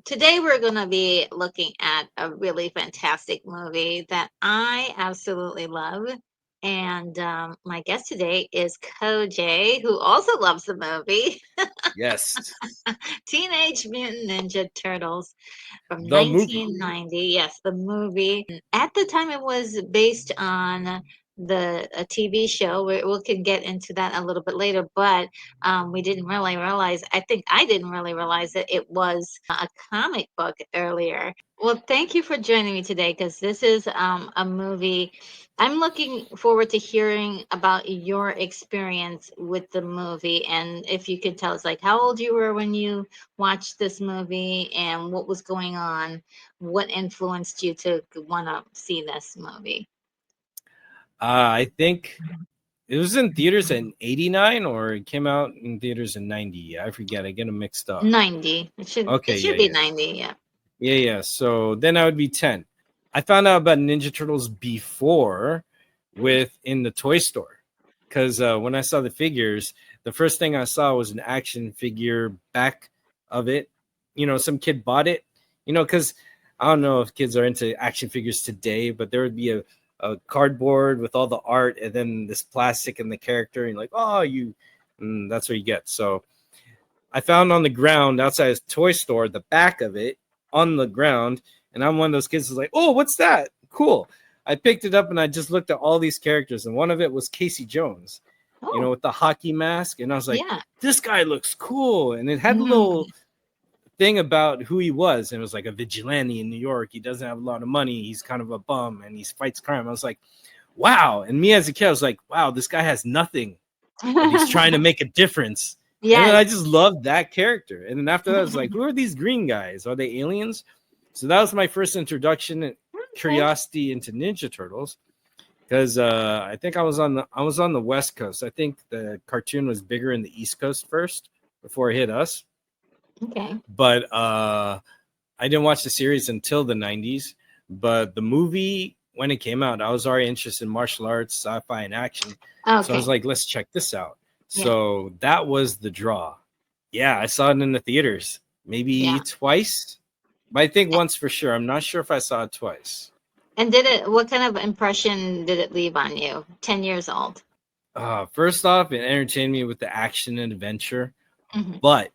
Today we're going to be looking at a really fantastic movie that I absolutely love. And my guest today is Kojay, who also loves the movie Yes, Teenage Mutant Ninja Turtles from the movie. 1990. Yes, the movie. At the time, it was based on the a TV show. We can get into that a little bit later, but we didn't really realize. I think I didn't really realize that it was a comic book earlier. Well, thank you for joining me today because this is a movie. I'm looking forward to hearing about your experience with the movie, and if you could tell us, like, how old you were when you watched this movie and what was going on, what influenced you to want to see this movie. I think it was in theaters in '89, or it came out in theaters in '90. I forget. I get them mixed up. 90. It Okay, should yeah, be yeah, 90, yeah. yeah, yeah. So then I would be 10. I found out about Ninja Turtles before, with in the toy store, because when I saw the figures, the first thing I saw was an action figure back of it. Some kid bought it. Because I don't know if kids are into action figures today, but there would be a cardboard with all the art and then this plastic and the character, and like, oh, that's what you get. So I found on the ground outside his toy store the back of it on the ground, and I'm one of those kids who's like, "Oh, what's that? Cool." I picked it up and I just looked at all these characters, and one of it was Casey Jones, Oh, with the hockey mask, and I was like, yeah. "This guy looks cool," and it had a Mhm. little thing about who he was, and it was like a vigilante in New York. He doesn't have a lot of money. He's kind of a bum, and he fights crime. I was like, "Wow!" And me as a kid, I was like, "Wow, this guy has nothing, but he's trying to make a difference." And then Yes. I just loved that character. And then after that, I was like, who are these green guys? Are they aliens? So that was my first introduction and Okay. curiosity into Ninja Turtles. Because I think I was on the West Coast. I think the cartoon was bigger in the East Coast first before it hit us. Okay. But I didn't watch the series until the '90s. But the movie, when it came out, I was already interested in martial arts, sci-fi, and action. So I was Okay. like, let's check this out. Yeah. So that was the draw. Yeah, I saw it in the theaters, maybe Yeah. twice, but I think once for sure. I'm not sure if I saw it twice. And what kind of impression did it leave on you? 10 years old. First off, it entertained me with the action and adventure, Hmm. but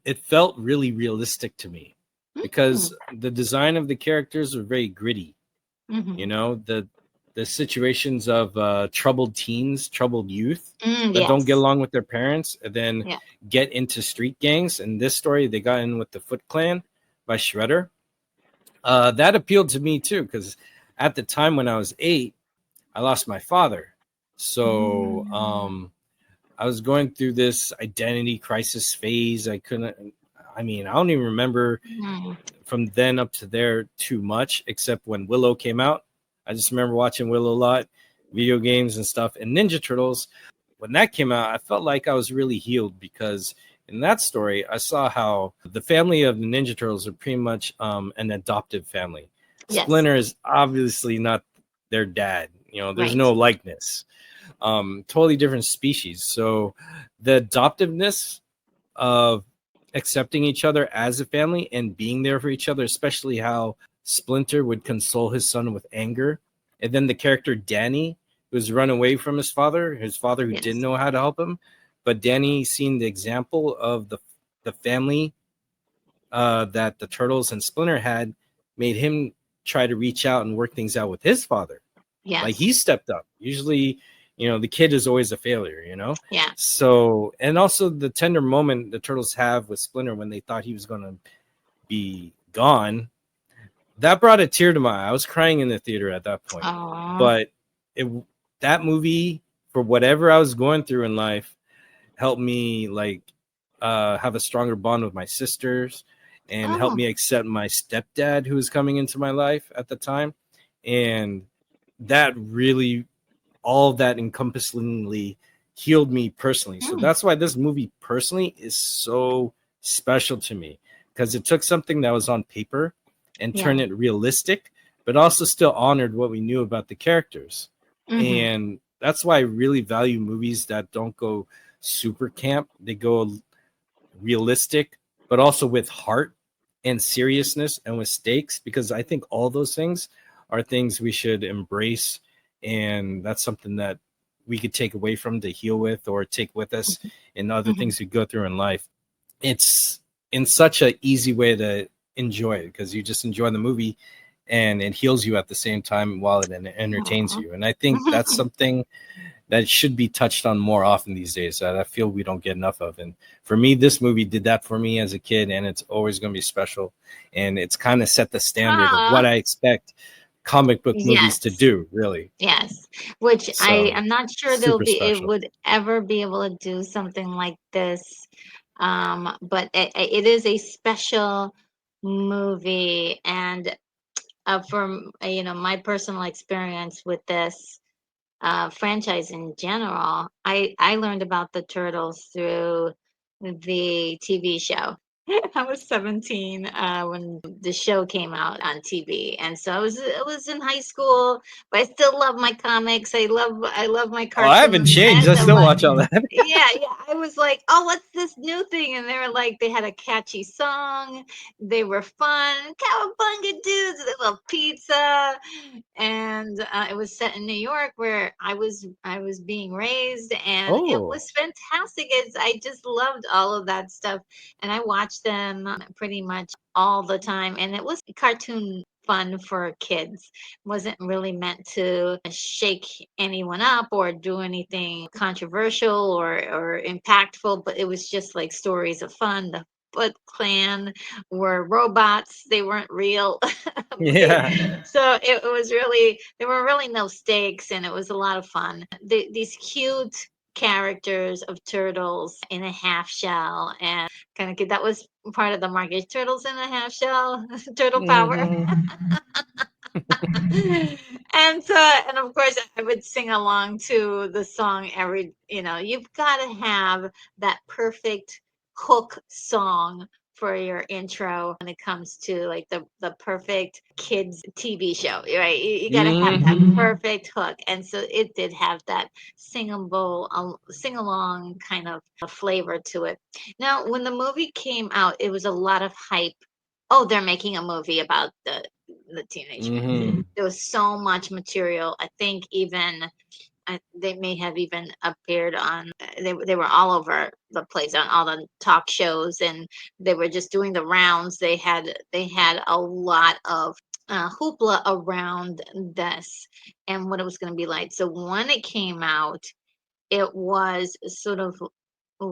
it felt really realistic to me Hmm. because the design of the characters were very gritty. Hmm. The situations of troubled teens, troubled youth that don't get Yes. along with their parents, and then Yeah. get into street gangs. In this story, they got in with the Foot Clan by Shredder. That appealed to me too, because at the time when I was 8, I lost my father. So Mm. I was going through this identity crisis phase. I don't even remember Mm. from then up to there too much, except when Willow came out. I just remember watching Willow a lot, video games and stuff. And Ninja Turtles, when that came out, I felt like I was really healed because in that story, I saw how the family of the Ninja Turtles are pretty much an adoptive family. Yes. Splinter is obviously not their dad. There's Right. no likeness. Totally different species. So the adoptiveness of accepting each other as a family and being there for each other, especially how Splinter would console his son with anger. And then the character Danny, who's run away from his father who didn't Yes. know how to help him. But Danny, seeing the example of the family that the Turtles and Splinter had, made him try to reach out and work things out with his father. Like Yes. he stepped up. Usually, the kid is always a failure. Yeah. So, and also the tender moment the Turtles have with Splinter when they thought he was going to be gone, that brought a tear to my eye. I was crying in the theater at that point. Oh. But it that movie, for whatever I was going through in life, helped me like have a stronger bond with my sisters and helped Oh. me accept my stepdad who was coming into my life at the time. And that really, all of that encompassingly healed me personally. So Mm. that's why this movie personally is so special to me, because it took something that was on paper and Yeah. turned it realistic, but also still honored what we knew about the characters. Hmm. And that's why I really value movies that don't go super camp. They go realistic, but also with heart. and seriousness and with stakes, because I think all those things are things we should embrace, and that's something that we could take away from to heal with or take with us in other Mhm. things we go through in life. It's in such a easy way to enjoy it because you just enjoy the movie and it heals you at the same time while it entertains Aw. you. And I think that's something that should be touched on more often these days that I feel we don't get enough of. And for me, this movie did that for me as a kid, and it's always going to be special. And it's kind of set the standard of what Aw. I expect comic book movies to Yes. do, really. Yes, which I So am not sure super it special. would ever be able to do something like this. But it is a special movie, and from my personal experience with this franchise in general, I learned about the turtles through the TV show. I was 17 when the show came out on TV, and so I was in high school, but I still love my comics. I love my Oh, I haven't cartoons. changed. I still watch all that. Yeah, yeah. I was like, oh, what's this new thing? And they were like, they had a catchy song. They were fun. Cowabunga dudes. They love pizza, and it was set in New York where I was being raised, and it Oh, was fantastic. I just loved all of that stuff, and I watched them pretty much all the time, and it was cartoon fun for kids. Wasn't really meant to shake anyone up or do anything controversial or impactful, but it was just like stories of fun. The Foot Clan were robots; they weren't real. yeah. So it was really, there were really no stakes, and it was a lot of fun. These cute characters of turtles in a half shell, and kind of cute. That was part of the market. Turtles in a half shell, turtle power. Hmm. And so, and of course, I would sing along to the song you've got to have that perfect hook song for your intro when it comes to like the perfect kids TV show, right? You got to have that perfect hook. And so it did have that singable, sing along kind of a flavor to it. Now, when the movie came out, it was a lot of hype. Oh, they're making a movie about the Teenage Mutant. Hmm. There was so much material. I think even they may have even appeared on. They were all over the place on all the talk shows, and they were just doing the rounds. They had a lot of hoopla around this and what it was going to be like. So when it came out, it was sort of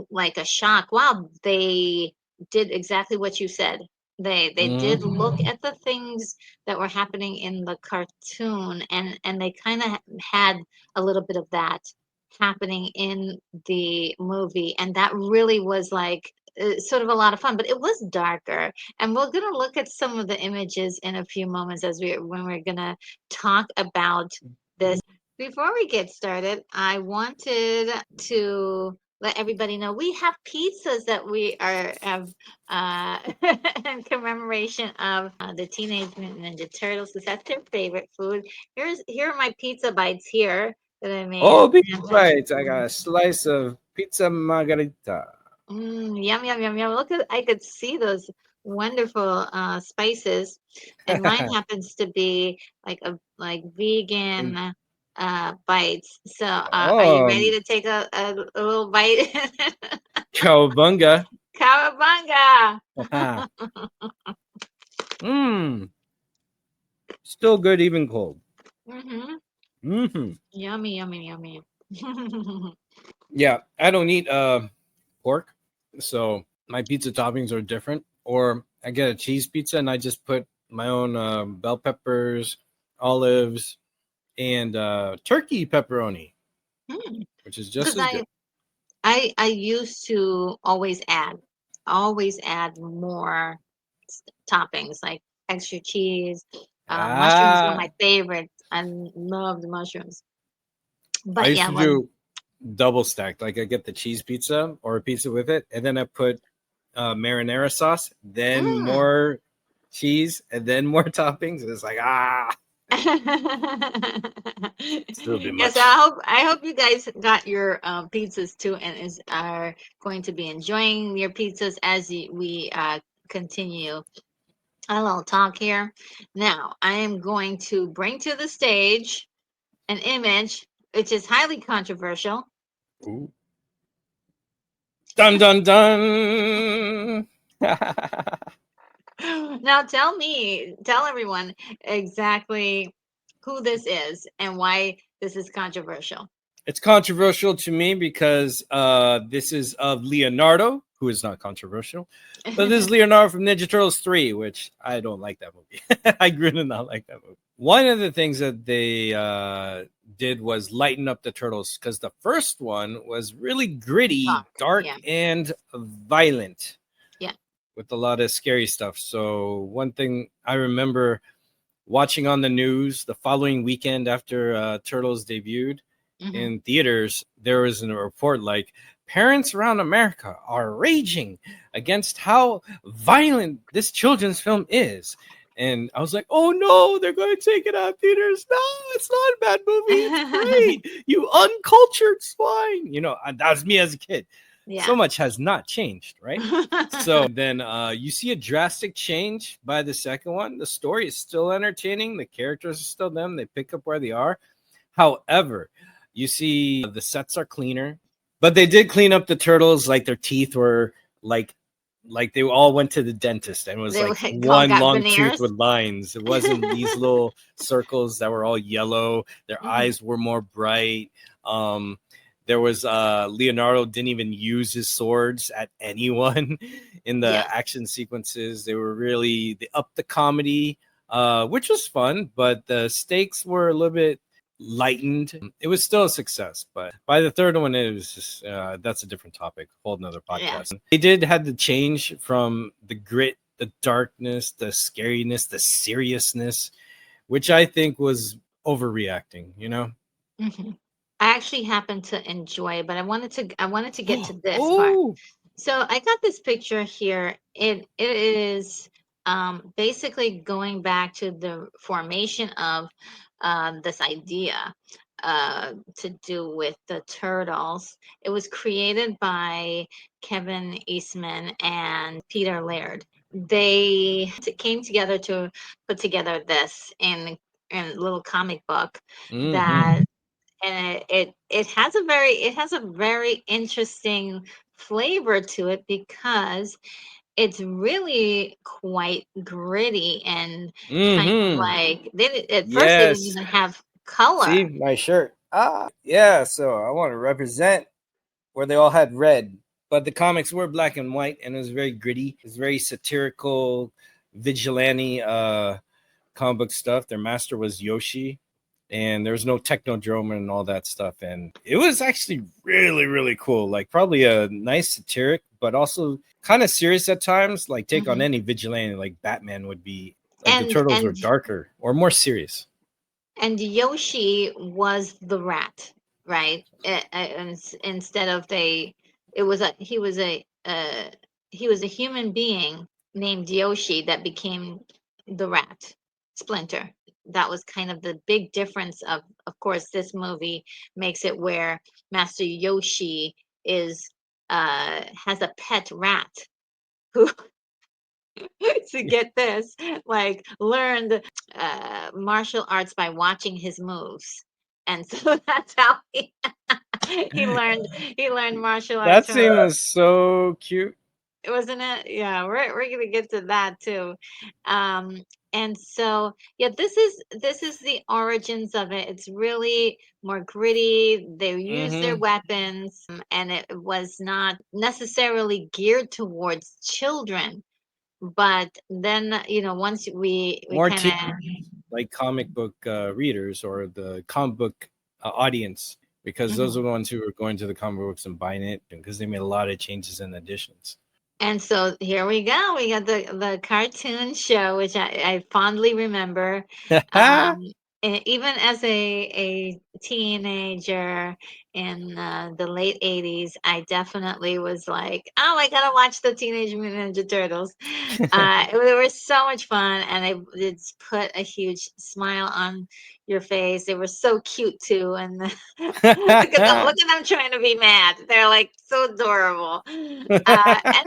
like a shock. Wow, they did exactly what you said. They did Hmm. look at the things that were happening in the cartoon, and they kind of had a little bit of that happening in the movie, and that really was like sort of a lot of fun, but it was darker. And we're going to look at some of the images in a few moments when we're going to talk about this. Before we get started, I wanted to let everybody know we have pizzas that we have in commemoration of the Teenage Mutant Ninja Turtles, because that's their favorite food. Here are my pizza bites here that I made. Oh, pizza bites. I got a slice of pizza margarita. Yum, yum, yum, yum. Look at, I could see those wonderful spices. And mine happens to be like vegan bites. So are you ready Oh, to take a little bite? cowabunga. Cowabunga! Mmm, still good even cold. Mm-hmm. Hmm. Yummy, yummy, yummy. Yeah, I don't eat pork, so my pizza toppings are different. Or I get a cheese pizza and I just put my own bell peppers, olives, and turkey pepperoni, which is just Because as good. I used to always add more toppings like extra cheese. Mushrooms were Ah, my favorite. I loved mushrooms. I But used yeah, to when do double stacked. Like I get the cheese pizza or a pizza with it, and then I put marinara sauce, then mm. more cheese, and then more toppings. It's like it's a little bit Yes, much. I hope you guys got your pizzas too, and are going to be enjoying your pizzas as we continue. a little talk here. Now, I am going to bring to the stage an image which is highly controversial. Ooh. Dun dun dun. Now, tell everyone exactly who this is and why this is controversial. It's controversial to me because this is of Leonardo, who is not controversial. But this is Leonardo from Ninja Turtles 3, which I don't like that movie. I grew to not like that movie. One of the things that they did was lighten up the turtles because the first one was really gritty, Talk. dark, Yeah. and violent Yeah. with a lot of scary stuff. So, one thing I remember watching on the news the following weekend after Turtles debuted Hmm. in theaters, there was a report like parents around America are raging against how violent this children's film is. And I was like, oh no, they're going to take it out of theaters. No, it's not a bad movie. It's great. You uncultured swine. That was me as a kid. So Yeah. much has not changed, right? So then you see a drastic change by the second one. The story is still entertaining. The characters are still them. They pick up where they are. However, you see the sets are cleaner, but they did clean up the turtles. Like their teeth were like they all went to the dentist and it was They like all one got long tooth veneers. with lines. It wasn't these little circles that were all yellow. Their Hmm. eyes were more bright. Um, there was Leonardo didn't even use his swords at anyone in the Yeah. action sequences. They upped the comedy, which was fun, but the stakes were a little bit lightened. It was still a success, but by the third one, it was just that's a different topic, whole another Yeah. podcast. They did had to change from the grit, the darkness, the scariness, the seriousness, which I think was overreacting. Hmm. I actually happen to enjoy, but I wanted to get to this part. Oh. So I got this picture here. It is basically going back to the formation of this idea to do with the turtles. It was created by Kevin Eastman and Peter Laird. They came together to put together this in a little comic book Mm-hmm. that, and it has a very interesting flavor to it because it's really quite gritty and kind of Mm-hmm. like at first they didn't Yes. even have color. See my shirt. Yeah. So I want to represent where they all had red, but the comics were black and white, and it was very gritty. It was very satirical, vigilante comic book stuff. Their master was Yoshi, and there was no technodrome and all that stuff, and it was actually really, really cool. Like probably a nice satiric, but also kind of serious at times. Like take on Hmm. any vigilante, like Batman would be. Like the and turtles were and darker or more serious. and Yoshi was the rat, right? Instead of they, it was a he was a human being named Yoshi that became the rat, Splinter. That was kind of the big difference of course, this movie makes it where Master Yoshi is has a pet rat who to get this, like learned martial arts by watching his moves. And so that's how he learned martial arts That from, scene was so cute. wasn't it? Yeah, we're gonna get to that too. Um, and so yeah, this is the origins of it. It's really more gritty. They use their Mm-hmm. weapons, and it was not necessarily geared towards children. But then, once we More kind teen, of, like comic book readers or the comic book audience, because those mhm. are the ones who are going to the comic books and buying it because they made a lot of changes and additions. And so here we go. We got the cartoon show, which I fondly remember. Um, and even as a teenager in the late 80s, I definitely was like, oh, I gotta watch the Teenage Mutant Ninja Turtles. They were so much fun, and it's put a huge smile on your face. They were so cute too, and look at them trying to be mad. They're like so adorable. And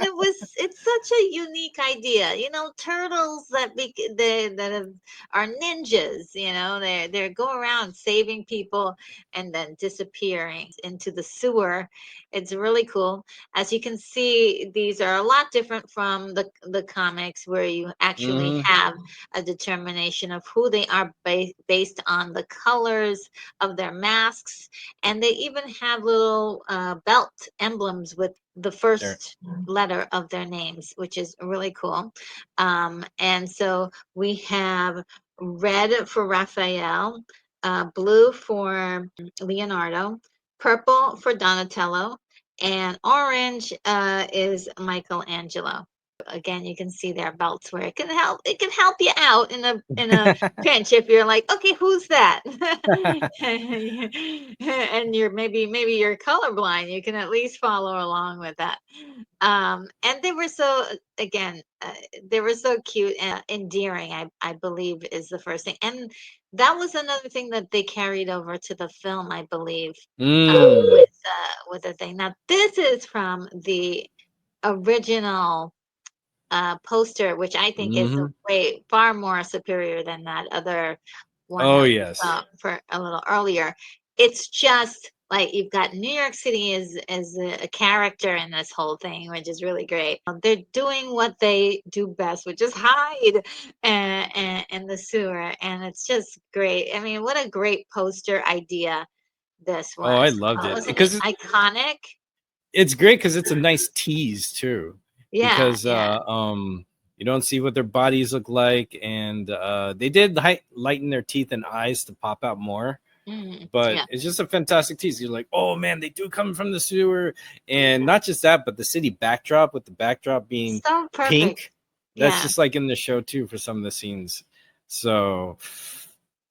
it's such a unique idea. You know, turtles are ninjas. You know, they go around saving people and then disappearing into the sewer. It's really cool. As you can see, these are a lot different from the comics, where you actually Mhm. have a determination of who they are based on the colors of their masks, and they even have little belt emblems with the There. first letter of their names, which is really cool. And so we have red for Raphael, blue for Leonardo, purple for Donatello, and orange is Michelangelo. Again, you can see their belts where it can help you out in a pinch if you're like, okay, who's that? And maybe you're colorblind, you can at least follow along with that. And they were so again, they were so cute and endearing, I believe is the first thing. And that was another thing that they carried over to the film, I believe, Mm. with the thing. Now this is from the original poster, which I think is Mhm. way far more superior than that other one Oh that we yes. saw for a little earlier. It's just like you've got New York City as a character in this whole thing, which is really great. They're doing what they do best, which is hide in the sewer, and it's just great. I mean, what a great poster idea this Oh, I was. loved it Wasn't it because iconic? it's great because it's a nice tease too. Yeah, Because yeah. you don't see what their bodies look like, and they did lighten their teeth and eyes to pop out more. But Yeah. it's just a fantastic tease. You're like, oh man, they do come from the sewer, and not just that, but the city backdrop, with the backdrop being So perfect. pink. That's Yeah. just like in the show too for some of the scenes. So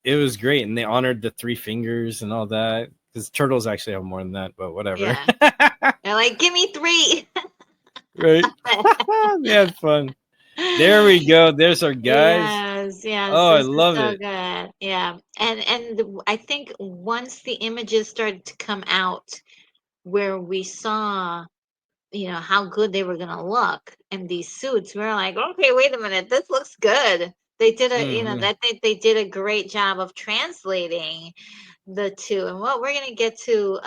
it was great, and they honored the three fingers and all that, because turtles actually have more than that, but whatever. Yeah. They're like, give me three. Right? They had fun. There we go. There's our guys. Yes, yes, Oh, I this is love so it. good. Yeah. And I think once the images started to come out where we saw, how good they were gonna look in these suits, we were like, okay, wait a minute, this looks good. They did Hmm. they did a great job of translating the two. And well, we're gonna get to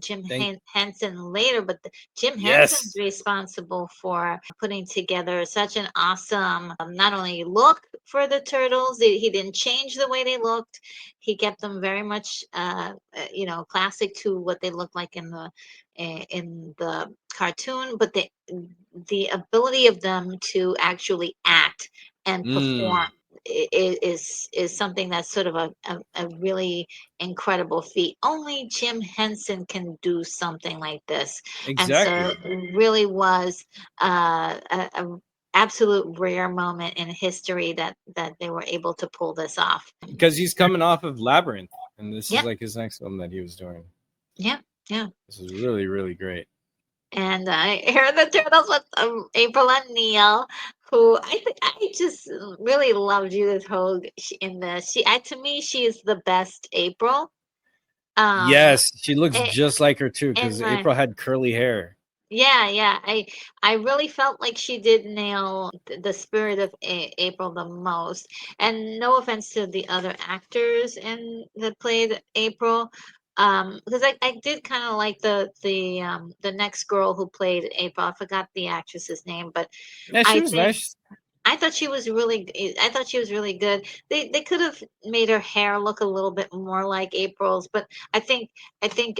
Jim Thank. Henson later, but Jim Henson's Yes. responsible for putting together such an awesome, not only look for the turtles. He didn't change the way they looked. He kept them very much, classic to what they looked like in the cartoon, but the ability of them to actually act and perform Mm, is something that's sort of a really incredible feat. Only Jim Henson can do something like this, and so exactly. it really was a absolute rare moment in history that they were able to pull this off. Because he's coming off of Labyrinth, and this is Yep, like his next film that he was doing. yep, yeah. This is really, really great. And here are the turtles with April and Neil, who I think I just really love Judith Hogue in this. To me, she is the best April. Um, Yes, she looks a- just like her too, in because my April had curly hair. Yeah, yeah. I really felt like she did nail the spirit of April the most. And no offense to the other actors in that played April, because I did kind of like the next girl who played April. I forgot the actress's name, but Yeah, she I was think nice. I thought she was really good. They could have made her hair look a little bit more like April's, but I think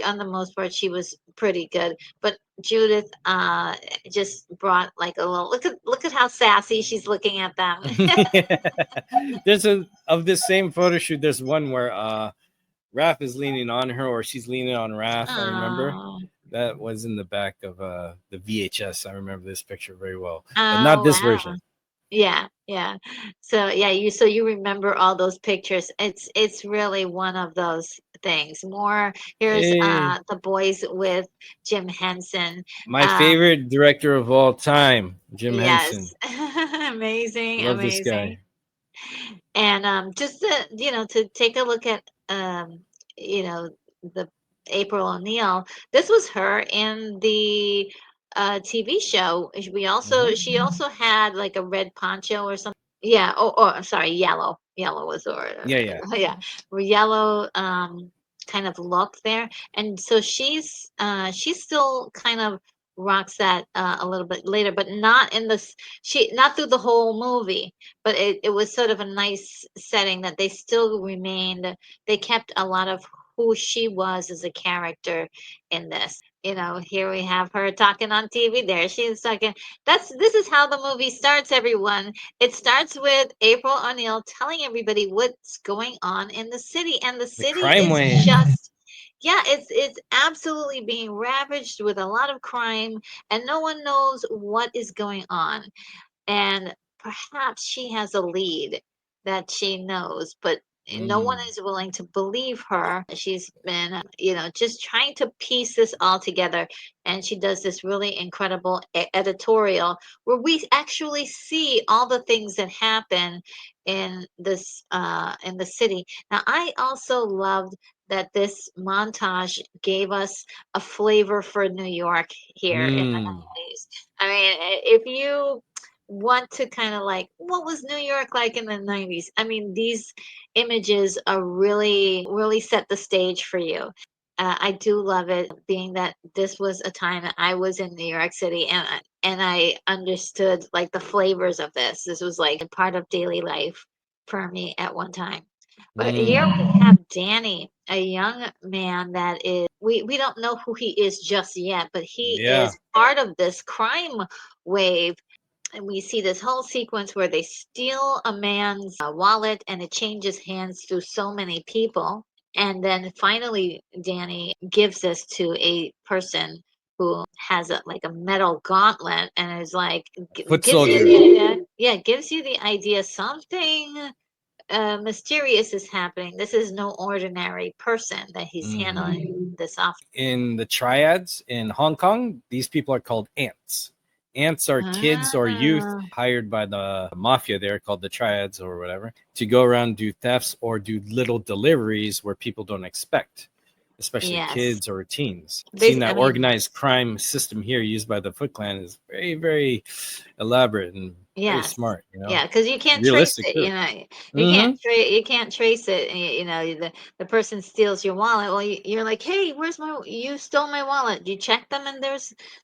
on the most part she was pretty good. But Judith just brought like a little look at how sassy she's looking at them. There's a of this same photo shoot. There's one where Raph is leaning on her, or she's leaning on Raph. I remember Oh, that was in the back of the VHS. I remember this picture very well, but not oh this wow. version. Yeah, yeah. So yeah, you remember all those pictures. It's really one of those things. More here's Hey, The Boys with Jim Henson. my Um, favorite director of all time, Jim Henson. yes, amazing, Love this amazing. guy. And just to, to take a look at, you know, the April O'Neil, this was her in the TV show. She Mhm. also had like a red poncho or something. Yeah. Oh, I'm sorry, yellow. Yellow was the word. Yeah, yeah. Yeah, yellow kind of look there. And so she's still kind of rocks that a little bit later, but not in this. She not through the whole movie, but it was sort of a nice setting that they still remained. They kept a lot of who she was as a character in this. Here we have her talking on TV. There she is talking. This is how the movie starts, everyone. It starts with April O'Neil telling everybody what's going on in the city, and the The city crime is wave. just, yeah, it's absolutely being ravaged with a lot of crime, and no one knows what is going on. And perhaps she has a lead that she knows, but no one Mm. is willing to believe her. She's been, just trying to piece this all together. And she does this really incredible editorial where we actually see all the things that happen in the city. Now, I also loved that this montage gave us a flavor for New York here in the Mm. 90s. I mean, if you want to kind of like what was New York like in the 90s? I mean, these images are really set the stage for you. I do love it, being that this was a time that I was in New York City, and I understood like the flavors of this. This was like a part of daily life for me at one time. But here Mm. we have Danny, a young man that is, we don't know who he is just yet, but he Yeah. is part of this crime wave. And we see this whole sequence where they steal a man's wallet, and it changes hands through so many people. And then finally, Danny gives this to a person who has like a metal gauntlet, and is like, Foot gives you soldier. the idea, yeah, gives you the idea something mysterious is happening. This is no ordinary person that he's Mhm. handling this off. In the triads in Hong Kong, these people are called ants. Ants are kids or youth Ah, hired by the mafia there, called the triads or whatever, to go around, do thefts or do little deliveries where people don't expect, especially yes. kids or teens. Seeing Basic, I that mean, organized crime system here used by the Foot Clan is very, very elaborate and very yes. smart, Yeah, because you can't trace realistic it, too. you Mm-hmm. can't trace it. The person steals your wallet. Well, you're like, hey, you stole my wallet. You check them, and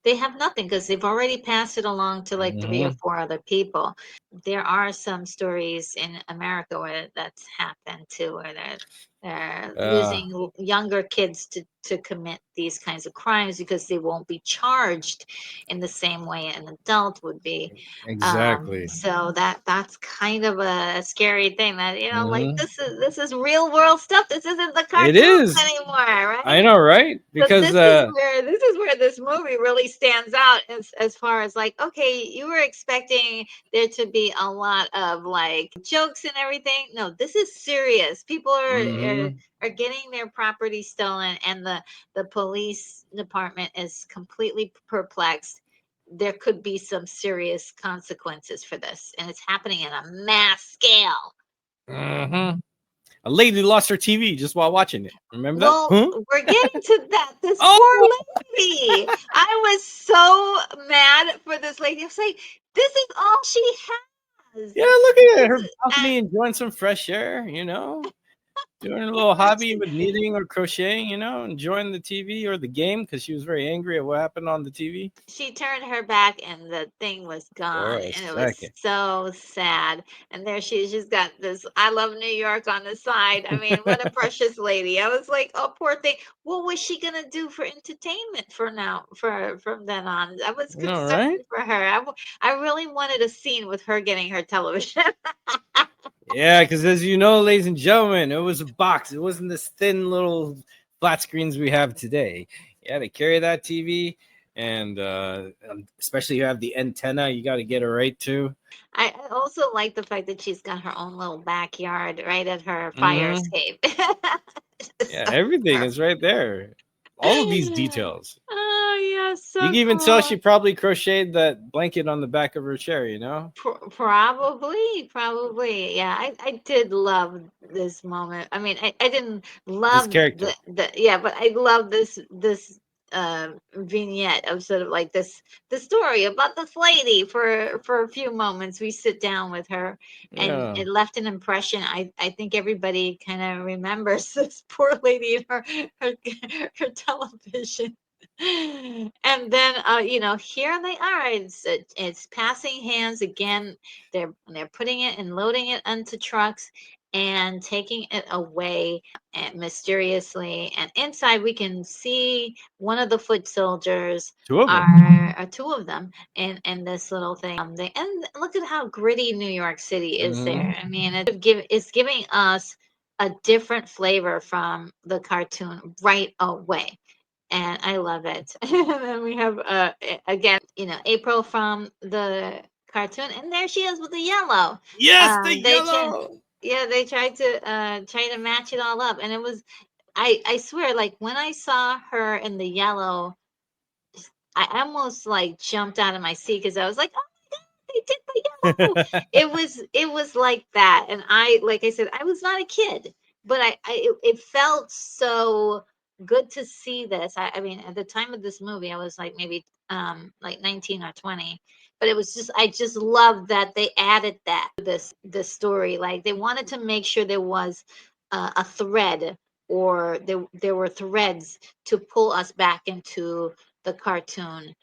they have nothing because they've already passed it along to like three or Mm-hmm. four other people. There are some stories in America where that's happened too, where they're Uh, using younger kids to commit these kinds of crimes because they won't be charged in the same way an adult would be. exactly. So that's kind of a scary thing that, like Mm-hmm. this is real world stuff. This isn't the It cartoons is. anymore, I right? know, right? So Because this is where this movie really stands out as far as like, okay, you were expecting there to be a lot of like jokes and everything. No, this is serious. People mhm, are getting their property stolen, and the police department is completely perplexed. There could be some serious consequences for this, and it's happening in a mass scale. mhm. A lady lost her TV just while watching it. Remember that? Well, Huh? we're getting to that. This Oh, poor lady. I was so mad for this lady. I was like, this is all she has. yeah, look at it. This Her is, balcony enjoying some fresh air, doing a little hobby with knitting or crocheting, enjoying the TV or the game because she was very angry at what happened on the TV she turned her back, and the thing was for gone, a and it was second. so sad. And there she's got this I love New York on the side. I mean, what a precious lady. I was like, oh, poor thing. What was she gonna do for entertainment for now, for from then on? I was All concerned right. for her. I really wanted a scene with her getting her television. Yeah, because as you know, ladies and gentlemen, it was a box. It wasn't this thin little flat screens we have today. You had to carry that TV, and especially you have the antenna, you got to get it right too. I also like the fact that she's got her own little backyard right at her fire Hmm. escape. Yeah, So everything is perfect. right there. All of these details. Oh yeah, You so can even tell she cool. probably crocheted that blanket on the back of her chair, you know? Probably. Yeah, I did love this moment. I mean, I didn't This love character. the yeah, but I love this vignette of sort of like the story about this lady for a few moments. We sit down with her, and Yeah. it left an impression. I think everybody kind of remembers this poor lady and her her television. And then here they are. It's passing hands again. They're putting it and loading it onto trucks and taking it away mysteriously. And inside we can see one of the foot soldiers, Two of them. are two of them in this little thing. And look at how gritty New York City is Hmm. there. I mean, it's giving us a different flavor from the cartoon right away, and I love it. And then we have again, April from the cartoon, and there she is with the yellow. Yes, the They try, yellow. yeah, they tried to match it all up, and it was, I swear, like when I saw her in the yellow, I almost like jumped out of my seat because I was like, they did the yellow. It was like that, and like I said, I was not a kid, but it felt so good to see this. I mean, at the time of this movie, I was like maybe like 19 or 20, but it was just I just loved that they added that to this story. Like they wanted to make sure there was a thread, or there were threads to pull us back into the cartoon,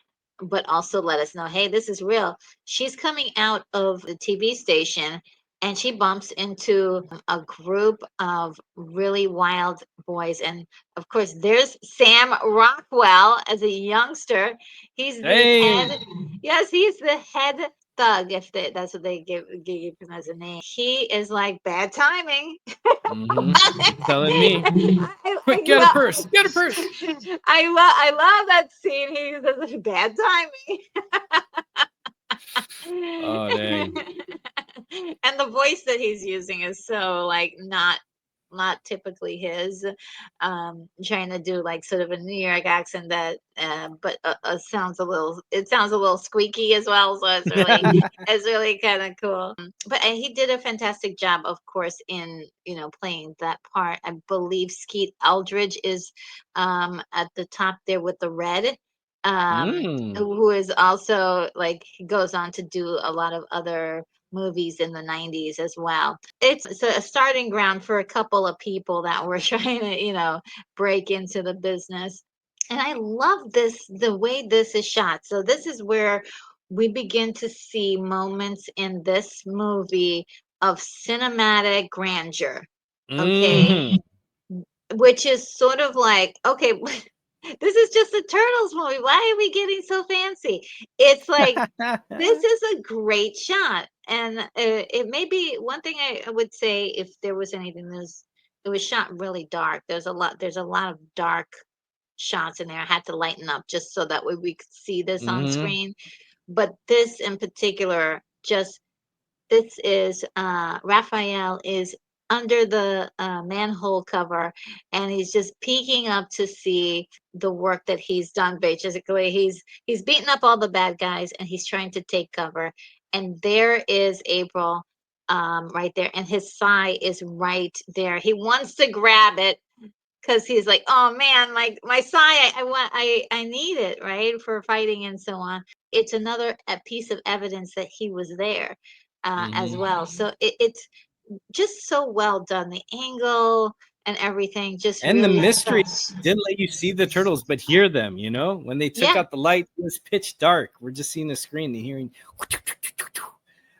but also let us know, hey, this is real. She's coming out of the TV station, and she bumps into a group of really wild boys. And of course, there's Sam Rockwell as a youngster. He's the Dang. head, yes, he's the head thug, if that's what they give him as a name. He is like bad timing. Hmm. You're telling me. I Quick, get a purse. Get a purse. I love that scene. He says bad timing. Oh, dang. And the voice that he's using is so like not typically his, trying to do like sort of a New York accent that but sounds a little squeaky as well, so it's really kind of cool. But he did a fantastic job, of course, in playing that part. I believe Skeet Eldridge is at the top there with the red, Mm. who is also like he goes on to do a lot of other movies in the 90s as well. It's a starting ground for a couple of people that were trying to, break into the business. And I love the way this is shot. So this is where we begin to see moments in this movie of cinematic grandeur. Okay, Hmm. which is sort of like, okay, this is just a Turtles movie. Why are we getting so fancy? It's like this is a great shot, and it may be one thing I would say if there was anything. It was shot really dark. There's a lot of dark shots in there. I had to lighten up just so that way we could see this on Hmm. screen. But this in particular, just this is Raphael is under the manhole cover, and he's just peeking up to see the work that he's done. Basically, he's beaten up all the bad guys, and he's trying to take cover. And there is April, right there, and his sigh is right there. He wants to grab it because he's like, oh man, my sigh, I need it, right, for fighting and so on. It's another piece of evidence that he was there, as Hmm. well. So it's just so well done. The angle and everything just And the really mystery sells. didn't let you see the turtles, but hear them. You know, when they took Yeah, out the light, it was pitch dark. We're just seeing the screen and hearing.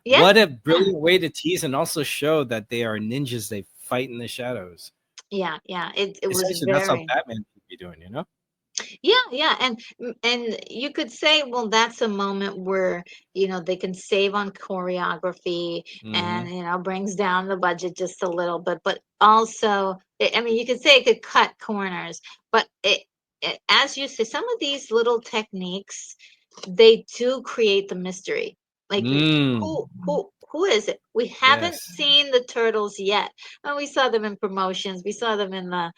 yeah, What a yeah, brilliant way to tease and also show that they are ninjas. They fight in the shadows. yeah. It was Essentially, that's how very. Batman should be doing. You know. Yeah, and you could say, well, that's a moment where they can save on choreography, Hmm. and brings down the budget just a little bit, but also, I mean, you could say it could cut corners, but as you say, some of these little techniques, they do create the mystery. Like Mm. who who is it? We haven't Yes. seen the turtles yet. And we saw them in promotions. We saw them in the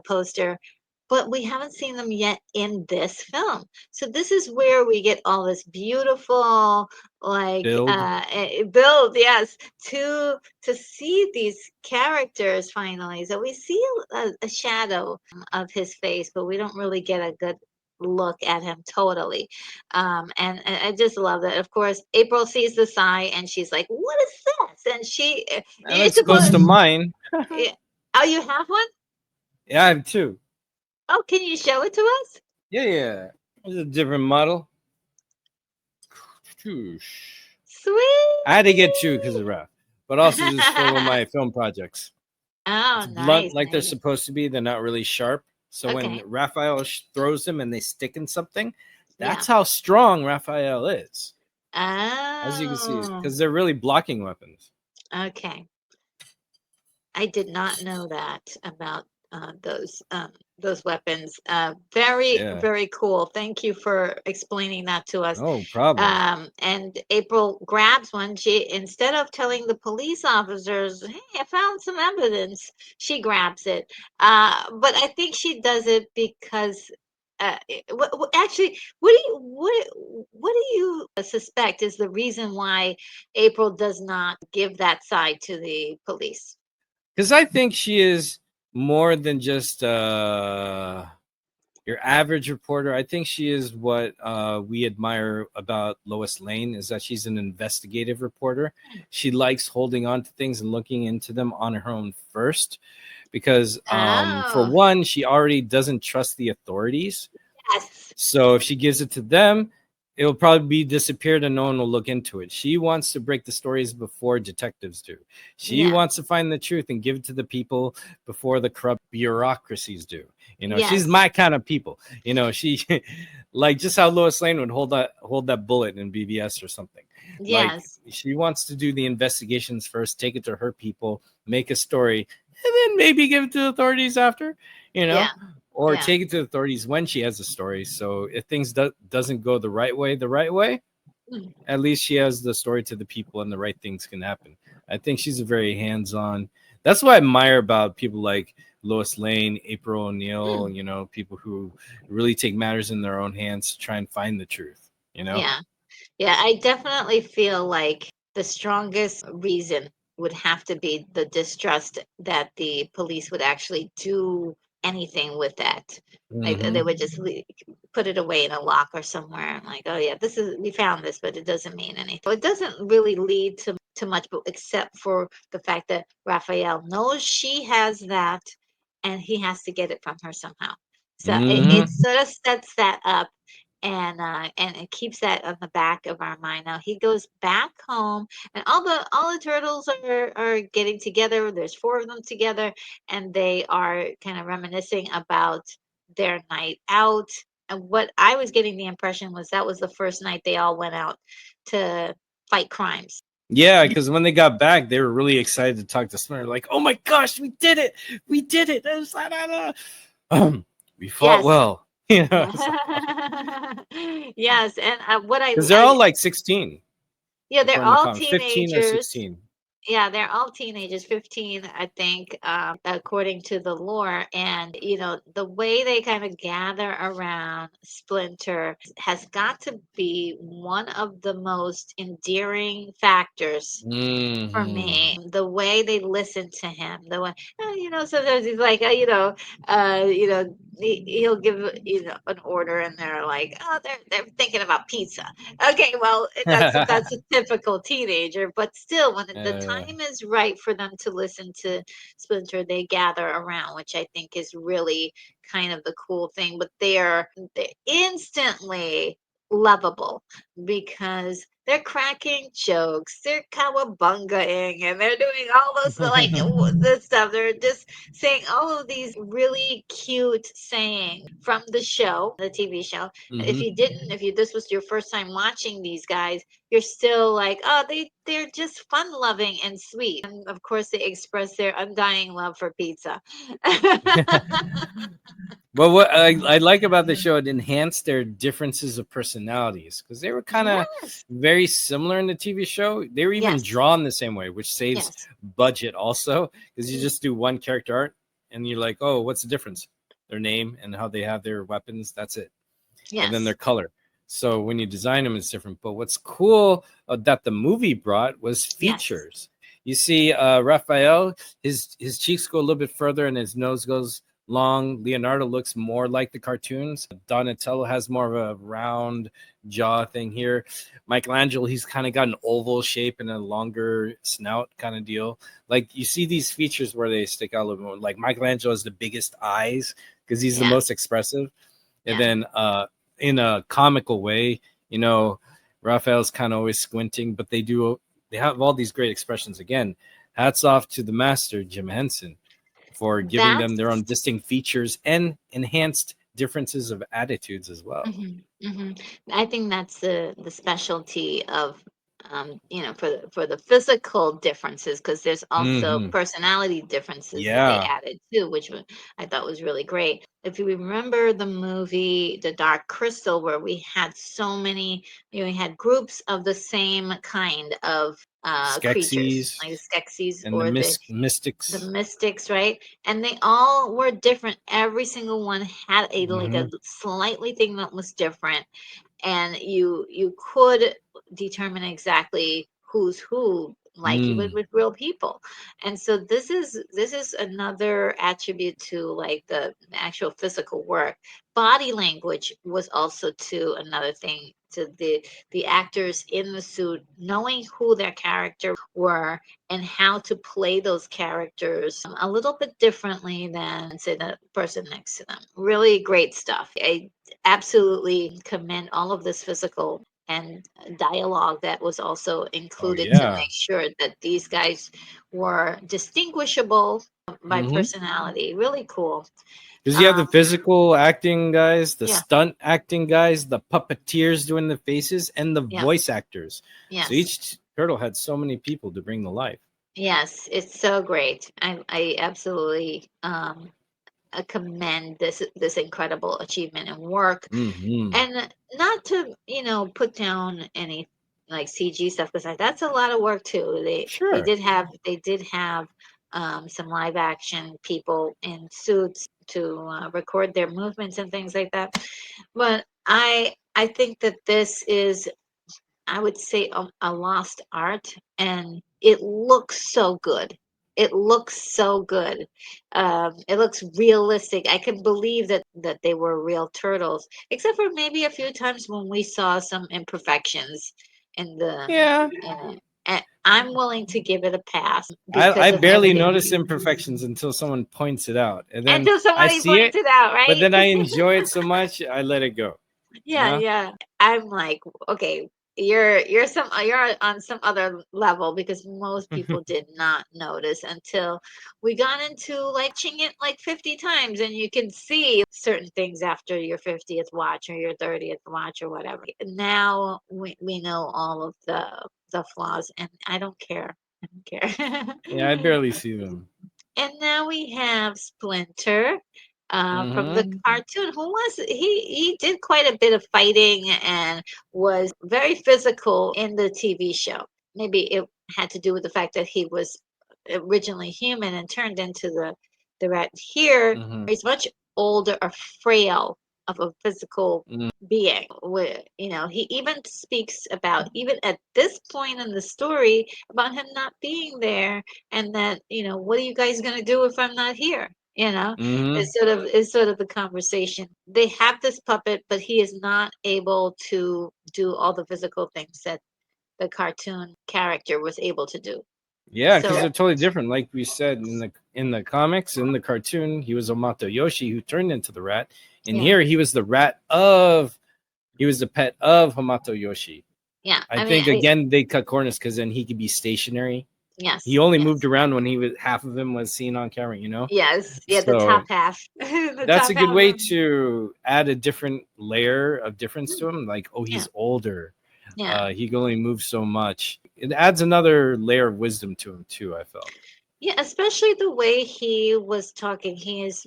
poster, but we haven't seen them yet in this film. So this is where we get all this beautiful Build. build, yes, to see these characters finally. So we see a shadow of his face, but we don't really get a good look at him totally. And I just love that. Of course, April sees the sign and she's like, "What is this?" And That you're looks close to supposed, mine. yeah. Oh, you have one? Yeah, I have two. Oh, can you show it to us? Yeah, yeah. It's a different model. Choosh. I had to get two because of Sweet. Raph, but also just for one of my film projects. It's Oh, blunt nice, like they're nice. supposed to be. They're not really sharp. So when Okay. Raphael throws them and they stick in something, Yeah. that's how strong Raphael is. As you can see, Oh, because they're really blocking weapons. okay. I did not know that about those weapons. Very, Yeah. very cool. Thank you for explaining that to us. No problem. And April grabs one. She, instead of telling the police officers, "Hey, I found some evidence," she grabs it. But I think she does it because. Actually, what do you suspect is the reason why April does not give that side to the police? Because I think she is more than just your average reporter. I think she is what we admire about Lois Lane is that she's an investigative reporter. She likes holding on to things and looking into them on her own first, because for Oh, one, she already doesn't trust the authorities. yes. So if she gives it to them, it'll probably be disappeared and no one will look into it. She wants to break the stories before detectives do. She Yeah. wants to find the truth and give it to the people before the corrupt bureaucracies do. She's Yes. my kind of people. She like just how Lois Lane would hold that bullet in BBS or something. Like Yes. she wants to do the investigations first, take it to her people, make a story, and then maybe give it to the authorities after. You Yeah. know, or Yeah. take it to the authorities when she has a story. So if things doesn't go the right way, Mm. at least she has the story to the people and the right things can happen. I think she's a very hands-on. That's what I admire about people like Lois Lane, April O'Neil, Mm. people who really take matters in their own hands to try and find the truth. Yeah. Yeah. I definitely feel like the strongest reason would have to be the distrust that the police would actually do anything with that. Like they Hmm. would just put it away in a lock or somewhere. I'm like, oh yeah, we found this, but it doesn't mean anything. So it doesn't really lead to much, but except for the fact that Raphael knows she has that, and he has to get it from her somehow. So it Hmm. sort of sets that up, and it keeps that on the back of our mind. Now he goes back home, and all the turtles are getting together. There's four of them together, and they are kind of reminiscing about their night out. And what I was getting the impression was that was the first night they all went out to fight crimes. Yeah, because when they got back, they were really excited to talk to Splinter. Like, oh my gosh, we did it! We did it! We fought Yes. well. Yes, and what Because they're all like 16, yeah, they're according to the all comic, 15 or teenagers. 16. Yeah, they're all teenagers, 15, I think, according to the lore. And, the way they kind of gather around Splinter has got to be one of the most endearing factors for Hmm. me. The way they listen to him, the way, sometimes he's like, he'll give, an order and they're like, oh, they're thinking about pizza. Okay, well, that's a typical teenager, but still, when the Yeah. time is right for them to listen to Splinter, they gather around, which I think is really kind of the cool thing. But they're instantly lovable because they're cracking jokes, they're cowabungaing, and they're doing all this this stuff. They're just saying all of these really cute sayings from the show, the TV show. If Hmm. you didn't, if you this was your first time watching these guys, you're still like, oh, they're just fun loving and sweet. And of course, they express their undying love for pizza. Well, what I like about the show, it enhanced their differences of personalities because they were kind of Yes. very similar in the TV show. They were even Yes. drawn the same way, which saves Yes. budget also because you Mm, just do one character art and you're like, oh, what's the difference? Their name and how they have their weapons. That's it. And then their yes. color. So when you design them, it's different. But what's cool that the movie brought was Yes. features. You see, Raphael, his cheeks go a little bit further, and his nose goes long. Leonardo looks more like the cartoons. Donatello has more of a round jaw thing here. Michelangelo, he's kind of got an oval shape and a longer snout kind of deal. Like you see these features where they stick out a little bit more. Like Michelangelo has the biggest eyes because he's the Yeah. most expressive. And Yeah. then in a comical way, you know, Raphael's kind of always squinting, but they have all these great expressions. Again, hats off to the master Jim Henson for giving them their own That's distinct features and enhanced differences of attitudes as well. hmm hmm I think that's the specialty of for the physical differences because there's also Hmm. personality differences that they Yeah. added too, which I thought was really great. If you remember the movie The Dark Crystal, where we had so many, we had groups of the same kind of creatures, Skeksis like the Skeksis and the or the mystics. mystics, right? And they all were different. Every single one had a like Hmm. a slightly thing that was different, and you could determine exactly who's who like you would Mm. with real people. And so this is another attribute to like the actual physical work. Body language was also to another thing to the actors in the suit knowing who their character were and how to play those characters a little bit differently than say the person next to them. Really great stuff. I absolutely commend all of this physical and dialogue that was also Oh included to yeah. make sure that these guys were distinguishable by Hmm. personality. Really cool. Because you have the Um, physical acting guys, the yeah, stunt acting guys, the puppeteers doing the faces, and the yeah, voice actors. So yes, each turtle had so many people to bring to life. yes. It's so great. I absolutely commend this incredible achievement and work. Hmm. And not to, put down any like CG stuff because that's a lot of work too. Sure. They did have some live action people in suits to record their movements and things like that. But I think that this is, I would say, a lost art, and it looks so good. It looks so good. It looks realistic. I can believe that they were real turtles, except for maybe a few times when we saw some imperfections in the Yeah. in it. And I'm willing to give it a pass I because of barely everything. notice imperfections until someone points it out. And then Until I somebody see points it, it out, but right? then I enjoy it so much, I let it go. You Yeah, know? yeah. I'm like, okay, you're on some other level because most people did not notice until we got into like watching it like 50 times and you can see certain things after your 50th watch or your 30th watch or whatever. Now we know all of the flaws and I don't care. I don't care. Yeah, I barely see them. And now we have Splinter from the Hmm. cartoon, who was he did quite a bit of fighting and was very physical in the TV show. Maybe it had to do with the fact that he was originally human and turned into the rat. Here, Hmm. he's much older or frail of a physical being. Where, he even speaks about, even at this point in the story, about him not being there and that, what are you guys going to do if I'm not here? Hmm. Is sort of the conversation. They have this puppet, but he is not able to do all the physical things that the cartoon character was able to do. Yeah, because So, they're totally different. Like we said in the comics, in the cartoon, he was Omato Yoshi who turned into the rat. And yeah, here he was the rat of he was the pet of Hamato Yoshi. yeah. I I mean, think again they cut corners because then he could be stationary. He yes, only moved yes, around when he was half of him was seen on camera, you know? yes, yeah. The top So half, the that's a top good half. way to add a different layer of difference to him. Like, oh, Yeah, he's older. yeah. He can only move so much. It adds another layer of wisdom to him too, I felt. Yeah, especially the way he was talking. He's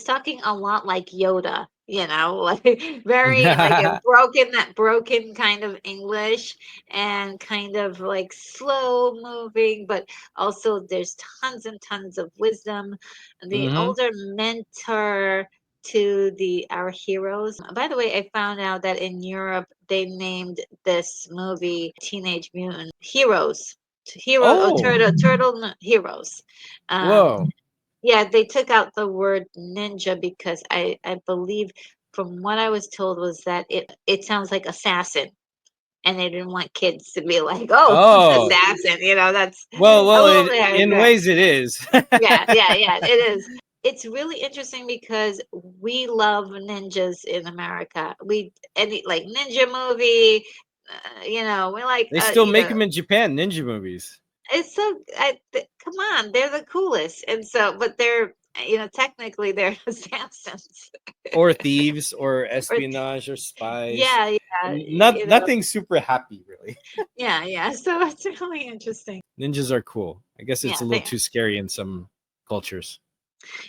talking a lot like Yoda, like very like a that broken kind of English and kind of like slow moving, but also there's tons and tons of wisdom. The Hmm. older mentor to the our heroes. By the way, I found out that in Europe they named this movie Teenage Mutant Heroes. Oh, Heroes. Um, whoa. yeah, they took out the word ninja because I believe from what I was told was that it sounds like assassin, and they didn't want kids to be like, oh, Oh, assassin. That's a well, little bit in aggressive. ways it is. Yeah, it is. It's really interesting because we love ninjas in America. Like ninja movie, we like, They still make them in Japan, ninja movies, it's so come on, they're the coolest, and so, but they're, technically they're assassins. or thieves, or Or espionage, or spies. yeah, yeah, Nothing super happy, really. yeah. So it's really interesting. Ninjas are cool. I guess it's Yeah, a little they too scary in some cultures.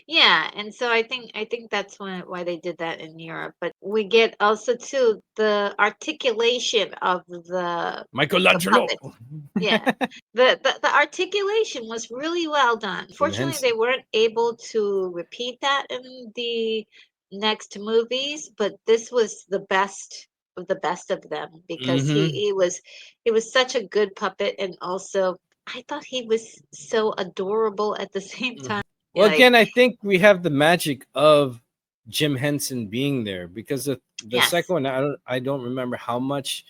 Yeah, and so I think that's why they did that in Europe. But we get also too the articulation of the Michelangelo. puppets. Yeah. The articulation was really well done. Jim Fortunately, they Henson. weren't able to repeat that in the next movies, but this was the best of them because Hmm. he was such a good puppet, and also I thought he was so adorable at the same time. Well, Like, again, I think we have the magic of Jim Henson being there, because the yes, second one, I don't remember how much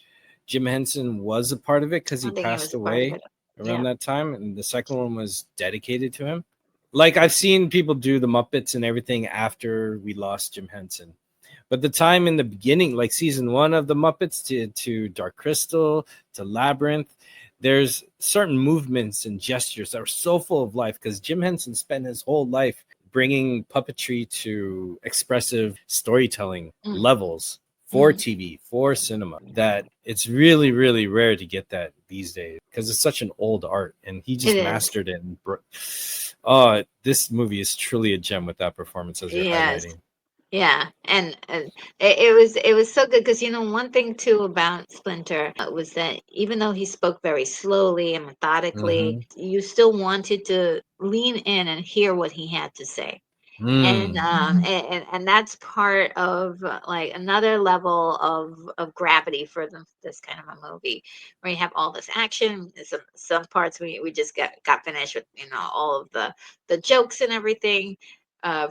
Jim Henson was a part of it, because he I think he passed was a part of away it. around Yeah. that time, and the second one was dedicated to him. Like, I've seen people do the Muppets and everything after we lost Jim Henson, but the time in the beginning, like season one of the Muppets to Dark Crystal to Labyrinth, there's certain movements and gestures that are so full of life, because Jim Henson spent his whole life bringing puppetry to expressive storytelling Mm, levels for mm, TV, for cinema, that it's really, really rare to get that these days, because it's such an old art, and he it just is. mastered it. Oh, this movie is truly a gem with that performance, as you're Yes. highlighting. Yeah, and it was so good because one thing too about Splinter was that even though he spoke very slowly and methodically, Mm-hmm. you still wanted to lean in and hear what he had to say. And Mm. and that's part of like another level of gravity for this kind of a movie where you have all this action. Some parts we just got finished with all of the jokes and everything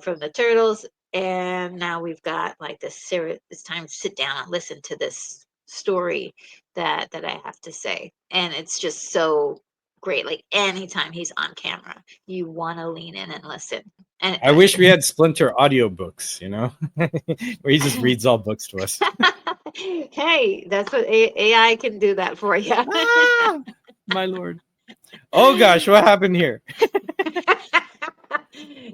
from the turtles, and now we've got like this series. It's time to sit down and listen to this story that I have to say, and it's just so great. Like anytime he's on camera, you want to lean in and listen. And I wish we had Splinter audiobooks, where he just reads all books to us. hey, that's what AI can do that for you. Ah, my lord. Oh gosh, what happened here?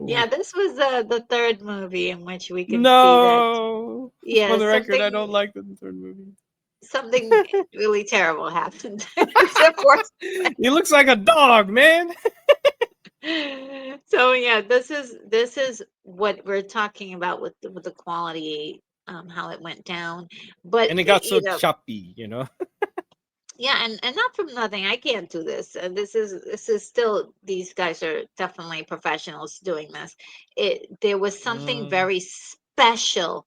Yeah, this was the third movie in which we can see that. No. For Yeah, the record, I don't like the third movie. something really terrible happened. So, of course. He looks like a dog, man. So yeah, this is what we're talking about with the quality, how it went down. But And it got so choppy. yeah, and not from nothing. I can't do this. And this is still, these guys are definitely professionals doing this. There was something Mm. very special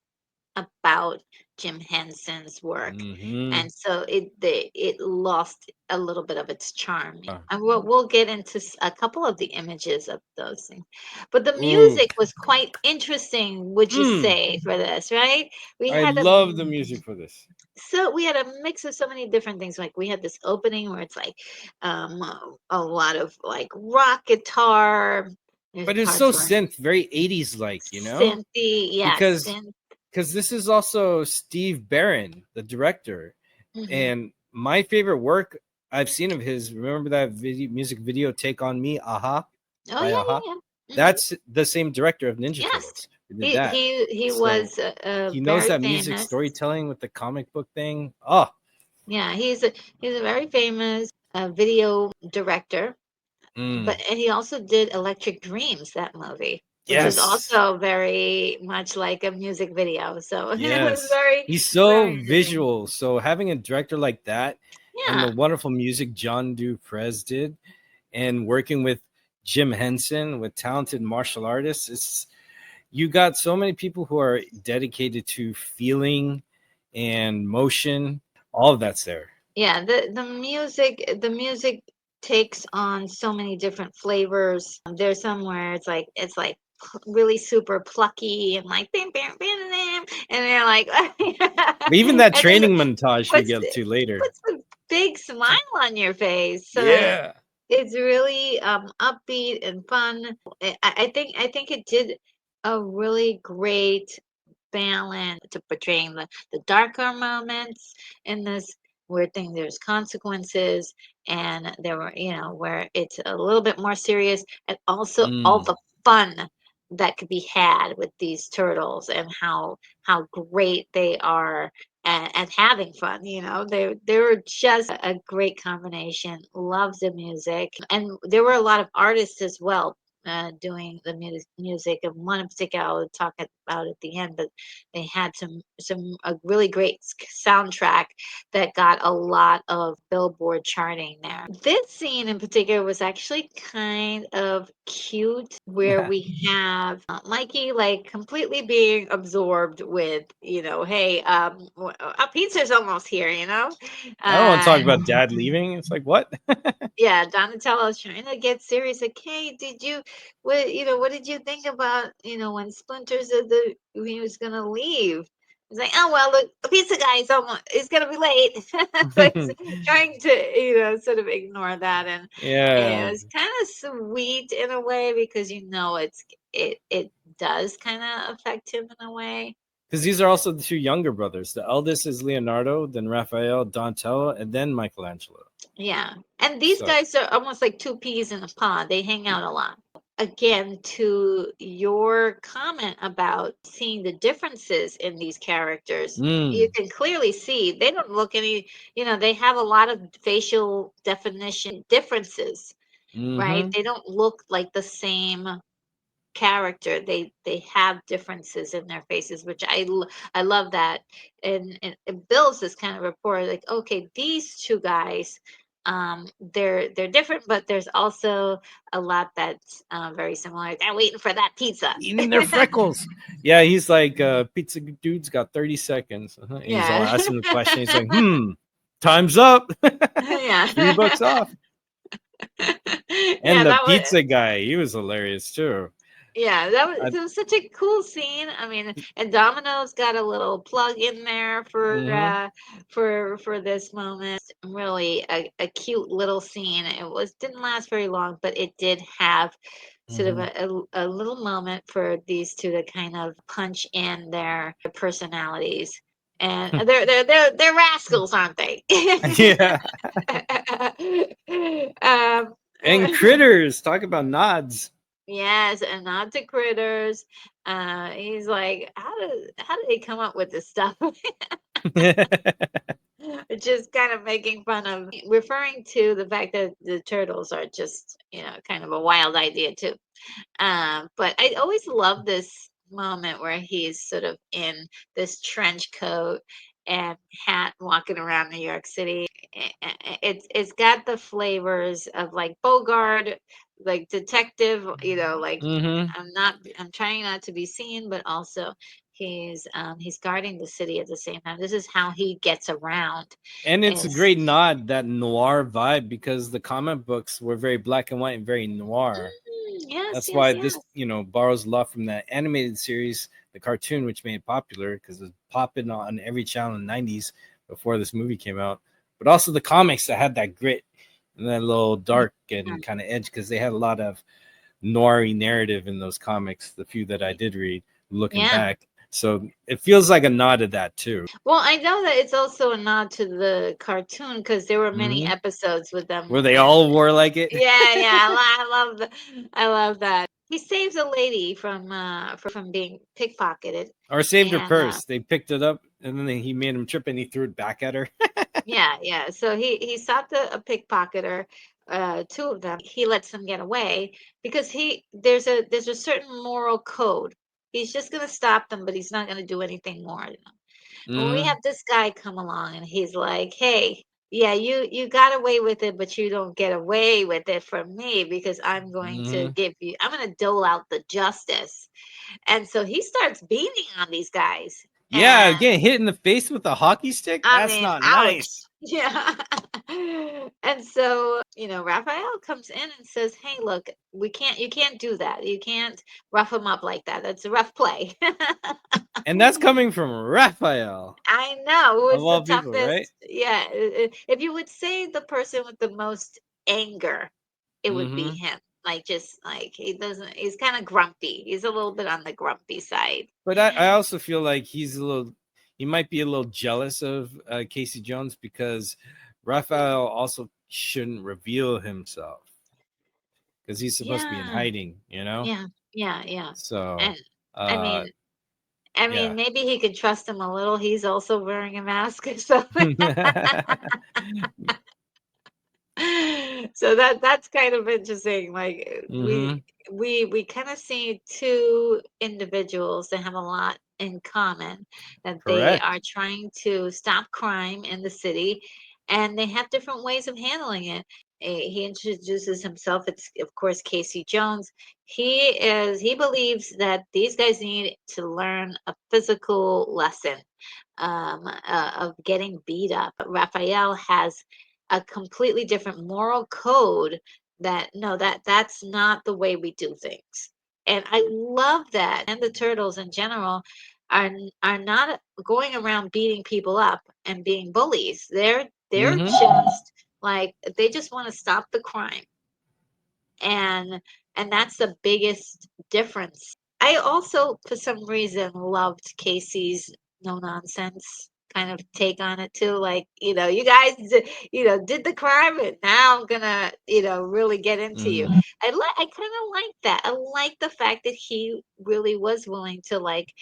about Jim Henson's work, Hmm. and so it lost a little bit of its charm. And we'll get into a couple of the images of those things, but the Ooh. music was quite interesting. Would you Mm. say for this, right? We I had a love the music for this. so we had a mix of so many different things. Like we had this opening where it's like a lot of like rock guitar. There's But it's so parts where synth, very 80s like, synthy, yeah, because synth. this is also Steve Barron, the director. Hmm. And my favorite work I've seen of his, remember that music video "Take on Me," Aha, Oh by yeah, Aha? yeah, yeah. That's the same director of Ninja Yes, Turtles who did he that. he he So was he knows very that music famous. storytelling with the comic book thing. Oh, Yeah, he's a very famous video director. Mm. But and he also did Electric Dreams, that movie, which was Yes. also very much like a music video. So it was Yes. very, He's so very interesting. visual. So having a director like that and the Yeah. wonderful music John Duprez did and working with Jim Henson with talented martial artists, it's you got so many people who are dedicated to feeling and motion. All of that's there. Yeah, the music takes on so many different flavors. There's some where it's like really super plucky and like bam bam bam bam, and they're like But even that and then training montage we puts get to later. puts a big smile on your face. So Yeah. it's really upbeat and fun. I think it did a really great balance to portraying the darker moments in this weird thing. There's consequences, and there were, where it's a little bit more serious, and also all Mm. the fun that could be had with these turtles and how great they are at having fun. They were just a great combination. Love the music, and there were a lot of artists as well doing the music, and one in particular I'll talk about at the end. But they had some a really great soundtrack that got a lot of Billboard charting there. This scene in particular was actually kind of cute, where we have Mikey like completely being absorbed with, hey, our pizza's almost here, I don't want to talk uh, about dad leaving. It's like what? yeah, Donatello's trying to get serious. Like, hey, what did you think about, when Splinter said that he was gonna leave? He's like, oh well, look, the pizza guy is gonna be late. Like, trying to, sort of ignore that, and it Yeah. was kind of sweet in a way, because it does kind of affect him in a way. Because these are also the two younger brothers. The eldest is Leonardo, then Raphael, Donatello, and then Michelangelo. Yeah. And these So, guys are almost like two peas in a pod. They hang out a lot. Again, to your comment about seeing the differences in these characters, you mm, can clearly see they don't look they have a lot of facial definition differences, right? mm-hmm. They don't look like the same character. They have differences in their faces, which I love that. And it builds this kind of rapport, like, okay, these two guys, they're different, but there's also a lot that's very similar. They're waiting for that pizza. Eating their freckles. Yeah, he's like, pizza dude's got 30 seconds. And he's all Yeah. asking the question. He's like, time's up. Yeah. $3 off. Yeah, And the that was pizza guy, he was hilarious too. Yeah, I, it was such a cool scene. I mean, and Domino's got a little plug in there mhm, for this moment. Really a cute little scene. It didn't last very long, but it did have sort of mhm. a little moment for these two to kind of punch in their personalities. And they're rascals, aren't they? Yeah. um, And critters. Talk about nods. Yes, and not to critters. He's like, how do they come up with this stuff? Just kind of making fun of, referring to the fact that the turtles are just, kind of a wild idea too. But I always love this moment where he's sort of in this trench coat and hat walking around New York City. It's got the flavors of like Bogart, like detective, like hmm I'm trying not to be seen, but also he's guarding the city at the same time. This is how he gets around. And it's a Is great nod, that noir vibe, because the comic books were very black and white and very noir. yes, That's yes, why yes. this, borrows a lot from that animated series, the cartoon, which made it popular because it was popping on every channel in the 90s before this movie came out. But also the comics that had that grit and that little dark Yeah. and kind of edge, because they had a lot of noir narrative in those comics, the few that I did read looking Yeah. back. So it feels like a nod to that too. Well, I know that it's also a nod to the cartoon, because there were many hmm episodes with them, Where they and all wore like it. yeah, yeah, I love that. He saves a lady from being pickpocketed, Or saved her and purse. They picked it up and then he made him trip and he threw it back at her. yeah, yeah. So he stopped a pickpocketer, two of them, he lets them get away because there's a certain moral code. He's just gonna stop them, but he's not gonna do anything more. When we Mm-hmm. have this guy come along and he's like, "Hey, yeah, you got away with it, but you don't get away with it from me because Mm-hmm. I'm going to dole out the justice." And so he starts beating on these guys. Yeah, And getting hit in the face with a hockey stick? I That's mean, not ouch. nice. Yeah. And so, Raphael comes in and says, "Hey, look, you can't do that. You can't rough him up like that. That's a rough play." And that's coming from Raphael, I know who of is the all people, right? toughest. Yeah, if you would say the person with the most anger, it would be Mm-hmm. him. Like just like he's kind of grumpy. He's a little bit on the grumpy side. But I also feel like he might be a little jealous of Casey Jones because Raphael also shouldn't reveal himself because he's supposed to be in Yeah, hiding, you know? yeah, yeah, yeah. So, And I uh, mean, I yeah. mean, maybe he could trust him a little. He's also wearing a mask, so so that's kind of interesting. Like Mm-hmm. we kind of see two individuals that have a lot in common, that they Correct. are trying to stop crime in the city, and they have different ways of handling it. He introduces himself. It's of course Casey Jones. He believes that these guys need to learn a physical lesson, of getting beat up. Raphael has a completely different moral code, that no, that's not the way we do things. And I love that. And the turtles in general are not going around beating people up and being bullies. They're Mm-hmm. just like they just want to stop the crime. And that's the biggest difference. I also, for some reason, loved Casey's no nonsense kind of take on it too. Like, you guys, did the crime, and now I'm gonna, really get into you. Mm-hmm. I kind of like that. I like the fact that he really was willing to like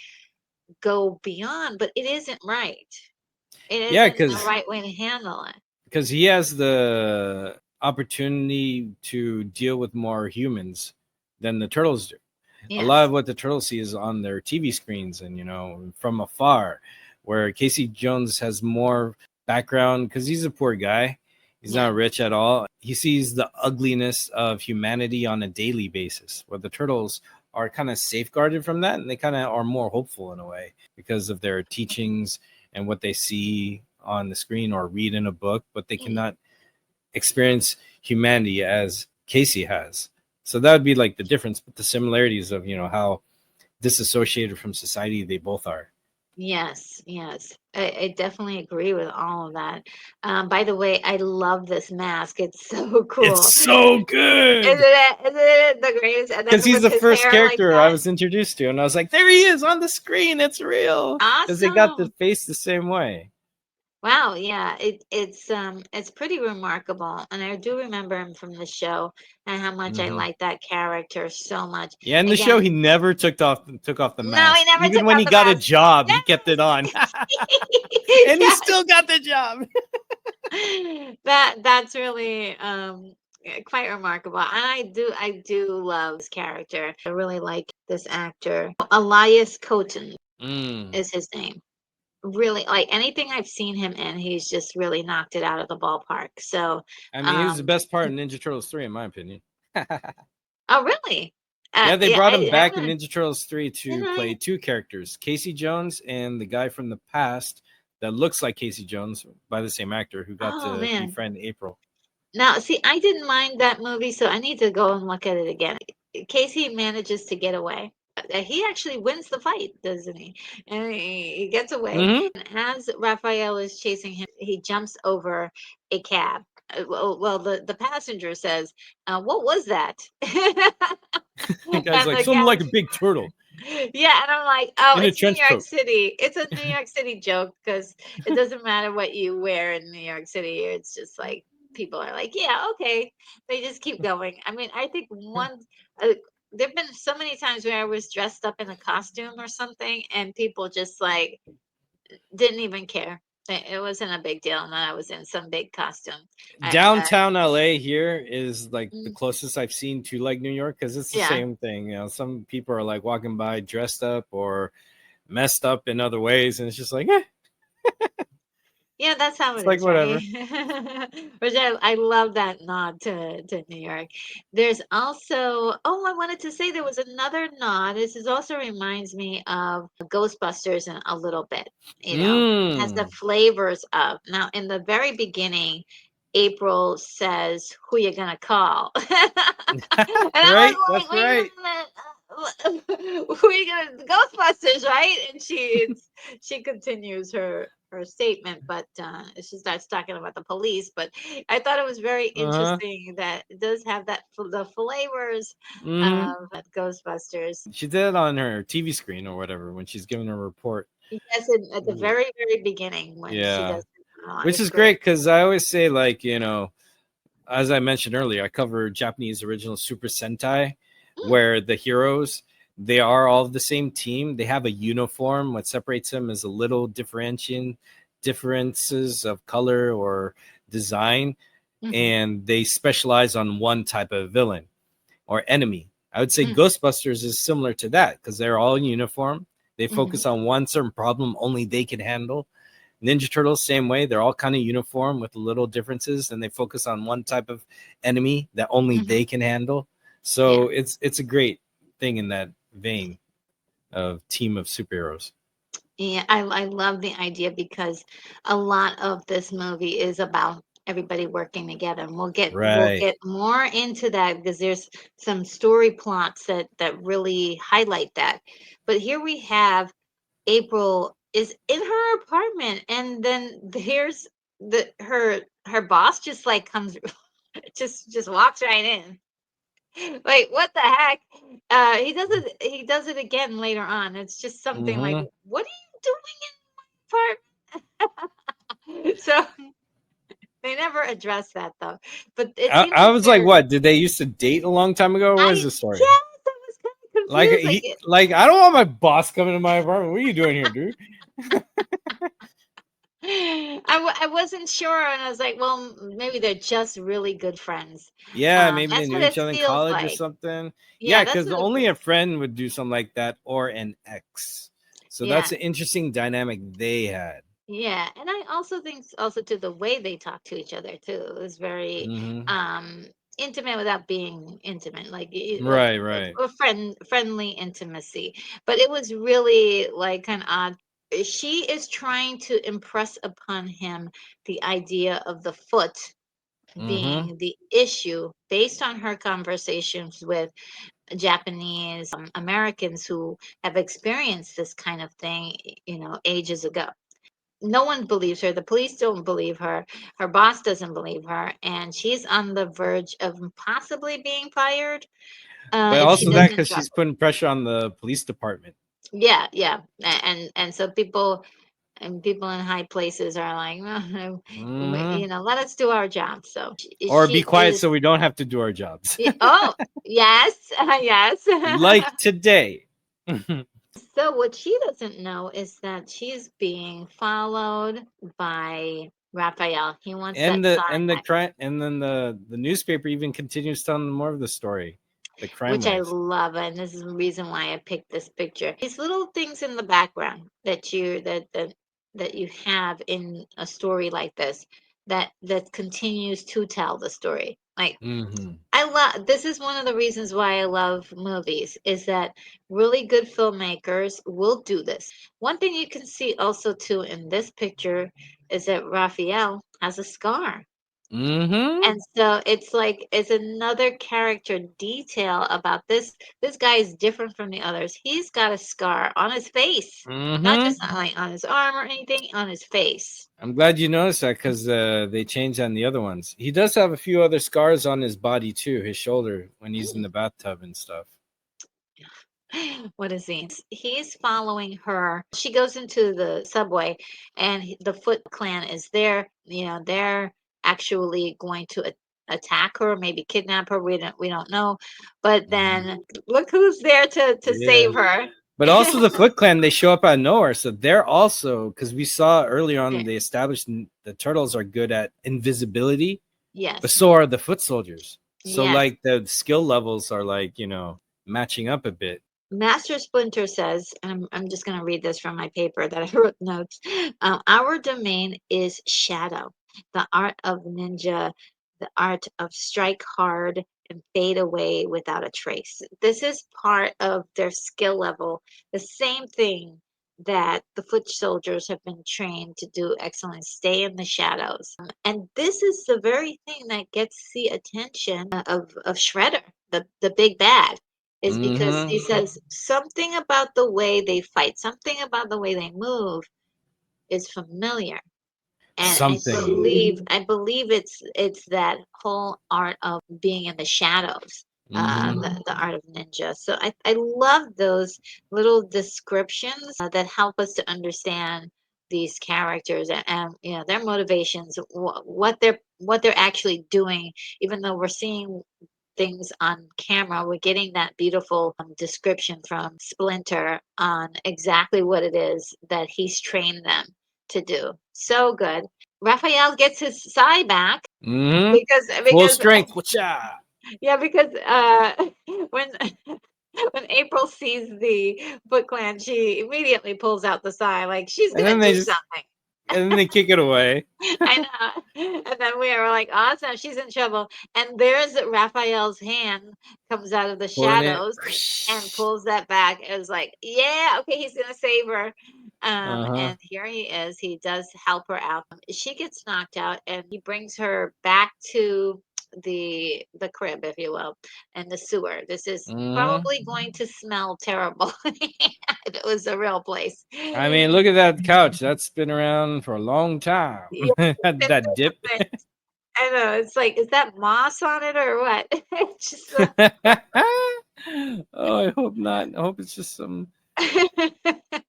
go beyond, but it isn't right. It Yeah, isn't the right way to handle it. because he has the opportunity to deal with more humans than the turtles do. A lot Yes. of what the turtles see is on their TV screens and from afar, where Casey Jones has more background because he's a poor guy. He's Yeah. not rich at all. He sees the ugliness of humanity on a daily basis, where the turtles are kind of safeguarded from that, and they kind of are more hopeful in a way because of their teachings and what they see on the screen or read in a book, but they Mm. cannot experience humanity as Casey has. So that would be like the difference, but the similarities of how disassociated from society they both are. Yes, yes. I definitely agree with all of that. By the way, I love this mask. It's so It's cool. so Isn't good it? Isn't it the greatest? And because then he's with the his first hair like character I that. was introduced to, and I was like, there he is on the screen. It's real because they got the Awesome. face the same way. Wow, yeah. It's pretty remarkable. And I do remember him from the show and how much I Mm-hmm. like that character so much. Yeah, in the show, Again, he never took off the no, he mask. never Even took when off he the got a mask. job, he kept it on, and he Yes. still got the job. That's really quite remarkable. And I do love this character. I really like this actor. Elias Coton Mm. is his name. Really, like anything I've seen him in, he's just really knocked it out of the ballpark. So, I mean, he was the um, best part in Ninja Turtles 3, in my opinion. oh really? Yeah, they Yeah, brought him I back in haven't. Ninja Turtles 3 Did to I? play two characters, Casey Jones and the guy from the past that looks like Casey Jones by the same actor who got Oh to man. befriend April. Now, see, I didn't mind that movie, so I need to go and look at it again. Casey manages to get away. He actually wins the fight, doesn't he? And he gets away. Mm-hmm. And as Raphael is chasing him, he jumps over a cab. Well, the passenger says, "What was that?" The guy's And like, the something cab, like a big turtle yeah, and I'm like, "Oh, in a it's New trench York coat. City. It's a New York City joke because it doesn't matter what you wear in New York City. It's just like people are like, yeah, okay." They just keep going. I mean, I think uh, there've been so many times where I was dressed up in a costume or something, and people just like didn't even care. It wasn't a big deal, and I was in some big costume. I Downtown LA here is like the mm, closest I've seen to like New York because it's the yeah. same thing. You know, some people are like walking by dressed up or messed up in other ways, and it's just like, Yeah, that's how it's it like is, right? whatever. Which I love that nod to New York. There's also, oh, I wanted to say there was another nod. This is also reminds me of Ghostbusters in a little bit, has the Mm. flavors of. Now, in the very beginning, April says, "Who you gonna call?" And I Right, was that's like, wait right. a minute, who are you gonna Ghostbusters, right? And she continues her statement, but she starts talking about the police. But I thought it was very Uh-huh. interesting that it does have the flavors Hmm. of Ghostbusters. She did it on her TV screen or whatever when she's giving her report. Yes, at the Ooh. very beginning when she Yeah, does the monologue. which It's is great. great because I always say, like, as I mentioned earlier, I cover Japanese original Super Sentai, Mm, where the heroes, they are all the same team. They have a uniform. What separates them is a little differentiation differences of color or design, mhm, and they specialize on one type of villain or enemy. I would say mhm, Ghostbusters is similar to that because they're all in uniform. They mhm, focus on one certain problem only they can handle. Ninja Turtles, same way. They're all kind of uniform with little differences, and they focus on one type of enemy that only mhm. they can handle. Yeah. So it's a great thing in that vein of team of superheroes. Yeah, I love the idea because a lot of this movie is about everybody working together, and we'll Right. get more into that because there's some story plots that really highlight that. But here we have April is in her apartment, and then here's her boss just like comes just walks right in. Like, what the heck? He does it again later on. It's just something like, Hmm. what are you doing in my apartment? So they never address that though. But it seems I like was like, they're what? Did they used to date a long time ago? What is the story? yes, I was kind of Like confused. Like I don't want my boss coming to my apartment. What are you doing here, dude? I wasn't sure, and I was like, well, maybe they're just really good friends. Yeah, maybe they That's knew what each it other in feels college or like. something. Yeah, Yeah, that's because what it only a feels. friend would do something like that or an ex. So Yeah, that's an interesting dynamic they had. yeah, and I also think also to the way they talk to each other too is very Hmm. um intimate without being intimate, like Right, right. a friendly intimacy. But it was really like kind of odd. She is trying to impress upon him the idea of the foot Hmm. being the issue based on her conversations with Japanese Americans who have experienced this kind of thing, ages ago. No one believes her. The police don't believe her. Her boss doesn't believe her, and she's on the verge of possibly being fired But if she also that doesn't because drop she's it. putting pressure on the police department. Yeah, yeah, and so people in high places are like, Hmm. let us do our job. So Or be she quiet is. so we don't have to do our jobs. Oh, yes, yes. Like today. So what she doesn't know is that she's being followed by Raphael. He wants and that the sign and the back, crime and then the newspaper even continues telling more of the story, the crime which I waves. love, and this is the reason why I picked this picture. These little things in the background that you have in a story like this that continues to tell the story. Like Hmm. I love this is one of the reasons why I love movies is that really good filmmakers will do this. One thing you can see also too in this picture is that Raphael has a scar. Hmm. And so it's like it's another character detail about this guy is different from the others. He's got a scar on his face. Not just Hmm. like on his arm or anything, on his face. I'm glad you noticed that because they changed on the other ones. He does have a few other scars on his body too, his shoulder when he's in Mm. the bathtub and stuff. What is he? He's following her. She goes into the subway, and the Foot Clan is there. They're actually going to attack her, maybe kidnap her. We don't know. But Mhm. then look who's there to Yeah, save her. But also the Foot Clan, they show up out of nowhere. So they're also, because we saw earlier on, Yeah. they established the turtles are good at invisibility, but Yes. so are the foot soldiers. So Yes. like the skill levels are like, matching up a bit. Master Splinter says, and I'm just going to read this from my paper that I wrote notes. Our domain is shadow, the art of ninja, the art of strike hard and fade away without a trace. This is part of their skill level, the same thing that the foot soldiers have been trained to do excellent, stay in the shadows. And this is the very thing that gets the attention of Shredder, the big bad, is because he Mm-hmm. says something about the way they fight, something about the way they move is familiar. And Something. I believe it's that whole art of being in the shadows, Mm-hmm. the art of ninja. So I love those little descriptions that help us to understand these characters and their motivations, what they're actually doing, even though we're seeing things on camera. We're getting that beautiful description from Splinter on exactly what it is that he's trained them to do. So good. Raphael gets his sai back Mm-hmm. Full because strength. Whatcha? yeah, because when when April sees the Foot Clan, she immediately pulls out the sai like she's And gonna then they do just something. and then they kick it away. I know. And then we were like, awesome, she's in trouble. And there's Raphael's hand comes out of the Pulling it. shadows and pulls that back. It was like, yeah, okay, he's gonna save her. Uh-huh. And here he is. He does help her out. She gets knocked out, and he brings her back to the crib, if you will, and the sewer. This is Mm-hmm. probably going to smell terrible if it was a real place. I mean, look at that couch. That's been around for a long time. Yeah, it's That dip. been I know. It's like, is that moss on it or what? It's just so Oh, I hope not. I hope it's just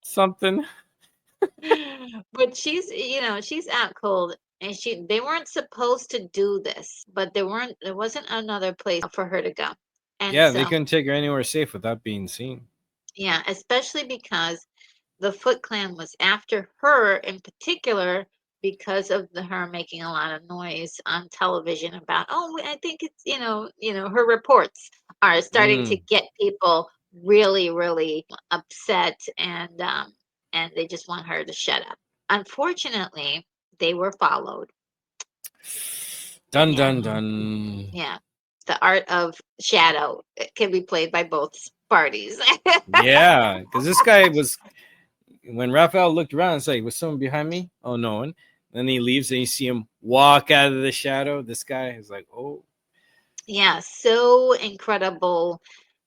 something. but she's out cold and they weren't supposed to do this, but there wasn't another place for her to go. And Yeah, they so, couldn't take her anywhere safe without being seen. yeah, especially because the Foot Clan was after her in particular because of her making a lot of noise on television about, oh, I think it's, her reports are starting to Mm. get people really, really upset and they just want her to shut up. Unfortunately, they were followed. Dun Yeah, dun dun. yeah. The art of shadow can be played by both parties. Yeah, because this guy was when Raphael looked around, it's like, was someone behind me? Oh, no one. Then he leaves and you see him walk out of the shadow. This guy is like, oh, Yeah, so incredible.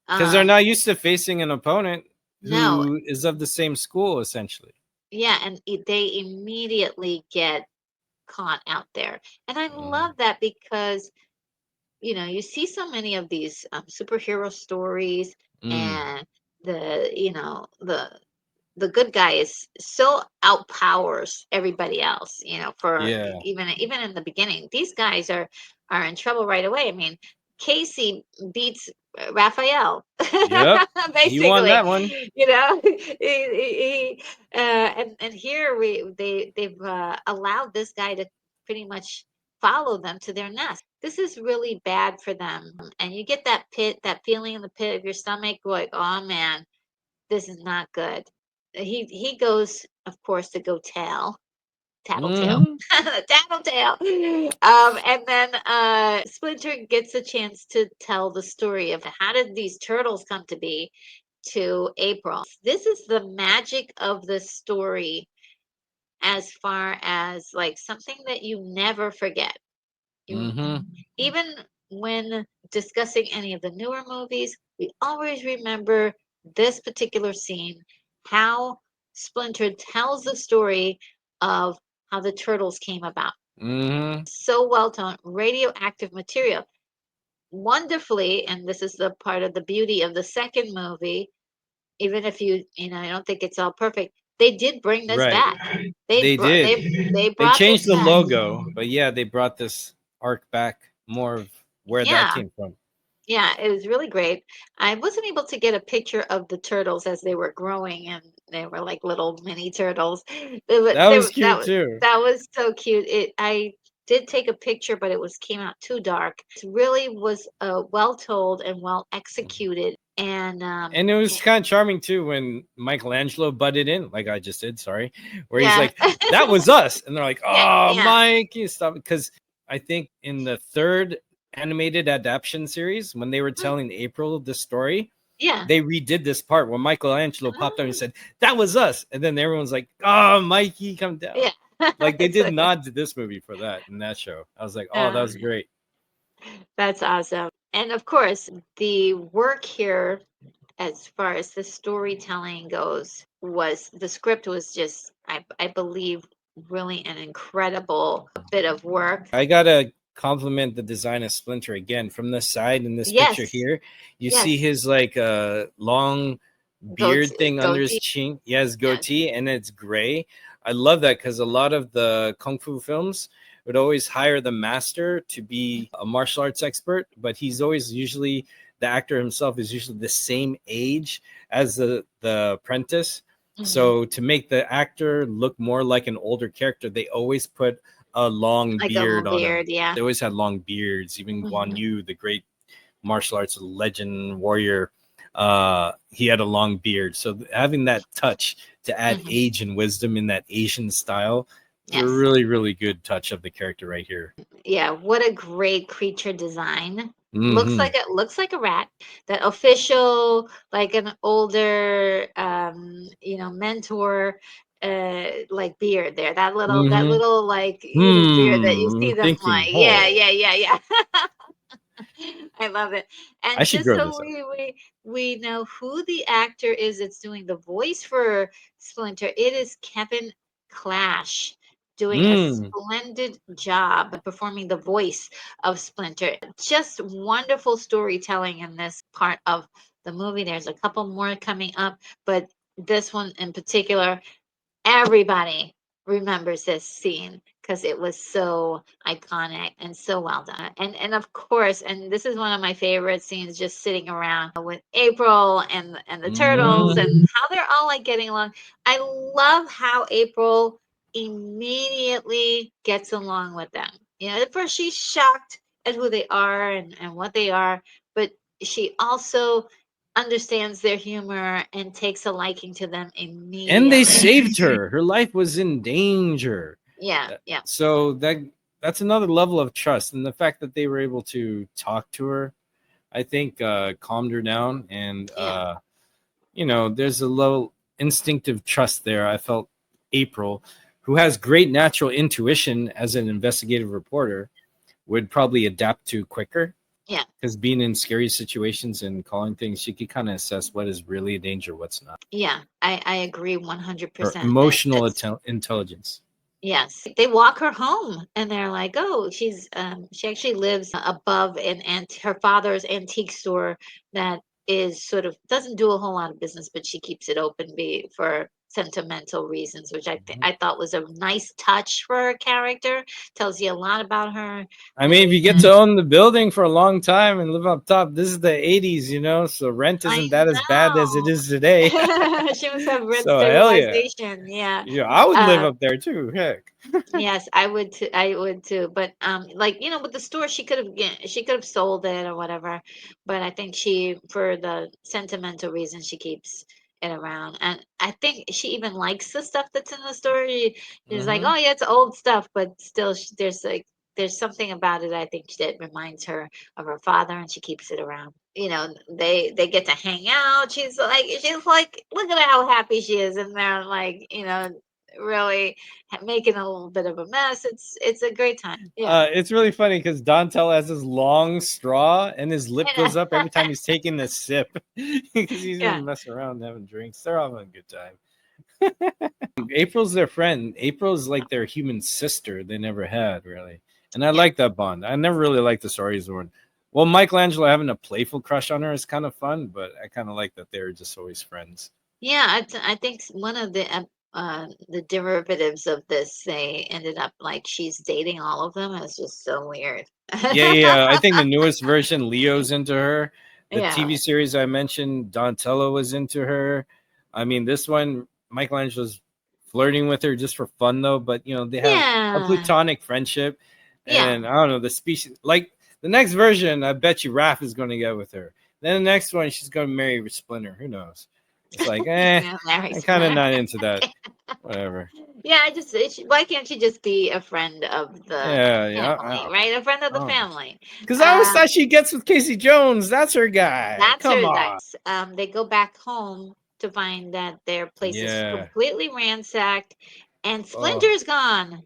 because they're Um, not used to facing an opponent no, who is of the same school, essentially. yeah, and they immediately get caught out there. And I Mm. love that because, you see so many of these superhero stories Mm. and the good guy is so outpowers everybody else, for Yeah. even in the beginning. These guys are in trouble right away. I mean, Casey beats Raphael Yep. He won basically, that one. and here they've allowed this guy to pretty much follow them to their nest. This is really bad for them, and you get that feeling in the pit of your stomach, like, oh man, this is not good. He goes, of course, to go tattletale, Hmm. tattletale. And then Splinter gets a chance to tell the story of how did these turtles come to be to April. This is the magic of the story, as far as like something that you never forget. You Hmm. even when discussing any of the newer movies, we always remember this particular scene, how Splinter tells the story of how the turtles came about. Hmm. So well done, radioactive material. Wonderfully, and this is the part of the beauty of the second movie, even if I don't think it's all perfect, they did bring this Right. back. They They brought did. they They brought this changed the back. logo, but yeah, they brought this arc back more of where that Yeah, came from. Yeah, it was really great. I wasn't able to get a picture of the turtles as they were growing, and they were like little mini turtles. That was cute too. That was so cute. I did take a picture, but it was came out too dark. It really was well told and well executed, and And it was kind of charming too when Michelangelo butted in, like I just did, sorry, where he's yeah, like, that was us. And they're like, yeah, oh, yeah, Mike, you stop. Because I think in the third animated adaptation series, when they were mm, telling April the story, yeah. they redid this part where Michelangelo popped up and said, that was us. And then everyone's like, oh, Mikey, come down. Yeah. Like they It's did like, nod to this movie for that in that show. I was like, oh, that uh, was great. that's awesome. And of course, the work here, as far as the storytelling goes, was the script was just, I believe, really an incredible bit of work. I gotta compliment the design of Splinter again. From the side in this picture Yes, here, you see yes, his like long beard thing under his goatee. chin. He has Yes. goatee and it's gray. I love that because a lot of the kung fu films would always hire the master to be a martial arts expert, but he's always usually the actor himself is usually the same age as the apprentice. Hmm. So to make the actor look more like an older character, they always put a long Like a beard long on him. beard, yeah. They always had long beards. Even Guan Hmm. Yu, the great martial arts legend warrior, he had a long beard. So having that touch to add Hmm. age and wisdom in that Asian style, it's a Yes. really, really good touch of the character right here. Yeah, what a great creature design. Hmm. Looks like a rat. That official, like an older mentor like beard there. That Hmm. little like beard that you see I'm them thinking, like. Yeah, oh, yeah, yeah, yeah. I love it. I And should just grow so this out. we know who the actor is that's doing the voice for Splinter, it is Kevin Clash doing a Mm. splendid job performing the voice of Splinter. Just wonderful storytelling in this part of the movie. There's a couple more coming up, but this one in particular, everybody remembers this scene because it was so iconic and so well done. And of course, and this is one of my favorite scenes, just sitting around with April and the turtles and Mhm. how they're all like getting along. I love how April immediately gets along with them. You know, at first she's shocked at who they are and what they are, but she also understands their humor and takes a liking to them And they immediately. saved her. Her life was in danger. Yeah, That- yeah, So that's another level of trust, and the fact that they were able to talk to her, I think, calmed her down. And yeah, there's a little instinctive trust there. I felt April, who has great natural intuition as an investigative reporter, would probably adapt to quicker yeah, because being in scary situations and calling things, she could kind of assess what is really a danger, what's not. yeah. I agree Her 100% that emotional that's intelligence. yes. They walk her home and they're like, "Oh, she actually lives above her father's antique store that is sort of doesn't do a whole lot of business, but she keeps it open be for sentimental reasons, which I thought was a nice touch for her character. Tells you a lot about her. I mean, if you get to own the building for a long time and live up top, this is the 80s, so rent I isn't that as bad as it is today. know. She must have rent So hell yeah. stabilization. Yeah. Yeah, I would live Uh, up there too. Heck. yes, I would too. I would too. But like with the store, she could have sold it or whatever. But I think for the sentimental reason, she keeps it around. And I think she even likes the stuff that's in the store. She's like, Hmm. oh yeah, it's old stuff, but still, there's something about it I think that reminds her of her father, and she keeps it around. They get to hang out. She's like, look at how happy she is, and they're like, really making a little bit of a mess. It's a great time. Yeah. It's really funny because Dontel has this long straw and his lip goes up every time he's taking a sip because he's just Yeah. messing around having drinks. They're all having a good time. April's their friend. April's like their human sister they never had, really. And I Yeah. like that bond. I never really liked the stories where, well, Michelangelo having a playful crush on her is kind of fun, but I kind of like that they're just always friends. Yeah, I think one of the the derivatives of this, they ended up like she's dating all of them. It's just so weird. Yeah, yeah. I think the newest version, Leo's into her. The Yeah. TV series I mentioned, Donatello was into her. I mean, this one, Michelangelo's flirting with her just for fun, though. But they have a Yeah. platonic friendship, Yeah. and I don't know the species. Like the next version, I bet you Raph is going to get with her. Then the next one, she's going to marry Splinter. Who knows? It's like, He's gonna marry I'm kind of Splinter. not into that. Whatever. Yeah, why can't she just be a friend of the Yeah, yeah. family, right? A friend of the family. Because I always Um, thought she gets with Casey Jones. That's her guy. that's Come her guy. on. They go back home to find that their place is Yeah. completely ransacked and Oh, Splinter's gone.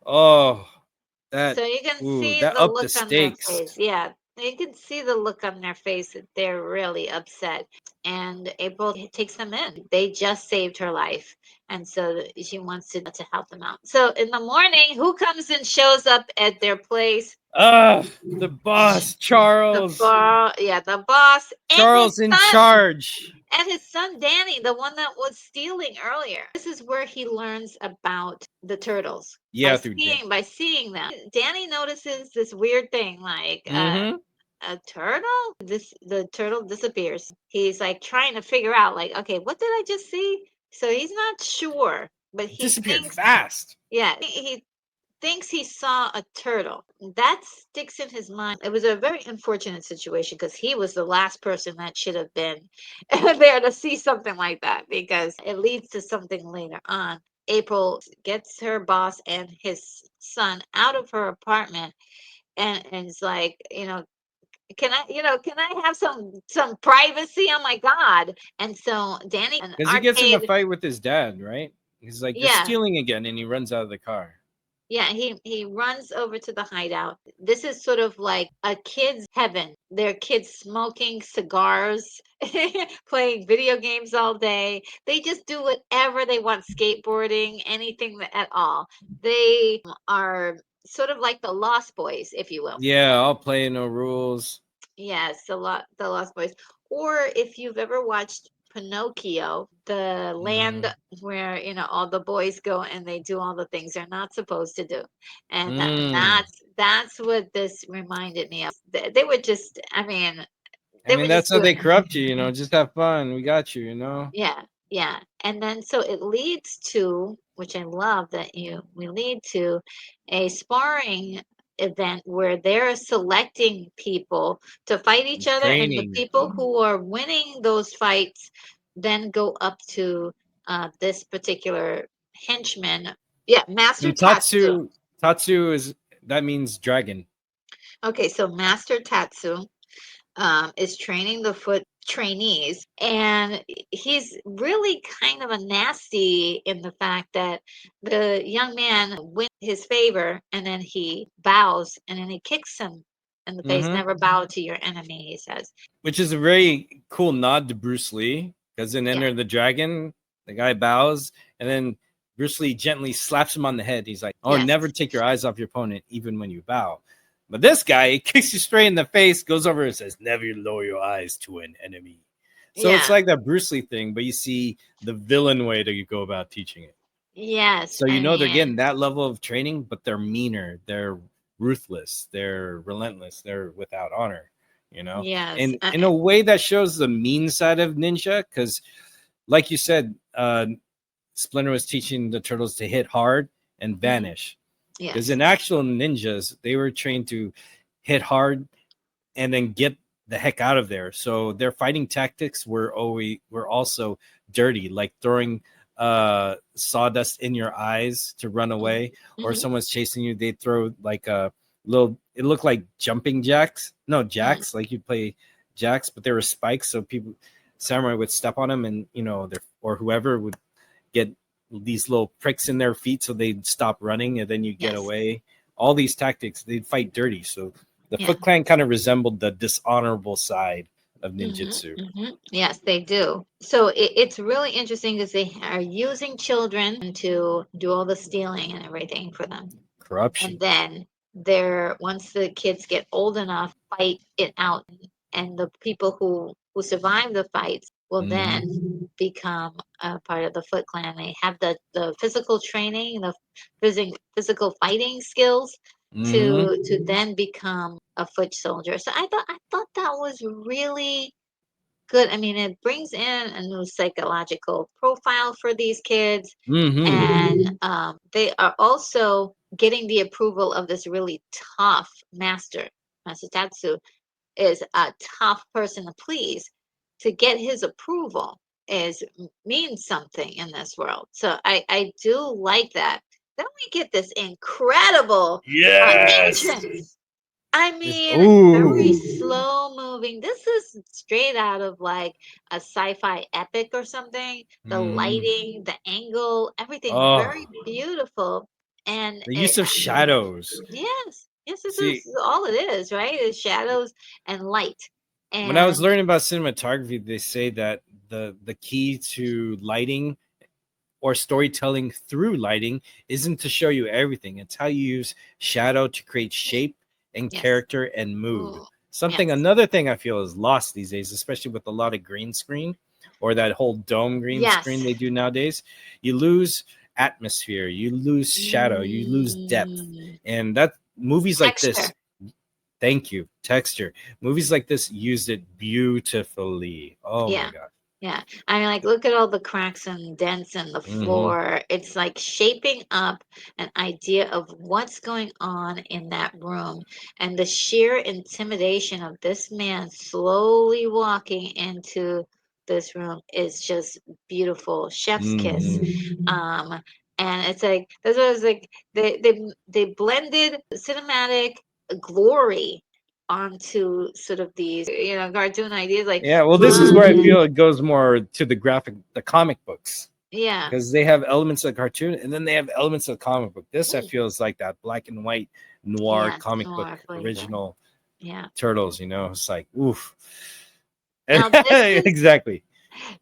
oh, that So you can ooh, see that the up the look on their stakes. face. Yeah, you can see the look on their face that they're really upset. And April takes them in. They just saved her life. And so she wants to help them out. So in the morning, who comes and shows up at their place? The boss, Charles. The boss and his Charles in son. charge. And his son Danny, the one that was stealing earlier. This is where he learns about the turtles Yeah, through Dan. by seeing them. Danny notices this weird thing, like Mm-hmm. a turtle. The turtle disappears. He's like trying to figure out, like, okay, what did I just see? So he's not sure, but he Disappeared thinks, fast. yeah, he thinks he saw a turtle. That sticks in his mind. It was a very unfortunate situation because he was the last person that should have been there to see something like that because it leads to something later on. April gets her boss and his son out of her apartment and is like, can I have some privacy? Oh my God. And so Danny an Because he gets in a arcade. fight with his dad, right? He's like, "You're Yeah. stealing again," and he runs out of the car. Yeah, he runs over to the hideout. This is sort of like a kid's heaven. Their kids smoking cigars, playing video games all day. They just do whatever they want, skateboarding, anything at all. They are sort of like the Lost Boys, if you will. Yeah, I'll play no rules. Yes, the Lost Boys. Or if you've ever watched Pinocchio, the land Mm. where, all the boys go and they do all the things they're not supposed to do. And Mm. that's what this reminded me of. They were just, I they were mean, that's just how doing they corrupt you. Just have fun. We got you. yeah, yeah. And then so it leads to, which I love that we lead to a sparring event where they're selecting people to fight each other, and the Training. people who are winning those fights then go up to this particular henchman. Yeah, Master And Tatsu. Tatsu is that means dragon. Okay, so Master Tatsu is training the foot trainees. And he's really kind of a nasty in the fact that the young man wins his favor and then he bows and then he kicks him in the face. Mm-hmm. Never bow to your enemy, he says. Which is a very cool nod to Bruce Lee, because in Yeah. Enter the Dragon, the guy bows, and then Bruce Lee gently slaps him on the head. He's like, "Oh, Yes. never take your eyes off your opponent, even when you bow." But this guy, he kicks you straight in the face, goes over and says, "Never lower your eyes to an enemy." So it's Yeah. like that Bruce Lee thing, but you see the villain way to go about teaching it. Yes. So they're getting that level of training, but they're meaner, they're ruthless, they're relentless, they're without honor. Yes. And in a way that shows the mean side of ninja, because like you said, Splinter was teaching the turtles to hit hard and vanish. Because Yes. in actual ninjas, they were trained to hit hard and then get the heck out of there. So their fighting tactics were also dirty, like throwing sawdust in your eyes to run away, or Mhm. someone's chasing you, they throw like a little, it looked like jumping jacks. No, jacks, like you'd play jacks, but they were spikes, so people samurai would step on them, and their or whoever would get these little pricks in their feet so they'd stop running, and then you get Yes. away. All these tactics, they'd fight dirty. So the Yeah. Foot Clan kind of resembled the dishonorable side of ninjutsu. Yes, they do. So it's really interesting because they are using children to do all the stealing and everything for them. Corruption. And then once the kids get old enough, fight it out. And the people who survive the fights will Mm-hmm. then become a part of the Foot Clan. They have the physical training, the physical fighting skills Mm-hmm. to then become a foot soldier. So I thought that was really good. I mean, it brings in a new psychological profile for these kids, Mm-hmm. and they are also getting the approval of this really tough master. Master Tatsu is a tough person to please. To get his approval is means something in this world. So I do like that. Then we get this incredible Yes. entrance. I It's mean, very ooh. slow moving. This is straight out of like a sci-fi epic or something. The Mm-hmm. lighting, the angle, everything Oh, very beautiful. And the it, use of shadows. yes, this See, is all it is, right? It's shadows and light. when I was And learning about cinematography, they say that the key to lighting or storytelling through lighting isn't to show you everything. It's how you use shadow to create shape and yes, character and mood. ooh, Something yes, another thing I feel is lost these days, especially with a lot of green screen or that whole dome green screen yes. they do nowadays. You lose atmosphere, you lose shadow, you lose depth. Mm, And that movies like texture. this, thank you, texture. Movies like this used it beautifully. Oh my Yeah. god. Yeah. I mean, like, look at all the cracks and dents in the Mm-hmm. floor. It's like shaping up an idea of what's going on in that room. And the sheer intimidation of this man slowly walking into this room is just beautiful. Chef's kiss. Mm-hmm. Um, and it's like, that's what I was like, they blended cinematic glory onto sort of these, cartoon ideas like Yeah, well, this is where I blood. feel it goes more to the comic books, Yeah. because they have elements of cartoon and then they have elements of comic book. This I Mm. feel is like that black and white noir Yes, comic book noir flavor. original Yeah. turtles. It's like oof. Now Exactly.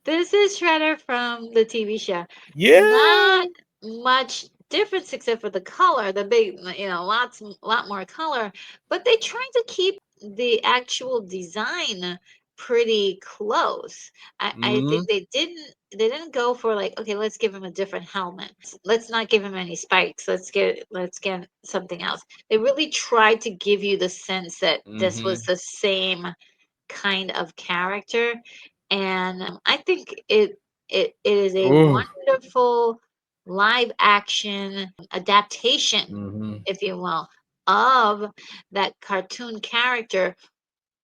this is Shredder from the TV show. Yeah. Not much difference except for the color, the big, lot more color, but they tried to keep the actual design pretty close. I think Hmm. they didn't go for like, okay, let's give him a different helmet. Let's not give him any spikes. Let's get something else. They really tried to give you the sense that this was Hmm. the same kind of character, and I think it is a Ooh. wonderful live action adaptation, Hmm. if you will, of that cartoon character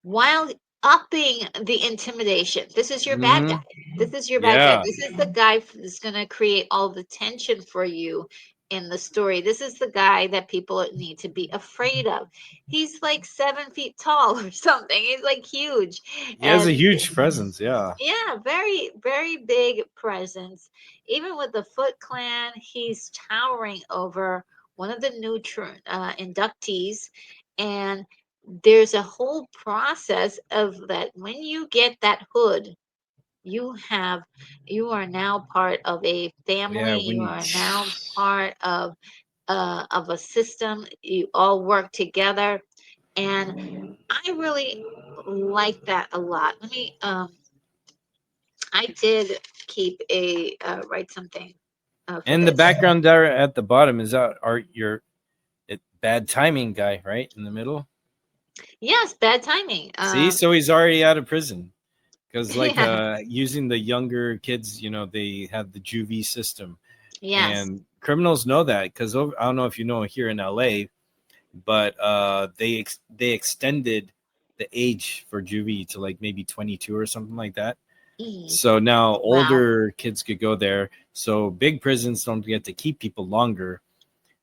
while upping the intimidation. This is your bad guy. Hmm. This is your bad guy. Yeah. This is the guy that's going to create all the tension for you in the story. This is the guy that people need to be afraid of. He's like 7 feet tall or something. He's like huge. He has a And huge presence. Yeah. yeah, very, very big presence. Even with the Foot Clan, he's towering over one of the new inductees. And there's a whole process of that. When you get that hood, you have, you are now part of a family. Yeah. You When. are now part of a system. You all work together. And I really like that a lot. I did keep a write something for And the this. background there at the bottom is your bad timing guy, right in the middle. Yes, bad timing. See, so he's already out of prison because like Yeah, using the younger kids, they have the juvie system, yes. and criminals know that because I don't know if you know here in LA, but they extended the age for juvie to like maybe 22 or something like that. Mhm. So now Wow. older kids could go there. So big prisons don't get to keep people longer.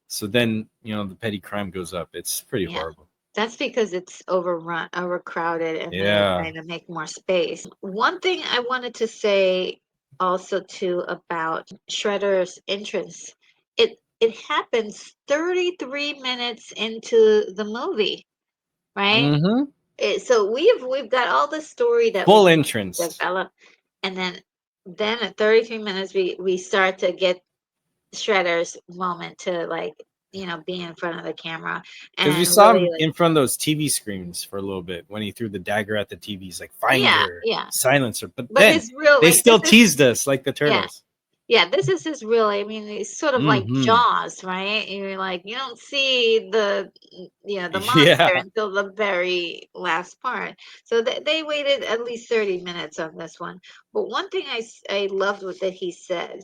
So then the petty crime goes up. It's pretty Yeah. horrible. That's because it's overrun, overcrowded, and they're Yeah. trying to make more space. One thing I wanted to say also too about Shredder's entrance, it happens 33 minutes into the movie, right? Mm-hmm. So we've got all the story that we Full need to entrance. develop, and then at 33 minutes we start to get Shredder's moment to like be in front of the camera Because we and saw really him like, in front of those TV screens for a little bit when he threw the dagger at the TV. He's like, "Find yeah, her, yeah. silence her." But But then his real they like this still is teased us like the yeah. turtles. Yeah, this is his real. I mean, it's sort of like Mm-hmm. Jaws, right? You're like, you don't see the monster Yeah, until the very last part. So they waited at least 30 minutes on this one. But one thing I loved what that he said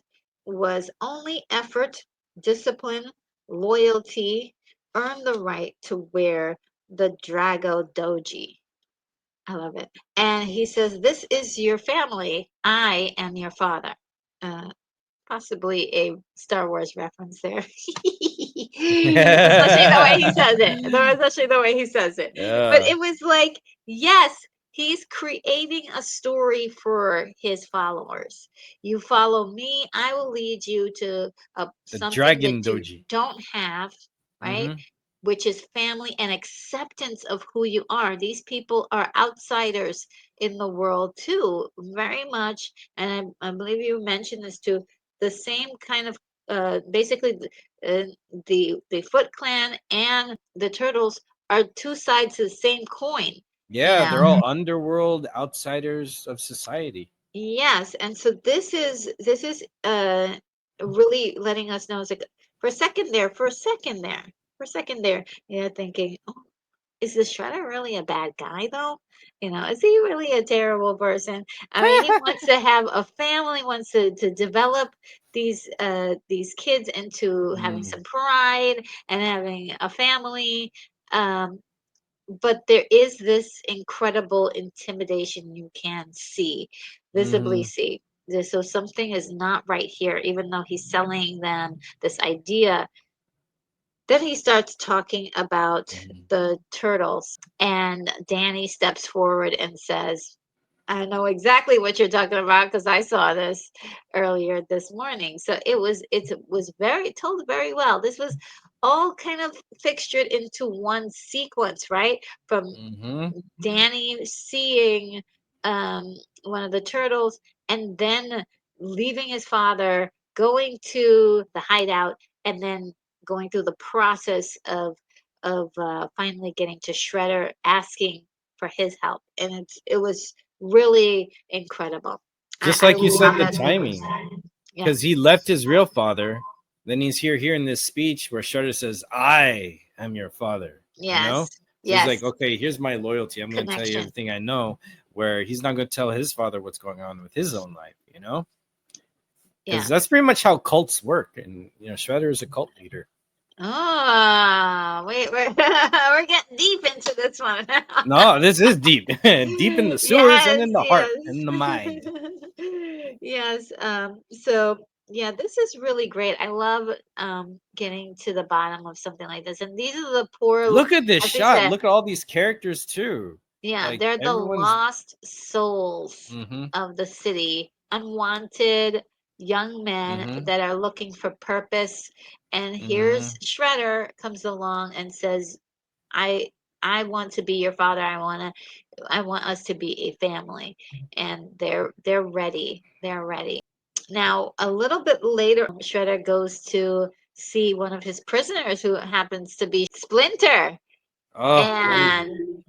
was only effort, discipline, loyalty earn the right to wear the Drago Doji. I love it. And he says, "This is your family. I am your father." Uh, Possibly a Star Wars reference there. Especially the way he says it. Especially the way he says it. But yeah. it was like, yes, he's creating a story for his followers. You follow me, I will lead you to The something Dragon that you Doji. don't have, right? Mm-hmm. Which is family and acceptance of who you are. These people are outsiders in the world too, very much. And I believe you mentioned this too, the same kind of basically the Foot Clan and the Turtles are two sides of the same coin, you Yeah, know. they're all underworld outsiders of society. Yes, and so this is really letting us know it's like for a second there, thinking, oh, is the Shredder really a bad guy though? Is he really a terrible person? I mean, he wants to have a family, wants to develop these kids into having Mm, some pride and having a family. Um, but there is this incredible intimidation you can see, visibly mm-hmm. see. So something is not right here, even though he's selling them this idea. Then he starts talking about Mm-hmm. the turtles, and Danny steps forward and says, I know exactly what you're talking about because I saw this earlier this morning. So it was very told very well. This was all kind of fixtured into one sequence, right? From Mm-hmm. Danny seeing um, one of the turtles and then leaving his father, going to the hideout, and then going through the process of finally getting to Shredder, asking for his help, and it was really incredible. I, Just I like you love said, the that sequence. timing. Yeah. Because he left his real father. Then he's here in this speech where Shredder says, "I am your father." You know, Yes. so he's like, Yes. "Okay, here's my loyalty. I'm going to tell you Connection. everything I know." Where he's not going to tell his father what's going on with his own life. Yeah. Because that's pretty much how cults work. And Shredder is a cult leader. Oh, wait, we're getting deep into this one. No, this is deep, deep in the sewers and Yes, in the heart yes. and the mind. Yes. So yeah, this is really great. I love getting to the bottom of something like this. And these are the poor, Look at this as I shot. said, Look at all these characters too. yeah, Like they're the everyone's. lost souls Mm-hmm. of the city, unwanted young men Mm-hmm. that are looking for purpose. And here's Mm-hmm. Shredder comes along and says, I I want to be your father. I want us to be a family. And they're ready. They're ready. Now, a little bit later, Shredder goes to see one of his prisoners who happens to be Splinter. Oh, And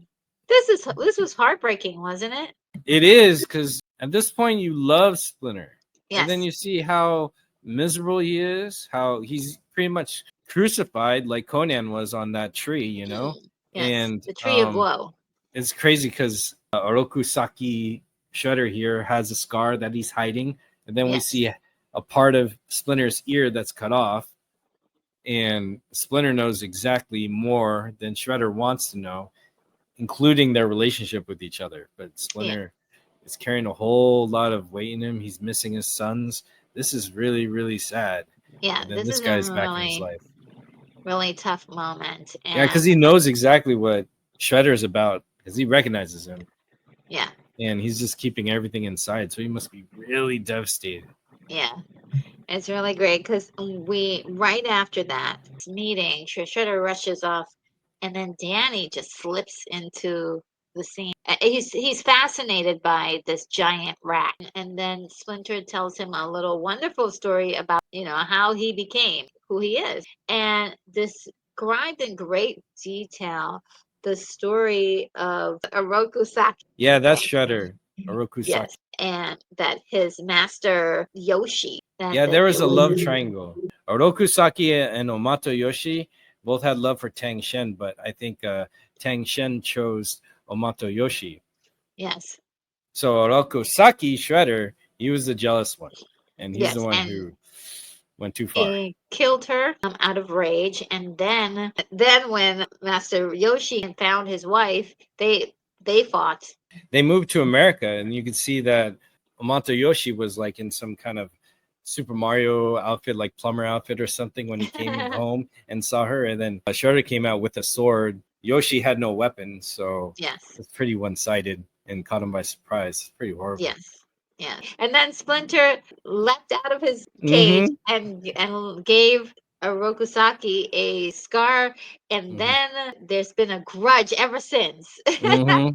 this was heartbreaking, wasn't it? it is because at this point you love Splinter, and then Yes. you see how miserable he is. How he's pretty much crucified, like Conan was on that tree. Mm, yes. And The tree of woe. it's crazy because Oroku Saki Shredder here has a scar that he's hiding, and then we Yes. see a part of Splinter's ear that's cut off, and Splinter knows exactly more than Shredder wants to know, including their relationship with each other. But Yeah. Splinter is carrying a whole lot of weight in him. He's missing his sons. This is really, really sad. Yeah. And then This this is a guy's back in his really, life. really tough moment. Yeah, because And he knows exactly what Shredder is about because he recognizes him. yeah. And he's just keeping everything inside. So he must be really devastated. Yeah. It's really great because right after that meeting, Shredder rushes off, and then Danny just slips into the scene. He's fascinated by this giant rat, and then Splinter tells him a little wonderful story about how he became. who he is, and described in great detail the story of Oroku Saki. Yeah, that's Shredder, Oroku Saki. Yes, and that his master Yoshi, that Yeah, that there they was a were. love triangle. Oroku Saki and Omato Yoshi both had love for Tang Shen, but I think Tang Shen chose Omato Yoshi. Yes, So Oroku Saki, Shredder, he was the jealous one, and he's the yes, one and who went too far. he killed her out of rage, and then when Master Yoshi found his wife, they fought. They moved to America, and you could see that Omato Yoshi was like in some kind of Super Mario outfit, like plumber outfit or something, when he came home and saw her. And then Shredder came out with a sword. Yoshi had no weapon, so Yes, it's pretty one sided and caught him by surprise. It's pretty horrible. yes, yeah. And then Splinter leapt out of his cage Mm-hmm. and gave Orokusaki a scar, and Mm-hmm. then there's been a grudge ever since. Mm-hmm.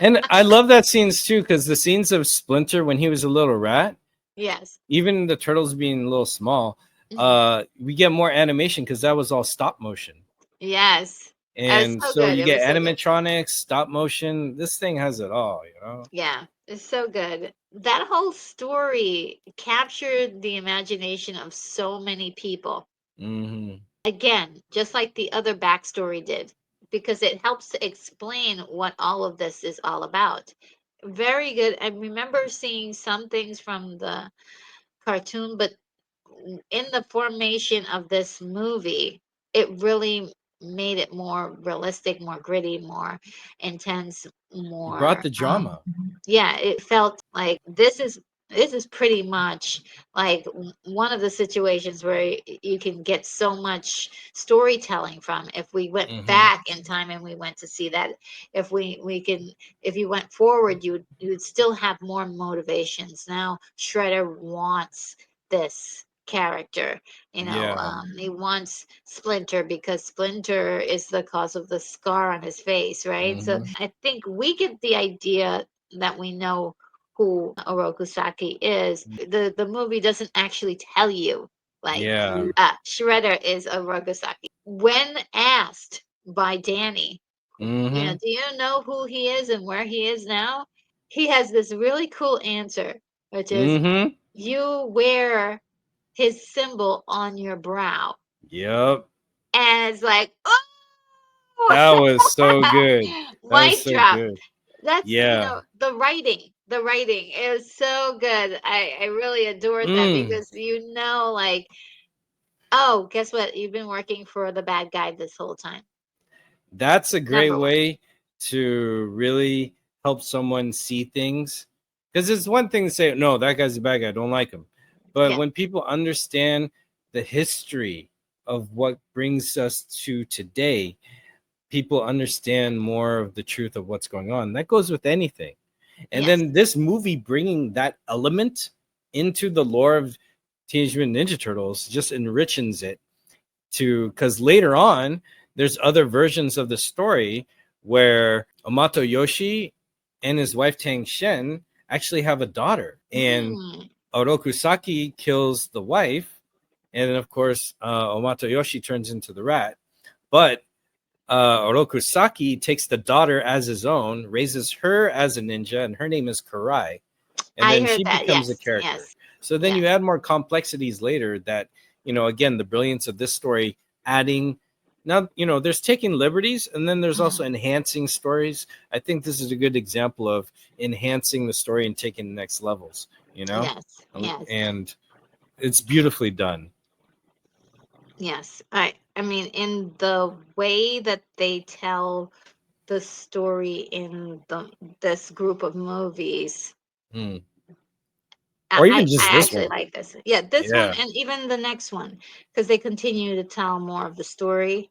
And I love that scenes too, because the scenes of Splinter when he was a little rat, Yes. even the turtles being a little small, Mhm. we get more animation because that was all stop motion. Yes. It was And so so good. you It get was so good. animatronics, stop motion. This thing has it all, you know? Yeah, it's so good. That whole story captured the imagination of so many people. Mm-hmm. Again, just like the other backstory did, because it helps to explain what all of this is all about. Very good. I remember seeing some things from the cartoon, but in the formation of this movie, it really made it more realistic, more gritty, more intense, It brought more the drama. yeah, it felt like this is pretty much like one of the situations where you can get so much storytelling from. If we went Mm-hmm. back in time and we went to see that, if we can, if you went forward, you would still have more motivations. Now Shredder wants this character, Yeah. he wants Splinter because Splinter is the cause of the scar on his face, right? So Mm-hmm. I think we get the idea that we know who Oroku Saki is. The movie doesn't actually tell you like Yeah. Shredder is Oroku Saki. When asked by Danny, Mm-hmm. do you know who he is and where he is now? He has this really cool answer, which is Mm-hmm. you wear his symbol on your brow. Yep. And it's like, oh, That was so good. That was mic so drop. good. That's, Yeah. the writing is so good. I really adored that Mm. because like, oh, guess what? You've been working for the bad guy this whole time. That's a great Number one. way to really help someone see things. Because it's one thing to say, no, that guy's a bad guy. I don't like him. But Yeah. when people understand the history of what brings us to today, people understand more of the truth of what's going on. That goes with anything. And Yes. then this movie bringing that element into the lore of Teenage Mutant Ninja Turtles just enriches it to, because later on there's other versions of the story where Amato Yoshi and his wife Tang Shen actually have a daughter, and Mm. Oroku Saki kills the wife, and then of course Amato Yoshi turns into the rat. But Oroku Saki takes the daughter as his own, raises her as a ninja, and her name is Karai, and I then heard she that. becomes a Yes. character. Yes. So then you Yes. add more complexities later that, again, the brilliance of this story adding, now, there's taking liberties and then there's also Mhm. enhancing stories. I think this is a good example of enhancing the story and taking the next levels, Yes. Yes. and it's beautifully done. Yes. I mean, in the way that they tell the story in this group of movies, Hmm. I, Or I even just I this actually one. like this. Yeah, this one Yeah. and even the next one, because they continue to tell more of the story.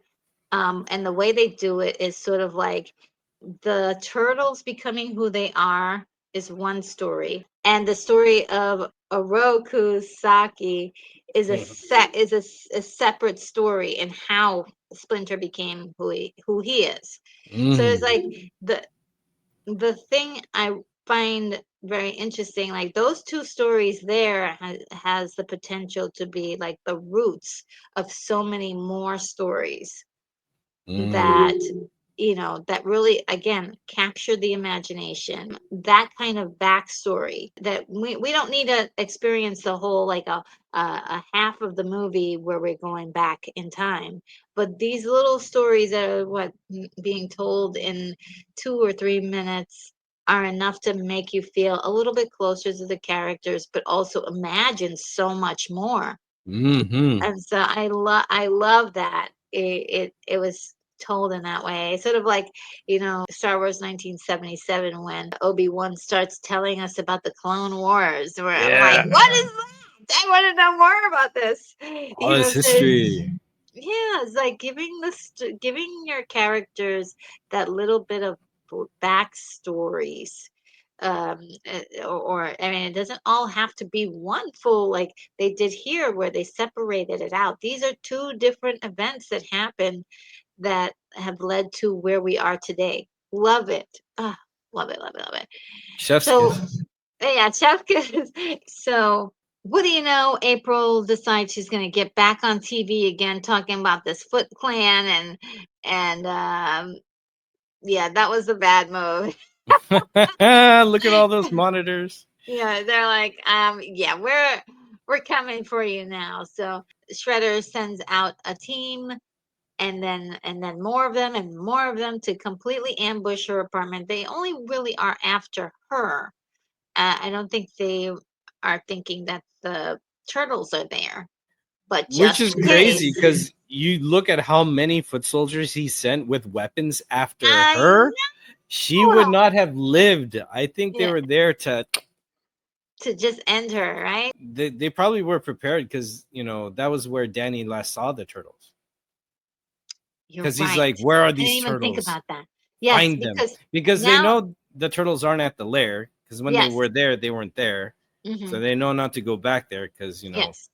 And the way they do it is sort of like the turtles becoming who they are is one story, and the story of Oroku Saki is a separate story in how Splinter became who he is. So it's Mm. like the thing I find very interesting. Like those two stories there has the potential to be like the roots of so many more stories Mm. that that really again capture the imagination, that kind of backstory that we don't need to experience the whole like a half of the movie where we're going back in time, but these little stories that are being told in 2 or 3 minutes are enough to make you feel a little bit closer to the characters but also imagine so much more. Hmm. And so I love that it was told in that way. Sort of like, Star Wars 1977 when Obi-Wan starts telling us about the Clone Wars. Where I'm like, Yeah. what is that? I want to know more about this. All this history. Yeah, it's like giving your characters that little bit of backstories. I mean, it doesn't all have to be one full like they did here, where they separated it out. These are two different events that happened that have led to where we are today. Love it. Ah, love it, love it, love it. Chef's So, kiss. yeah, Chef Kiss. So, what do you know? April decides she's going to get back on TV again, talking about this Foot Clan, and yeah, that was a bad move. Look at all those monitors. Yeah, they're like, yeah, we're coming for you now. So Shredder sends out a team, and then more of them and more of them to completely ambush her apartment. They only really are after her. I don't think they are thinking that the turtles are there, but Which just is in crazy case. because you look at how many foot soldiers he sent with weapons after I her. She would know. not have lived. I think they Yeah, were there to. to just end her, right? They probably were prepared because that was where Danny last saw the turtles. You're Because he's right. like, "Where are I didn't these even think turtles? about that. Yes, Find them!" because Because they now, know the turtles aren't at the lair. Because when they yes. were there, they weren't there. So Hmm. they know not to go back there. Because Yes.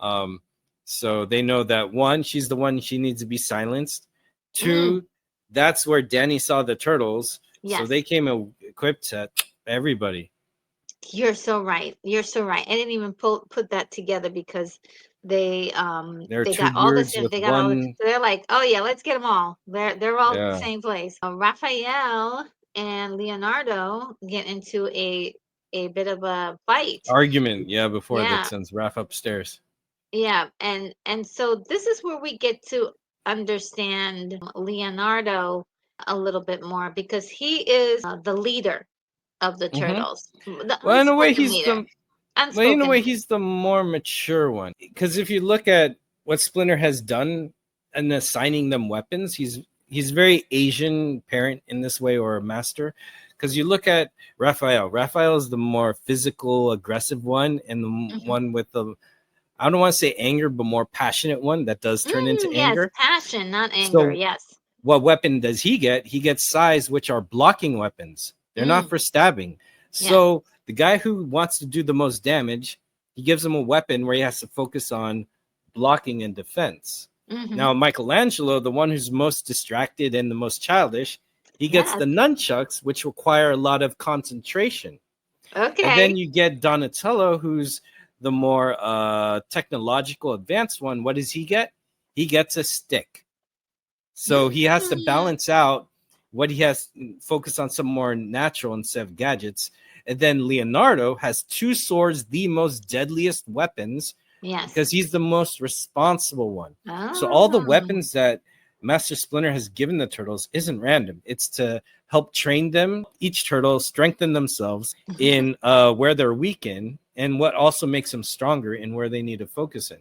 Um, so they know that one, she's the one she needs to be silenced. Mm, Two, that's where Danny saw the turtles. So yes. they came equipped to everybody. You're so right. You're so right. I didn't even put that together because They're they two got all this birds in, with they got all this, one. so they're like, oh yeah, let's get them all. They're all at the Yeah, same place. Raphael and Leonardo get into a bit of a fight. argument. Yeah, before that Yeah. sends Raph upstairs. Yeah, and so this is where we get to understand Leonardo a little bit more because he is the leader of the Hmm. turtles, the Well, in a way, unspoken leader. Unspoken leader. he's the more mature one. Because if you look at what Splinter has done and assigning them weapons, he's very Asian parent in this way, or a master. Because you look at Raphael. Raphael is the more physical, aggressive one, and the Hmm. one with the, I don't want to say anger, but more passionate one that does turn into Yes, anger. passion, not anger. So Yes. what weapon does he get? He gets sais, which are blocking weapons. They're not Mm, for stabbing. yes. So the guy who wants to do the most damage, he gives him a weapon where he has to focus on blocking and defense. Hmm. Now, Michelangelo, the one who's most distracted and the most childish, he gets Yes. the nunchucks, which require a lot of concentration. And then Okay. you get Donatello, who's the more technological, advanced one. What does he get? He gets a stick. So he has to Mm, balance out what he has, focus on some more natural instead of gadgets. And then Leonardo has two swords, the most deadliest weapons, yes. because he's the most responsible one. So all the Oh. weapons that Master Splinter has given the turtles isn't random. It's to help train them, each turtle strengthen themselves in where they're weak in, and what also makes them stronger in where they need to focus in.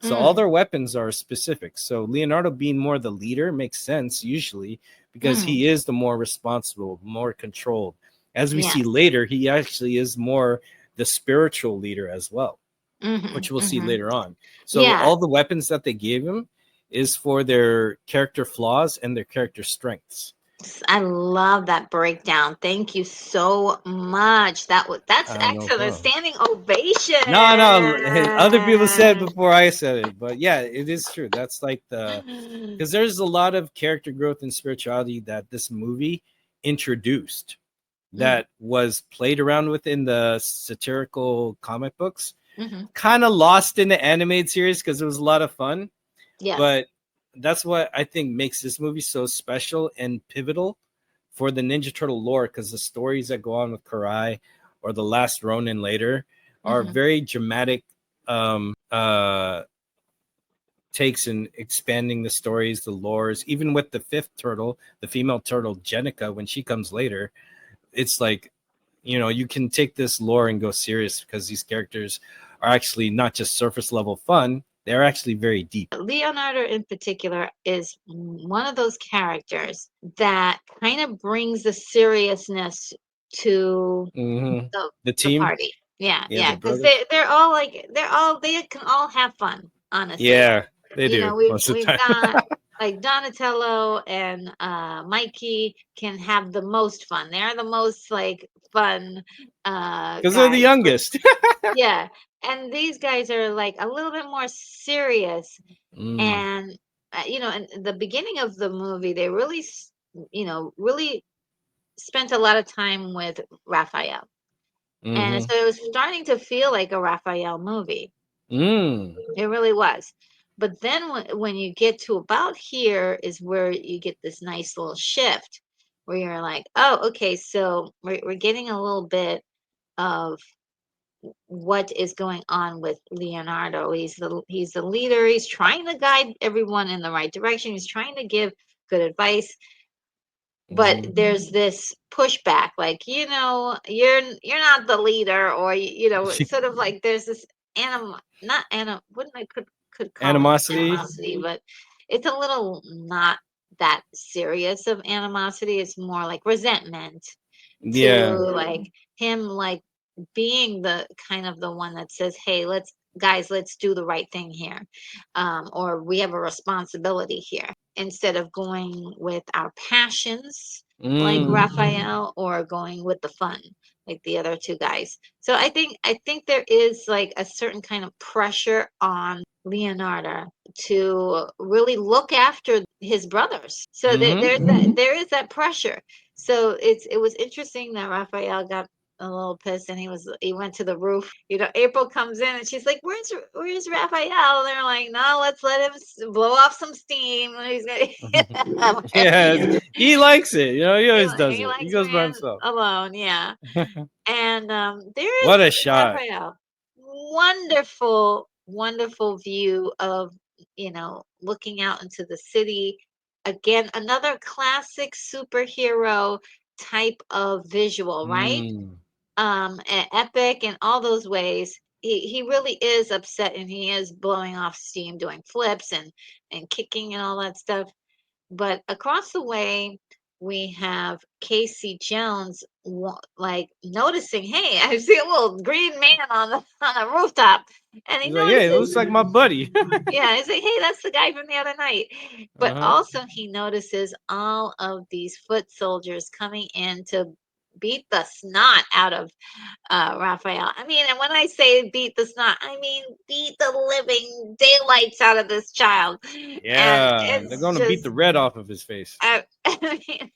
So all Mm, their weapons are specific. So Leonardo being more the leader makes sense usually because mm, he is the more responsible, more controlled. As we see yes. later, he actually is more the spiritual leader as well, Hmm. which we'll see Hmm. later on. So Yeah. all the weapons that they gave him is for their character flaws and their character strengths. I love that breakdown. Thank you so much. That's No excellent. problem. Standing ovation. No, other people said before I said it, but yeah, it is true. That's like the, because there's a lot of character growth and spirituality that this movie introduced. Mm, that was played around with in the satirical comic books. hmm. Kind of lost in the animated series because it was a lot of fun, Yes. but that's what I think makes this movie so special and pivotal for the Ninja Turtle lore, because the stories that go on with Karai or the Last Ronin later are Hmm. very dramatic takes in expanding the stories, the lores. Even with the fifth turtle, the female turtle Jenica, when she comes later, it's like, you can take this lore and go serious because these characters are actually not just surface level fun, they're actually very deep. Leonardo in particular is one of those characters that kind of brings the seriousness to Mm-hmm. the The the team, party. Yeah, yeah, yeah, the because brothers, they can all have fun, honestly. yeah, they You do know, we've most of the we've time got like Donatello and Mikey can have the most fun. They're the most like fun because they're the guys. But youngest. yeah, and these guys are like a little bit more serious. Mm. And in the beginning of the movie, they really really spent a lot of time with Raphael. And Mm-hmm. so it was starting to feel like a Raphael movie. Mm. It really was. But then when you get to about here is where you get this nice little shift where you're like, oh, okay, so we're getting a little bit of what is going on with Leonardo. He's the leader. He's trying to guide everyone in the right direction. He's trying to give good advice, but Mm-hmm. there's this pushback, like you're not the leader, or sort of like there's this not wouldn't I could call it Animosity. animosity, but it's a little not that serious of animosity. It's more like resentment to Yeah. like him like being the kind of the one that says, hey, let's do the right thing here, or we have a responsibility here, instead of going with our passions like Mm. Raphael, or going with the fun like the other two guys. So I think there is like a certain kind of pressure on Leonardo to really look after his brothers. So Mm-hmm. there is that pressure. So it was interesting that Raphael got a little pissed, and he went to the roof. April comes in and she's like, where's Raphael? And they're like, no, let's let him blow off some steam. He's gonna Yeah, he likes it. He always does he it. He likes goes by being himself. alone, yeah. And there is What a shot. Raphael. Wonderful, wonderful view of, looking out into the city. Again, another classic superhero type of visual, right? Mm. Epic in all those ways. He really is upset, and he is blowing off steam, doing flips and kicking and all that stuff. But across the way, we have Casey Jones, like noticing, hey, I see a little green man on the rooftop, and he He's like, hey, it looks notices, like my buddy. yeah, he's like, hey, that's the guy from the other night. But Uh-huh. also he notices all of these foot soldiers coming in to beat the snot out of Raphael. I mean, and when I say beat the snot, I mean beat the living daylights out of this child. And Yeah, they're it's gonna beat the just, red off of his face. I mean,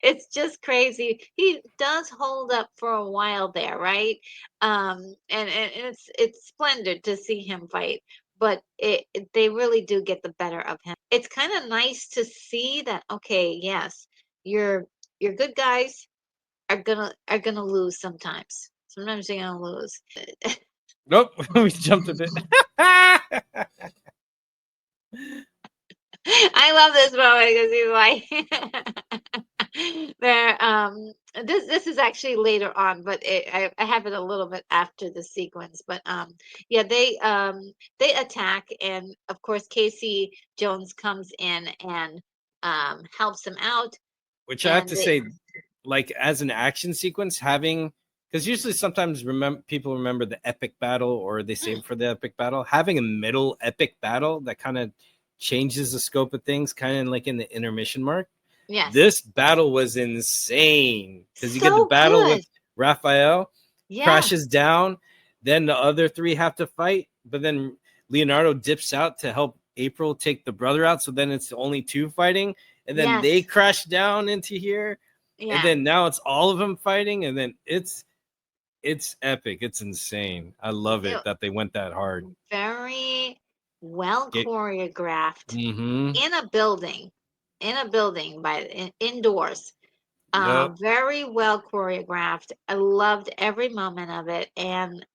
it's just crazy. He does hold up for a while there, right? And it's splendid to see him fight, but they really do get the better of him. It's kind of nice to see that. Okay, yes, your good guys are gonna lose sometimes. Sometimes they're gonna lose. Nope, we jumped a bit. I love this moment because he's like there. This is actually later on, but I have it a little bit after the sequence. But yeah, they attack, and of course Casey Jones comes in and helps him out, Which I have and to say, like as an action sequence, having, because usually sometimes people remember the epic battle or they save mm, it for the epic battle. Having a middle epic battle that kind of changes the scope of things, kind of like in the intermission mark. yes, This battle was insane because you get the so battle good. with Raphael, Yeah, crashes down, then the other three have to fight, but then Leonardo dips out to help April take the brother out. So then it's only two fighting, and then they yes, crash down into here. and Yeah. then now it's all of them fighting, and then it's epic. It's insane. I love it It, that they went that hard. very well Get choreographed mm-hmm. in a building, indoors. Yep. Very well choreographed. I loved every moment of it, and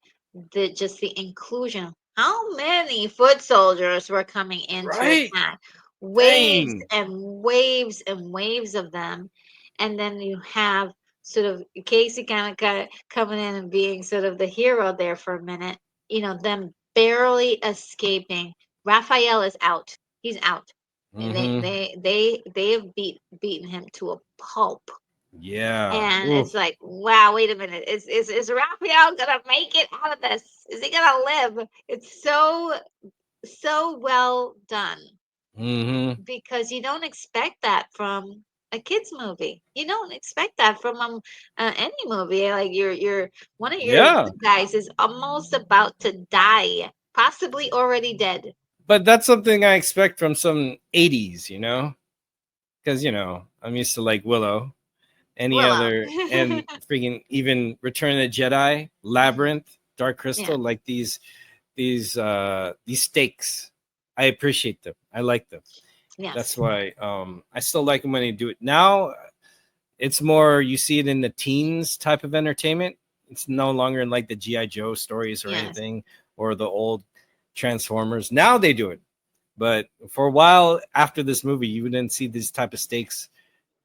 the inclusion. How many foot soldiers were coming in to Right. attack? Waves Dang. and waves and waves of them, and then you have sort of Casey kind of coming in and being sort of the hero there for a minute. Them barely escaping. Raphael is out. He's out. Mm-hmm. They have beaten him to a pulp. Yeah. And it's Oof. like, wow, wait a minute. Is Raphael gonna make it out of this? Is he gonna live? It's so well done Mm-hmm. because you don't expect that from a kids movie. You don't expect that from any movie. Like your one of your Yeah. good guys is almost about to die, possibly already dead. But that's something I expect from some 80s, because I'm used to like Willow, any Willow. other, and freaking even Return of the Jedi, Mhm. Labyrinth, Dark Yeah. Crystal, like these stakes. I appreciate them. I like them. That's Yes. why I still like them when they do it. Now it's more you see it in the teens type of entertainment. It's no longer in like the GI Joe stories or Yes. anything or the old Transformers. Now they do it, but for a while after this movie, you didn't see these type of stakes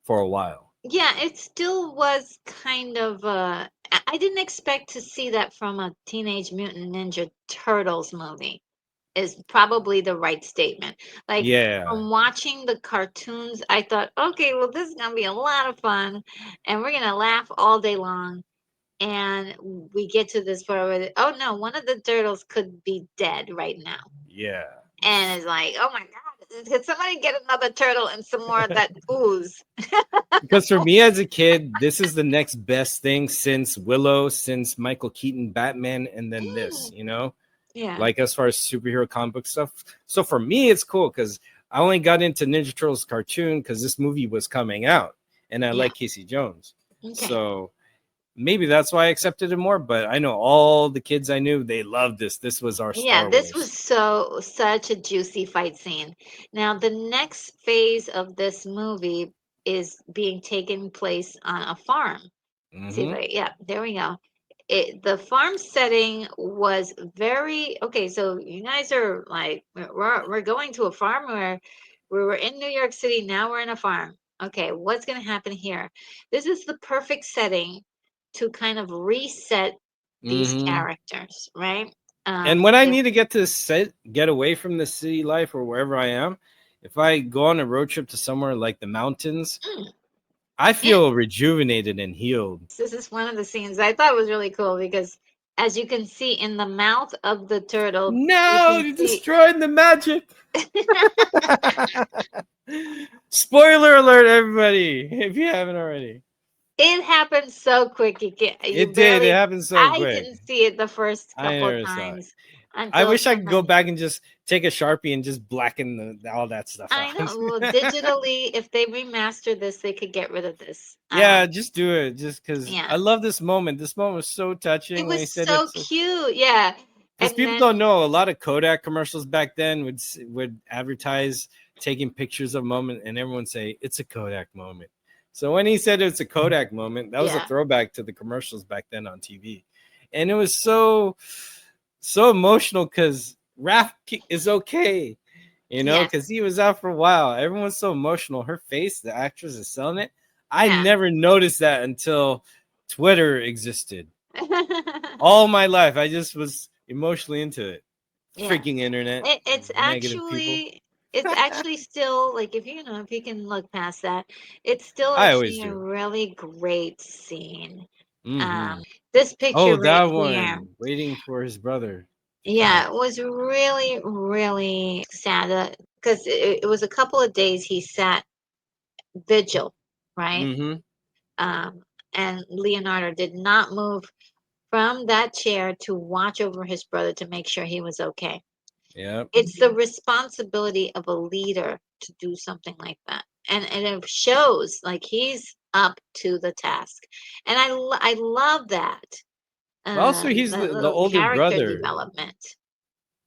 for a while. Yeah, it still was kind of I didn't expect to see that from a Teenage Mutant Ninja Turtles movie. Is probably the right statement. Like Yeah, from watching the cartoons, I thought, okay, well, this is gonna be a lot of fun, and we're gonna laugh all day long. And we get to this part where, oh no, one of the turtles could be dead right now, yeah. and it's like, oh my god, could somebody get another turtle and some more of that ooze? Because for me as a kid, this is the next best thing since Willow, since Michael Keaton Batman, and then this, Mm, yeah, like as far as superhero comic book stuff. So for me, it's cool because I only got into Ninja Turtles cartoon because this movie was coming out, and I yeah, like Casey Jones. okay. So maybe that's why I accepted it more. But I know all the kids I knew, they loved this. This was our Yeah, Star this Wars. was such a juicy fight scene. Now, the next phase of this movie is being taken place on a farm. See if Mm-hmm. I, yeah, there we go. The farm setting was very okay. So you guys are like, we're going to a farm where we were in New York City. Now we're in a farm. Okay, what's going to happen here? This is the perfect setting to kind of reset these Mm-hmm. characters, right? And when I If need to get away from the city life or wherever I am, if I go on a road trip to somewhere like the mountains, mm, I yeah, feel rejuvenated and healed. this is one of the scenes I thought was really cool because as you can see in the mouth of the turtle, you No, can you see destroyed the magic. Spoiler alert, everybody, if you haven't already. it happened so quick. You It did. It barely. happened so I quick. didn't see it the first I couple of never saw it. times I until wish I could go somebody. back and just take a Sharpie and just blacken all that stuff I out. know. Well, digitally, if they remaster this, they could get rid of this. Yeah, just do it. Just because Yeah, I love this moment. This moment was so it touching when he was said so it's cute. Yeah, because and people then don't know a lot of Kodak commercials back then would advertise taking pictures of a moment, and everyone say it's a Kodak moment. So when he said it's a Kodak moment, that was a yeah, throwback to the commercials back then on TV, and it was so emotional because Raph is okay, yes, because he was out for a while. Everyone's so emotional. Her face, the actress is selling it. I yeah. never noticed that until Twitter existed. All my life, I just was emotionally into it. Yeah. Freaking internet, It's negative people. actually still like if you can look past that, it's still I always actually a do. really great scene. Hmm. This Oh, picture right that here, one, waiting for his brother to come. yeah, it was really, really sad because it was a couple of days he sat vigil, right? Hmm. Um, and Leonardo did not move from that chair to watch over his brother to make sure he was okay. Yep. It's the responsibility of a leader to do something like that. and it shows like he's up to the task, and I love that Also, he's that the little older character brother. development.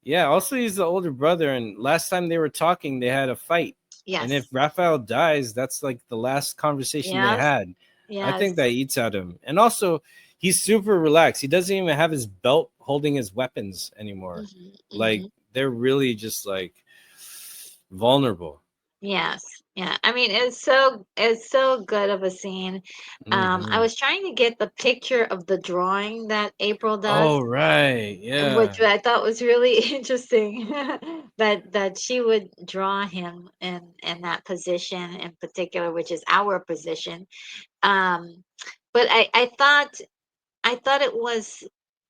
Yeah, also he's the older brother, and last time they were talking, they had a fight. And if Yes, Raphael dies, that's like the last conversation they yes, had. I think yes. that eats at him. And also, he's super relaxed. He doesn't even have his belt holding his weapons anymore. Hmm, Like hmm. they're really just like vulnerable. Yes. Yeah. I mean, it's so good of a scene. I Hmm. was trying to get the picture of the drawing that April Oh does, right, which yeah. I thought was really interesting that she would draw him in that position in particular, which is our position. Um, but I thought it was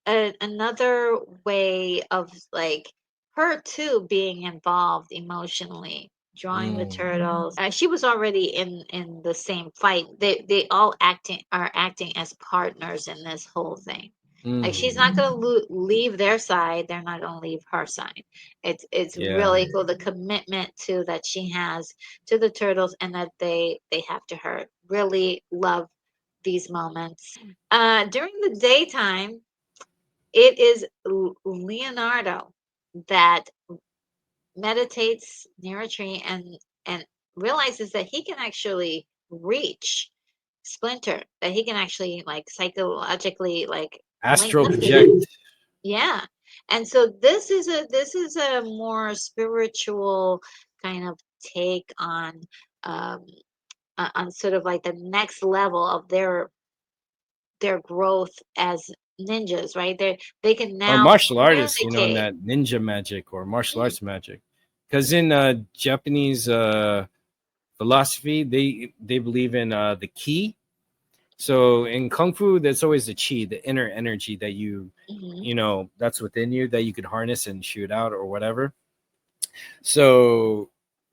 another way of like her too being involved emotionally, drawing the Mm, turtles. She was already in the same fight. They all acting as partners in this whole thing. Like she's hmm. not gonna leave their side. They're not gonna leave her side. It's Yeah. really cool the commitment to that she has to the turtles and that they have to her. Really love these moments. During the daytime, it is Leonardo that meditates near a tree and realizes that he can actually reach Splinter, that he can actually like psychologically like link Astral up to him. project. Yeah. And so this is a more spiritual kind of take um on sort of like the next level of their growth as ninjas, right? They can Or now martial artists, in communicate. that ninja magic or martial Mm, arts magic. Because in Japanese philosophy, they believe in the ki. So in kung fu, there's always the chi, the inner energy that mhm, that's within you that you could harness and shoot out or whatever. So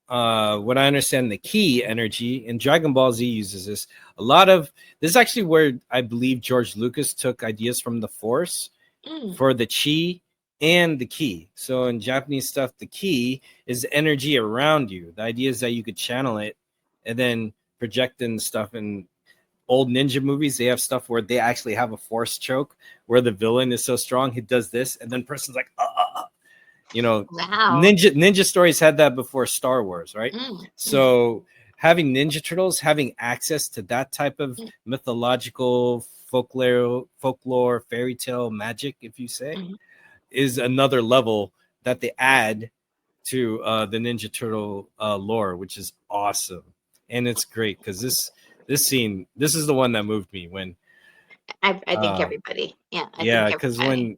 what I understand, the key energy in Dragon Ball Z uses this. A lot of this is actually where I believe George Lucas took ideas from the Force mm, for the chi and the key. So in Japanese stuff, the key is energy around you. The idea is that you could channel it and then project in stuff. In old ninja movies, they have stuff where they actually have a force choke where the villain is so strong he does this, and then person's like, you know, wow. ninja stories had that before Star Wars, right? Mm, mm, So having Ninja Turtles having access to that type of mm, mythological folklore fairy tale magic, if you say, mm. is another level that they add to the Ninja Turtle lore, which is awesome. And it's great because this scene, this is the one that moved me when I think uh everybody. Yeah, I think yeah, everybody.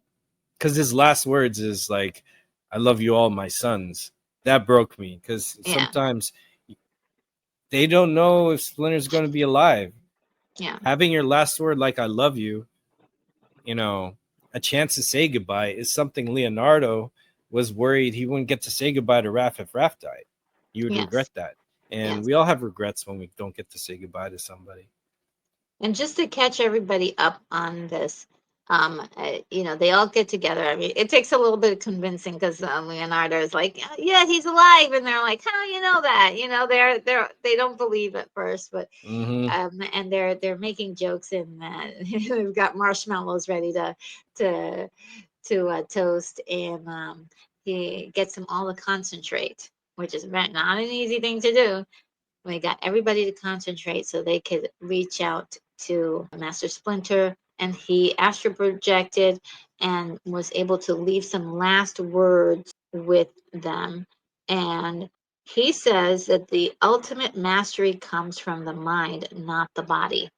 because his last words is like, I love you all, my sons. That broke me because Yeah, sometimes they don't know if Splinter's going to be alive. yeah, Having your last word like I love you, you know, a chance to say goodbye is something Leonardo was worried he wouldn't get to say goodbye to Raph if Raph died. You would regret yes, that. And yes. we all have regrets when we don't get to say goodbye to somebody. And just to catch everybody up on this, they all get together. I mean, it takes a little bit of convincing because Leonardo is like, yeah, he's alive, and they're like, how you know that? They don't believe at first, but Mm-hmm. and they're making jokes and they've got marshmallows ready to toast, and he gets them all to concentrate, which is not an easy thing to do. We got everybody to concentrate so they could reach out to Master Splinter, and he astral projected and was able to leave some last words with them. And he says that the ultimate mastery comes from the mind, not the body.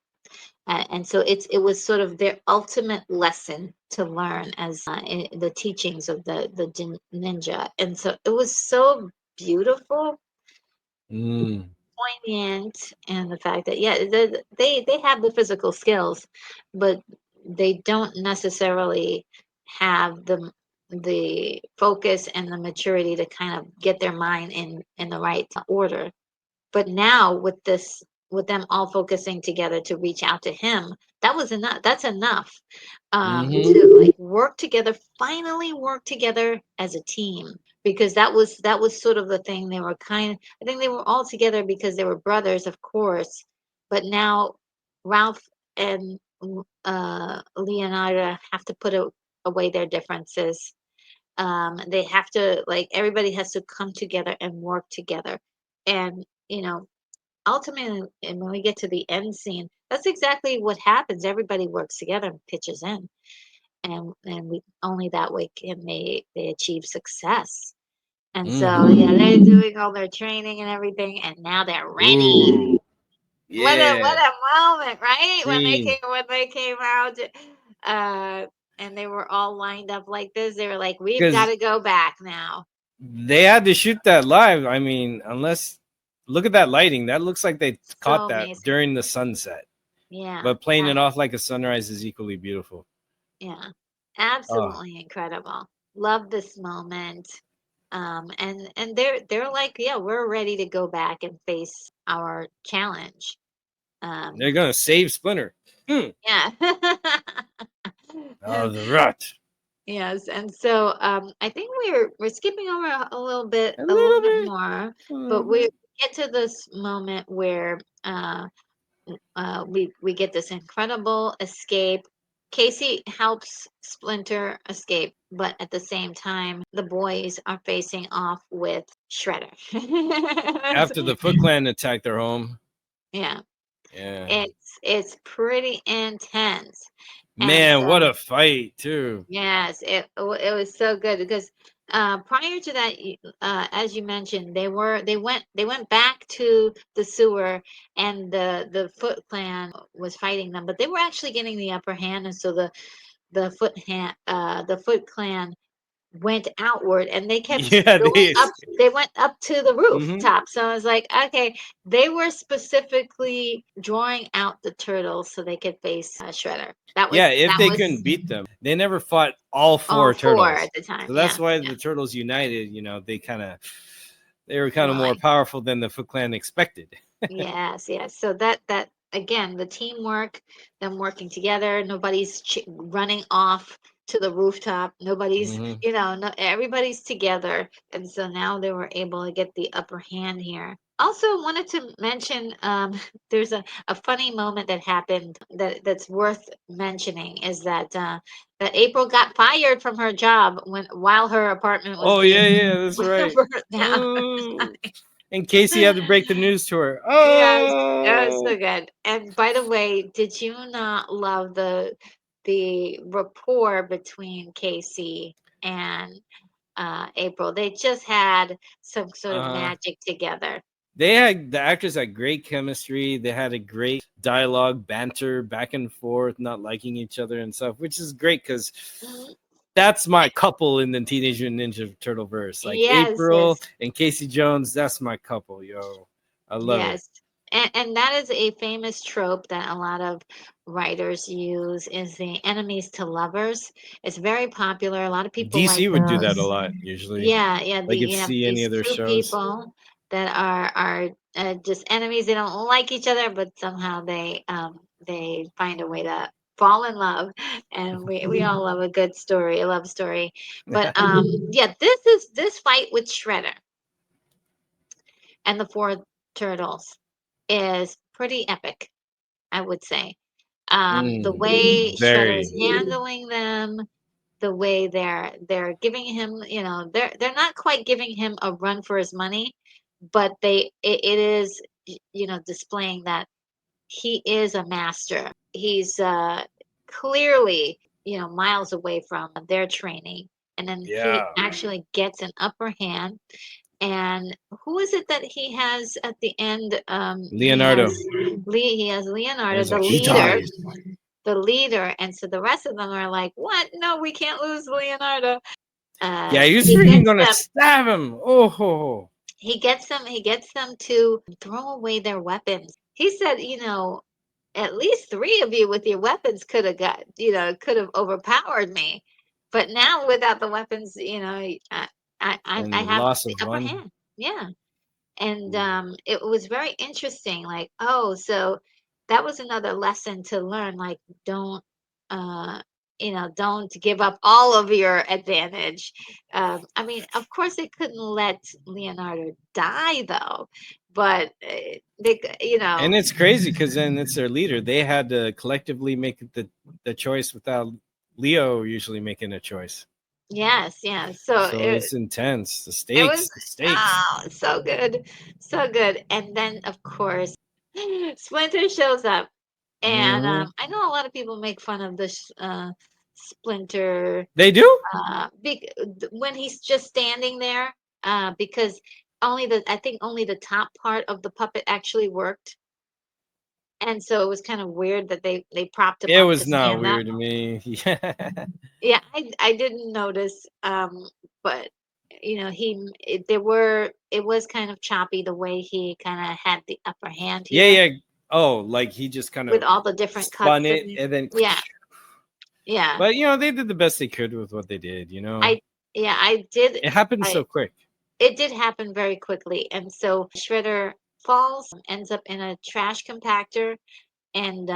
And so it was sort of their ultimate lesson to learn as in the teachings of the ninja. And so it was so beautiful, Mm. poignant, and the fact that yeah, they have the physical skills, but they don't necessarily have the focus and the maturity to kind of get their mind in the right order. But now with them all focusing together to reach out to him, that was enough. That's enough Mm-hmm. to like work together, finally work together as a team because that was sort of the thing. They were kind, I think they were all together because they were brothers, of course, but now Ralph and Leonardo have to put away their differences. They have to, like, everybody has to come together and work together. And, ultimately, and when we get to the end scene, that's exactly what happens. Everybody works together and pitches in, and we only that way can they achieve success. And so, yeah, they're Mm-hmm. doing all their training and everything, and now they're ready. Ooh, What yeah. a moment, right? Scene. When they came out, uh, and they were all lined up like this. They were like, "We've got Because to go back now." they had to shoot that live. I mean, unless look at that lighting. That looks like they So caught that amazing. during the sunset. Yeah, But playing it yeah, off like a sunrise is equally beautiful. yeah. Oh, Absolutely incredible. Love this moment. And they're like, yeah, we're ready to go back and face our challenge. Um, they're gonna save Splinter. Hmm. yeah. Oh, the rut. Yes, and so I think we're skipping over A a little little bit bit. more, A little but we bit. get to this moment where we get this incredible escape. Casey helps Splinter escape, but at the same time, the boys are facing off with Shredder. After the Foot Clan attacked their home. Yeah, Yeah. it's pretty intense, and Man, what a fight, too. yes, it was so good because prior to that, as you mentioned, they went back to the sewer, and the Foot Clan was fighting them, but they were actually getting the upper hand, and so the Foot Clan went outward, and they kept Yeah, going they up. escaped. They went up to the Hmm. rooftop. So I was like, okay, they were specifically drawing out the turtles so they could face Shredder. Yeah, if That they couldn't was beat them, they never fought all all four four turtles. at the time. So Yeah, that's why yeah. the turtles united. They were kind of Well, more powerful than the Foot Clan expected. yes, yes. So that again, the teamwork, them working together, nobody's running off to the rooftop. Nobody's, Hmm. no, everybody's together, and so now they were able to get the upper hand here. Also, wanted to mention, there's a funny moment that happened that's worth mentioning is that April got fired from her job while her apartment was Oh being yeah, yeah, that's right. burnt down. Oh, and Casey had to break the news to her. Yes, it was Oh, so good. And by the way, did you not love the rapport between Casey and April? They just had some sort of uh, magic together. the actors had great chemistry. They had a great dialogue, banter, back and forth, not liking each other and stuff, which is great because Mhm. that's my couple in the Teenage Mutant Ninja Turtle verse. Like Yes, April yes. and Casey Jones, that's my couple, yo. I love it. Yes. And that is a famous trope that a lot of writers use is the enemies to lovers. It's very popular. A lot of people like DC would do that a those. lot usually. Yeah, yeah, Like you if have see any these of their two shows. people that are just enemies. They don't like each other, but somehow they find a way to fall in love. And we all love a good story, a love story. But yeah, this fight with Shredder and the four turtles is pretty epic, I would say. The way Shredder's Very. handling them, the way they're giving him, they're not quite giving him a run for his money, but it is, displaying that he is a master. He's clearly, miles away from their training, and then he Yeah. actually gets an upper hand. And who is it that he has at the end? Leonardo. He has And Leonardo, he's like, he dies. the leader, and so the rest of them are like, "What? No, we can't lose Leonardo." Yeah, he was He freaking gets gonna them. stab him. Oh ho, ho. He gets them to throw away their weapons. He said, at least three of you with your weapons could have overpowered me, but now without the weapons, I And the have loss the of upper one. hand. Yeah. And Ooh. it was very interesting, like, oh, so that was another lesson to learn, like, don't don't give up all of your advantage. I mean, of course, they couldn't let Leonardo die though, but And it's crazy because then it's their leader. They had to collectively make the choice without Leo usually making a choice. yes, yes. So So it's intense. The it was stakes, the stakes. so good, so good. And then of course, Splinter shows up, and Hmm. I know a lot of people make fun of this Splinter They do? when he's just standing there, because I think only the top part of the puppet actually worked, and so it was kind of weird that they propped him It up to was not stand up. weird to me. Yeah. Yeah, I didn't notice, but it was kind of choppy the way he kind of had the upper hand Yeah, here yeah. Oh, like he just kind with of all the different spun cuts it and and then. yeah, yeah. But they did the best they could with what they did. I yeah, I did. It happened I so quick. It did happen very quickly, and so Shredder falls, ends up in a trash compactor, and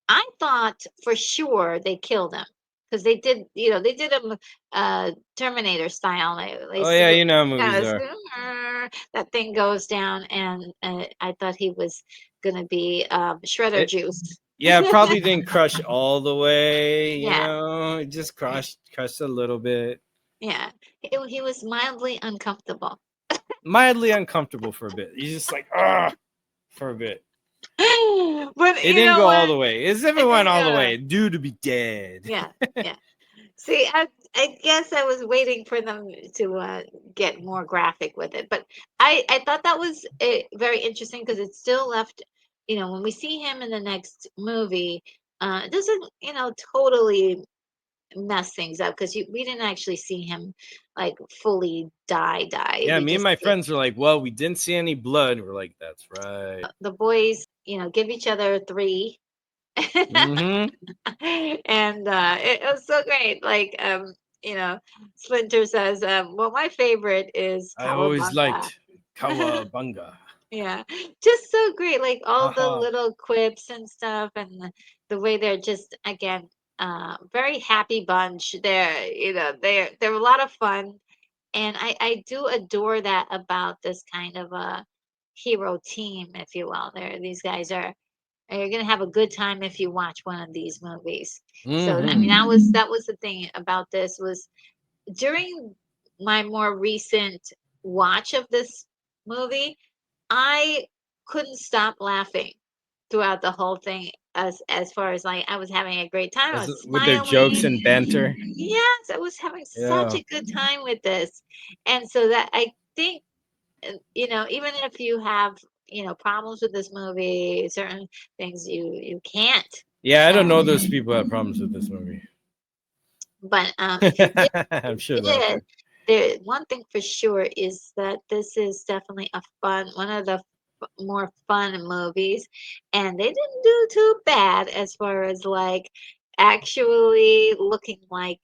I thought for sure they killed him because they did him Terminator style. They Oh yeah, you know how kind movies of are. that thing goes down, and I thought he was gonna be Shredder It juice. Yeah, it probably didn't crush all the way. Yeah, It just crushed a little bit. yeah. He was mildly uncomfortable. Mildly uncomfortable for a bit. He's just like for a bit. But It you didn't know go all what? the way. It's if It it went didn't all the go. way, due to be dead. Yeah, yeah. See, I guess I was waiting for them to get more graphic with it, but I thought that was very interesting because it still left, when we see him in the next movie, it doesn't, totally mess things up because we didn't actually see him like fully die. Yeah, We me and just my see friends were like, "Well, we didn't see any blood." We're like, "That's right." the boys, give each other three. Mm-hmm. And it was so great. Like, you know, Splinter says, well, my favorite is I always Cowabunga. liked Kawabunga. Yeah, just so great. Like all the Haha. little quips and stuff, and the way they're just again, very happy bunch. They're a lot of fun, and I do adore that about this kind of a hero team, if you will. These guys are and you're gonna have a good time if you watch one of these movies. So I mean, Mm-hmm. that was the thing about this was during my more recent watch of this movie, I couldn't stop laughing throughout the whole thing. As far as like I was having a great time, I was With their jokes smiling. and banter. Yes, I was having such Yeah. a good time with this, and so that I think even if you have, problems with this movie, certain things you can't. Yeah, I don't Um, know those people that have problems with this movie. but if you did, I'm if sure you they're out did, there. there one thing for sure is that this is definitely one of the more fun movies, and they didn't do too bad as far as like actually looking like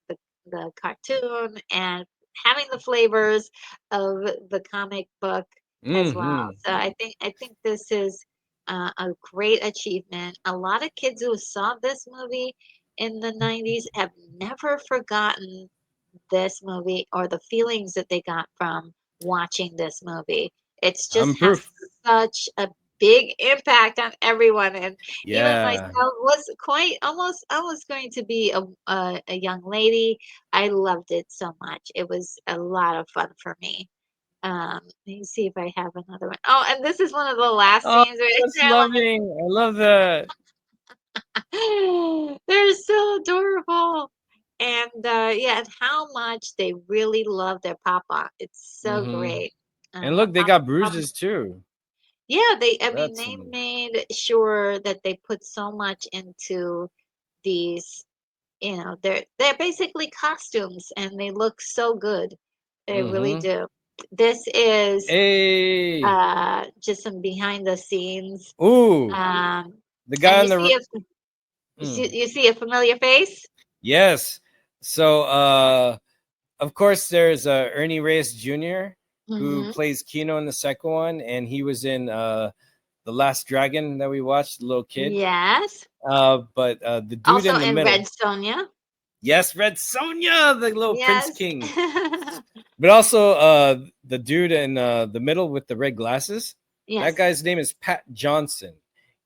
the the cartoon and having the flavors of the comic book as well. Mm-hmm. So I think this is a great achievement. A lot of kids who saw this movie in the 90s have never forgotten this movie or the feelings that they got from watching this movie. It's just I'm has proof. such a big impact on everyone, and even myself Yeah. was quite almost going to be a young lady. I loved it so much. It was a lot of fun for me. Let me see if I have another one. Oh, and this is one of the last Oh, scenes where that's loving. I love that. they're so adorable. And yeah, and how much they really love their papa. It's so Mm-hmm. great. And look, they Papa, got Papa. bruises too. Yeah, I So mean, that's they something. made sure that they put so much into these, they're basically costumes and they look so good. They really Mm-hmm. do. This is Hey. just some behind the scenes. Ooh. Um, The and guy on the. Mm. you see a familiar face? Yes. So, of course, there's Ernie Reyes Jr., who Mm-hmm. plays Kino in the second one, and he was in the Last Dragon that we watched, the little kid. Yes. But the dude Also in the in middle, Red Sonja. yes, Red Sonja, the little Prince Yes. King. But also the dude in the middle with the red glasses. That Yes. guy's name is Pat Johnson.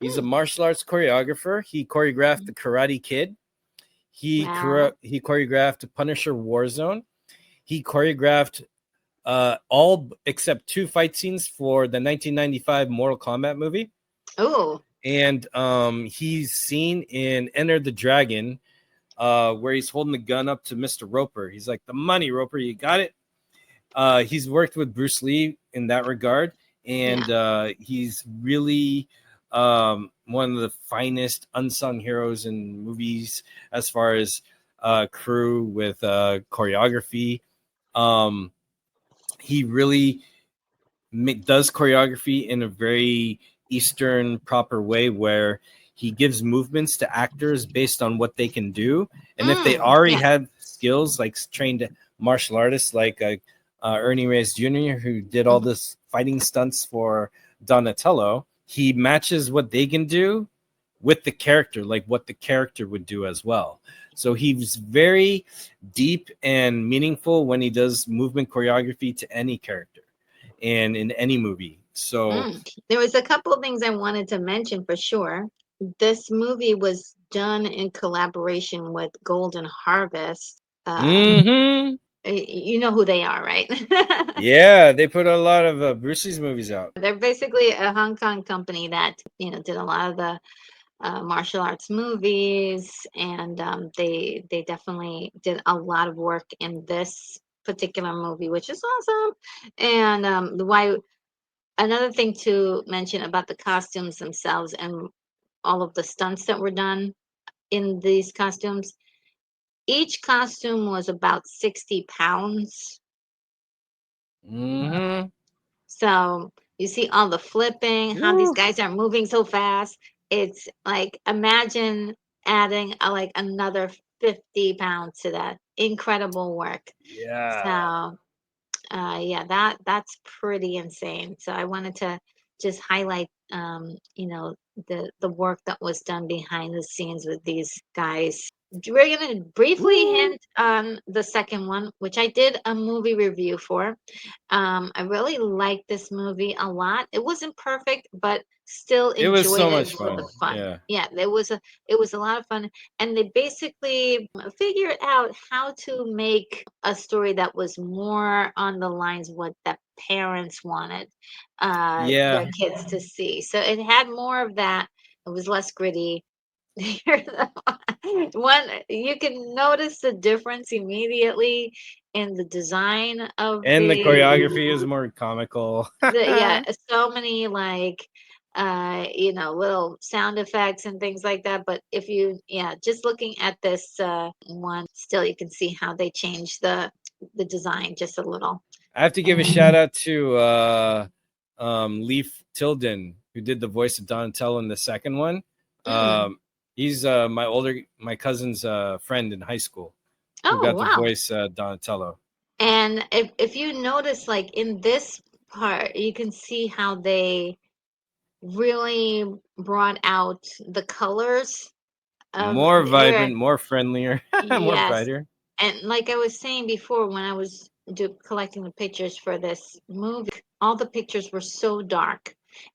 He's a Hmm. martial arts choreographer. He choreographed the Karate Kid. Wow. He choreographed Punisher Warzone. He choreographed all except 2 fight scenes for the 1995 Mortal Kombat movie. Oh. And he's seen in Enter the Dragon, where he's holding the gun up to Mr. Roper. He's like, "The money, Roper, you got it." He's worked with Bruce Lee in that regard, Yeah. and he's really one of the finest unsung heroes in movies as far as crew with choreography. Um, he really does choreography in a very Eastern proper way where he gives movements to actors based on what they can do. And if they already Yeah. have skills like trained martial artists like Ernie Reyes Jr., who did all Mhm. this fighting stunts for Donatello, he matches what they can do with the character, like what the character would do as well. So he's very deep and meaningful when he does movement choreography to any character and in any movie. So, There was a couple of things I wanted to mention for sure. This movie was done in collaboration with Golden Harvest. mhm. You know who they are, right? Yeah, they put a lot of Bruce Lee's movies out. They're basically a Hong Kong company that did a lot of the martial arts movies, and they definitely did a lot of work in this particular movie, which is awesome. And the why another thing to mention about the costumes themselves and all of the stunts that were done in these costumes. Each costume was about 60 pounds. Mhm. So you see all the flipping, how these Woo. guys are moving so fast. It's like imagine adding like another 50 pounds to that. Incredible work. Yeah. So yeah, that's pretty insane. So I wanted to just highlight the work that was done behind the scenes with these guys. We're gonna briefly Woo. hint on the second one, which I did a movie review for. I really liked this movie a lot. It wasn't perfect, but still It was enjoyed so it much for the fun. fun. Yeah. Yeah, it was a lot of fun, and they basically figured out how to make a story that was more on the lines of what the parents wanted Yeah. their kids to see. So it had more of that. It was less gritty. One, you can notice the difference immediately in the design of And the choreography is more comical. yeah, so many like little sound effects and things like that. But if you just looking at this one, still you can see how they changed the design just a little. I have to give a shout And out to Leaf Tilden, who did the voice of Donatello in the second one. mm, Um, he's my cousin's friend in high school who oh got to wow. voice Donatello. And if you notice, like in this part, you can see how they really brought out the colors of More where vibrant, more friendlier, more yes. brighter. And like I was saying before, when I was collecting the pictures for this movie, all the pictures were so dark.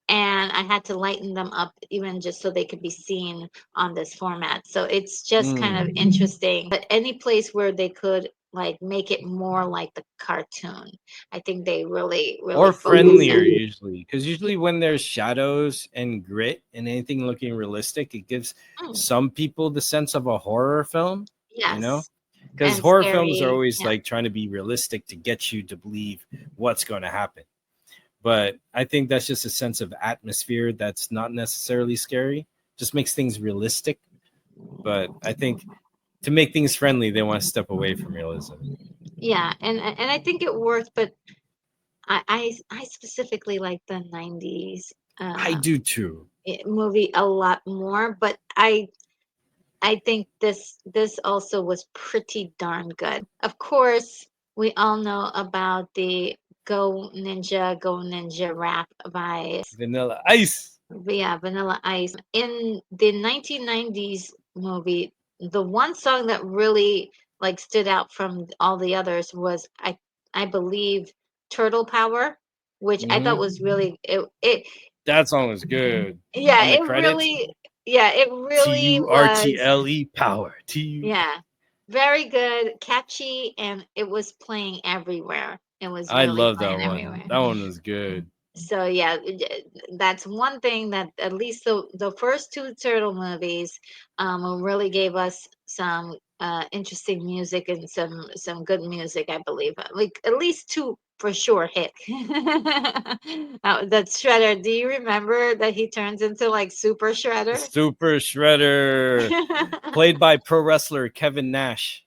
And I had to lighten them up even just so they could be seen on this format. So it's just kind of Mm. interesting. But any place where they could like make it more like the cartoon, I think they really, Or really focus friendlier on. usually, because usually when there's shadows and grit and anything looking realistic, it gives Mm, some people the sense of a horror film, you know, yes. because And horror films are scary. always Yeah. like trying to be realistic to get you to believe what's going to happen. But I think that's just a sense of atmosphere that's not necessarily scary, just makes things realistic. But I think to make things friendly, they want to step away from realism. Yeah. And I think it worked, but I specifically like the 90s I do too. movie a lot more, but I think this also was pretty darn good. Of course, we all know about the Go Ninja rap by Vanilla Ice. yeah, Vanilla Ice. In the 1990s movie, the one song that really like stood out from all the others was I believe Turtle Power, which I thought Hmm. was really it That song was good. yeah, On the credits, it really was. Turtle power. T. Yeah, very good, catchy, and it was playing everywhere. It was I really love that playing one. everywhere. That one was good. So yeah, that's one thing that at least the first two Turtle movies really gave us some interesting music and some good music, I believe. Like at least two for sure hit. That Shredder, do you remember that he turns into like Super Shredder? Super Shredder, played by pro wrestler Kevin Nash,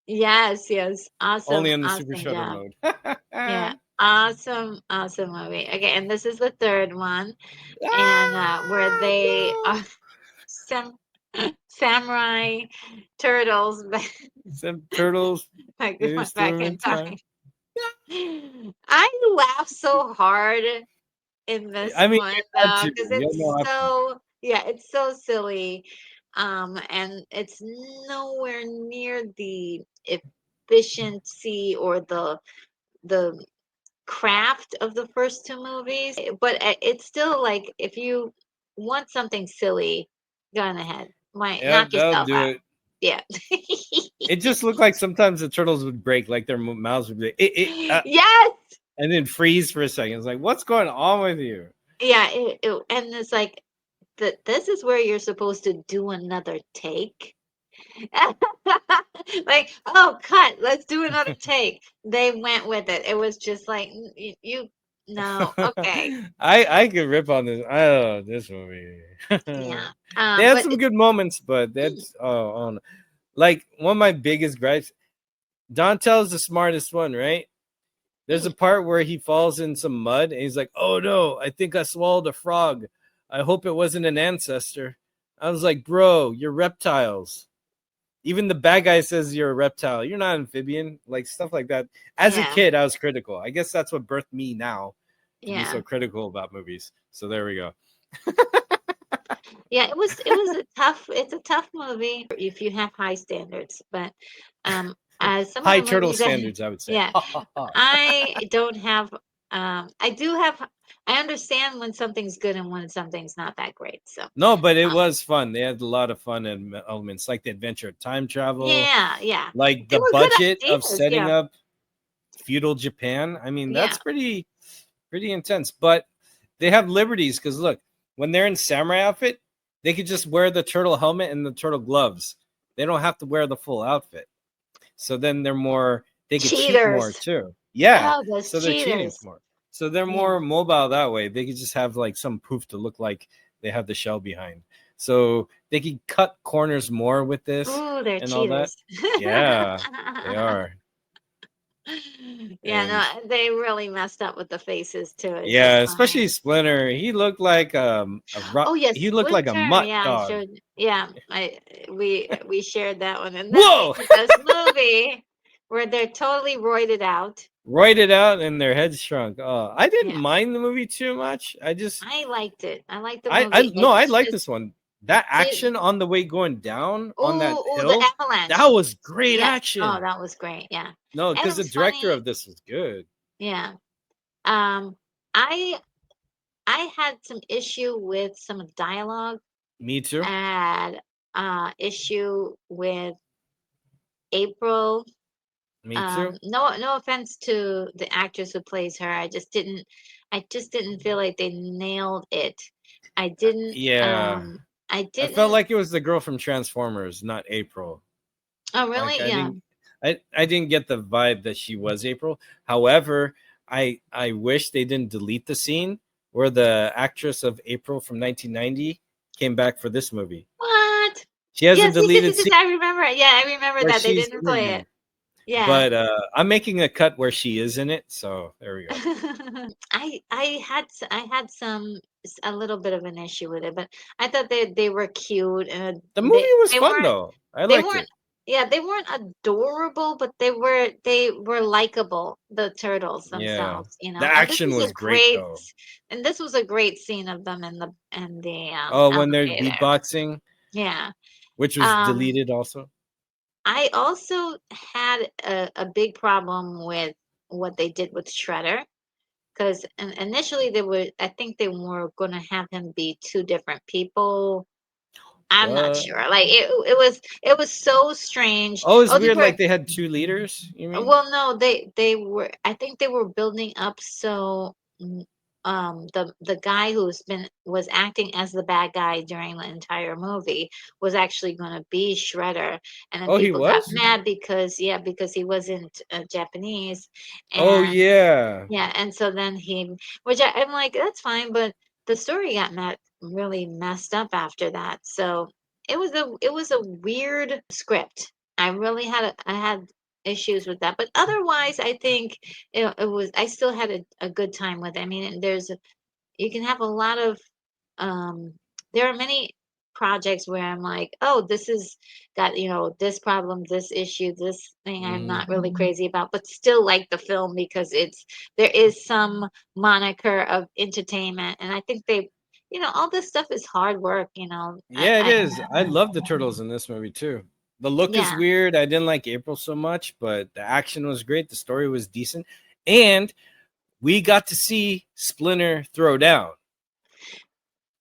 Yes, yes. only Awesome, in the Super awesome Shredder job. mode. Yeah. Ah! Awesome, awesome movie. Okay, and this is the third one, and where they No! are some samurai turtles Some turtles is back through in in time. time. I laughed so hard in this I mean, one you had though, to. because You had no it's option. so yeah, it's so silly. And it's nowhere near the efficiency or the craft of the first two movies, but it's still like if you want something silly, go on ahead. Might Yep, knock that'll yourself do out. it. Yeah. It just looked like sometimes the turtles would break, like their mouths would be, Yes. and then freeze for a second. It's like, what's going on with you? Yeah, and it's like this is where you're supposed to do another take. Like, oh, cut, let's do another take. They went with it. It was just like you no, okay. I could rip on this. I don't know this movie. Yeah. They had But some it's good moments, but that's no. Like one of my biggest gripes. Dontel's the smartest one, right? There's a part where he falls in some mud and he's like, "Oh no, I think I swallowed a frog. I hope it wasn't an ancestor." I was like, "Bro, you're reptiles." Even the bad guy says you're a reptile. You're not amphibian. Like stuff like that. As a yeah, kid, I was critical. I guess that's what birthed me now to be yeah. so critical about movies. So there we go. Yeah, it was a tough it's a tough movie if you have high standards, but as some of High the turtle movies that standards, I would say. yeah, I don't have I do have I understand when something's good and when something's not that great. So, No, but it uh, was fun. They had a lot of fun and elements like the adventure of time travel, yeah, yeah. like They the were good budget of ideas, setting yeah. up feudal Japan. I mean, Yeah. that's pretty intense. But they have liberties because look, when they're in samurai outfit, they could just wear the turtle helmet and the turtle gloves. They don't have to wear the full outfit. So then they're more they could cheat more Cheaters. too. Yeah. Oh, those So they're cheating cheaters. more. So they're Yeah. more mobile that way. They could just have like some poof to look like they have the shell behind. So they could cut corners more with this Ooh, they're and all that. cheaters. Yeah, they are. Yeah, And no, they really messed up with the faces too. It's yeah, just especially funny. Splinter. He looked like Oh yes, he looked like a Splinter. mutt Yeah, I dog. showed. Yeah, I we shared that one, and then Whoa! this movie where they're totally roided out. Roided out and their heads shrunk. I didn't Yeah, mind the movie too much. I just I liked it. I liked the I movie. no, I It's like just this one. That did. action on the way going down on that Oh, the hill, that avalanche. was great Yeah. Oh, action. that was great. Yeah, No, and it because the was director funny. of this was good. Yeah. Um, I I had some issue with some dialogue. Me too. I had issue with April. Me too. No offense to the actress who plays her. I just didn't feel like they nailed it. I didn't Yeah, I I felt didn't like it was the girl from Transformers, not April. oh Like really? I Yeah. didn't, I didn't get the vibe that she was April. However, I wish they didn't delete the scene where the actress of April from 1990 came back for this movie. What? She has a Yes, yes, yes, deleted yes, yes, scene I remember it. Yeah, I remember where that. They she's didn't play it. interviewed. Yeah. But I'm making a cut where she is in it, so there we go. I had a little bit of an issue with it, but I thought they were cute and The movie was they fun weren't though. I they liked weren't it. Yeah, they weren't adorable, but they were likable, the turtles Yeah. themselves, you The know. action was great though. And this was a great scene of them in the Oh, when they're elevator. beatboxing, Yeah. which was Um, deleted also. I also had a big problem with what they did with Shredder because initially I think they were going to have him be two different people. I'm not What? sure. Like it was so strange. Oh, it's Oh, weird. Like they had two leaders. You mean? well, no, they were. I think they were building up so the guy was acting as the bad guy during the entire movie was actually going to be Shredder, and then Oh, he people got was. mad because he wasn't Japanese, Oh and yeah. yeah, and so then I'm like, that's fine, but the story got really messed up after that. So it was a weird script. I had issues with that, but otherwise, I think I still had a good time with it. I mean, you can have a lot of um there are many projects where I'm like, oh, this is got, this problem, this issue, this thing I'm Hmm. not really crazy about, but still like the film because there is some moniker of entertainment. And I think all this stuff is hard work, Yeah, it is. I love the turtles in this movie too. The look is yeah. weird. I didn't like April so much, but the action was great. The story was decent, and we got to see Splinter throw down.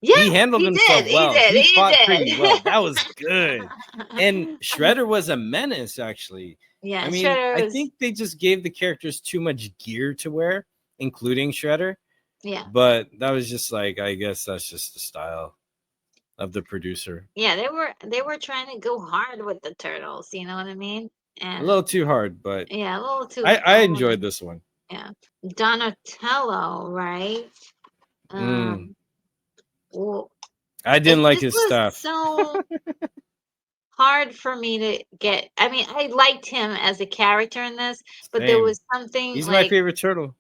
Yeah, He handled he did. himself He well. did. He He fought pretty well. That was good. And did. Shredder was a menace, actually. Yeah, I and mean, Shredder I was, think they just gave the characters too much gear to wear, including Shredder. yeah. But that was just like, I guess that's just the style of the producer. Yeah, they were trying to go hard with the turtles, you know what I mean? A And little too hard, but yeah, a little too I over. enjoyed this one. Yeah. Donatello, right? Mm, Um, well, I didn't like this his was stuff. so hard for me to get. I mean, I liked him as a character in this, but there Same. was something He's my like, favorite turtle.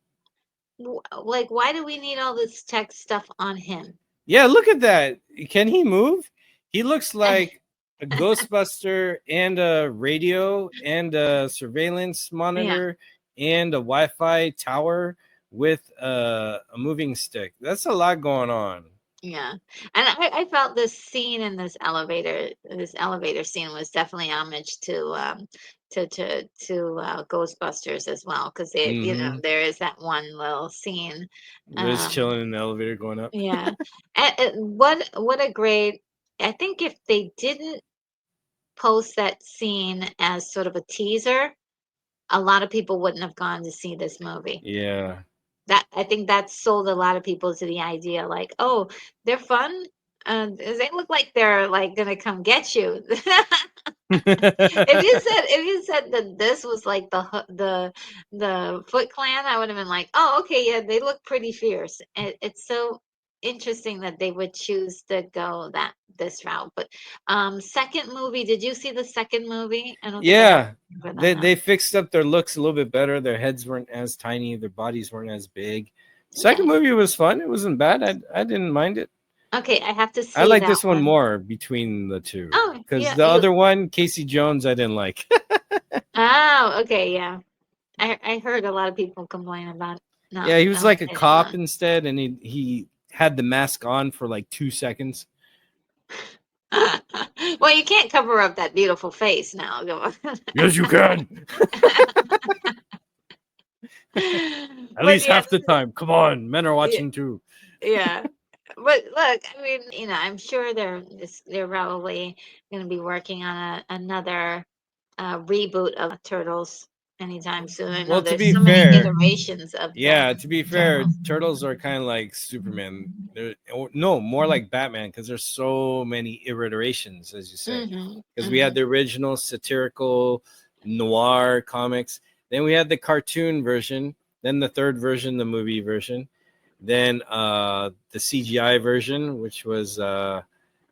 why do we need all this tech stuff on him? Yeah, look at that. Can he move? He looks like a Ghostbuster and a radio and a surveillance Yeah. monitor and a Wi-Fi tower with a moving stick. That's a lot going on. Yeah, and I felt this elevator scene was definitely homage to Ghostbusters as well, because Mm-hmm. there is that one little scene. Liz Um, chilling in the elevator going up. yeah, and what a great. I think if they didn't post that scene as sort of a teaser, a lot of people wouldn't have gone to see this movie. Yeah. That I think that sold a lot of people to the idea, like, oh, they're fun. They look like they're like gonna come get you. If you said that this was like the Foot Clan, I would have been like, oh, okay, yeah, they look pretty fierce. It's so interesting that they would choose to go this route. But second movie, did you see the second movie? I don't think I have Yeah. for that They now. fixed up their looks a little bit better. Their heads weren't as tiny, their bodies weren't as big. Yeah. Second movie was fun. It wasn't bad. I didn't mind it. Okay, I have to I see like that this one one. more between the two Oh, because yeah, the other one, Casey Jones, I didn't like. oh, okay, yeah. I heard a lot of people complain about not Yeah, he was like a liking cop that. instead, and he had the mask on for like 2 seconds. Well, you can't cover up that beautiful face now. Go on. Yes, you can. At But least yeah, half the time. Come on, men are yeah, watching too. yeah. But look, I mean, I'm sure they're probably going to be working on another reboot of Turtles anytime soon. I know Well, to there's be so many fair, iterations of the yeah, to be fair, Turtles. turtles are kind of like Superman. No, more like Batman because there's so many iterations, as you say. Hmm. Because we had Hmm. the original satirical noir comics, then we had the cartoon version, then the third version, the movie version, then the CGI version, which was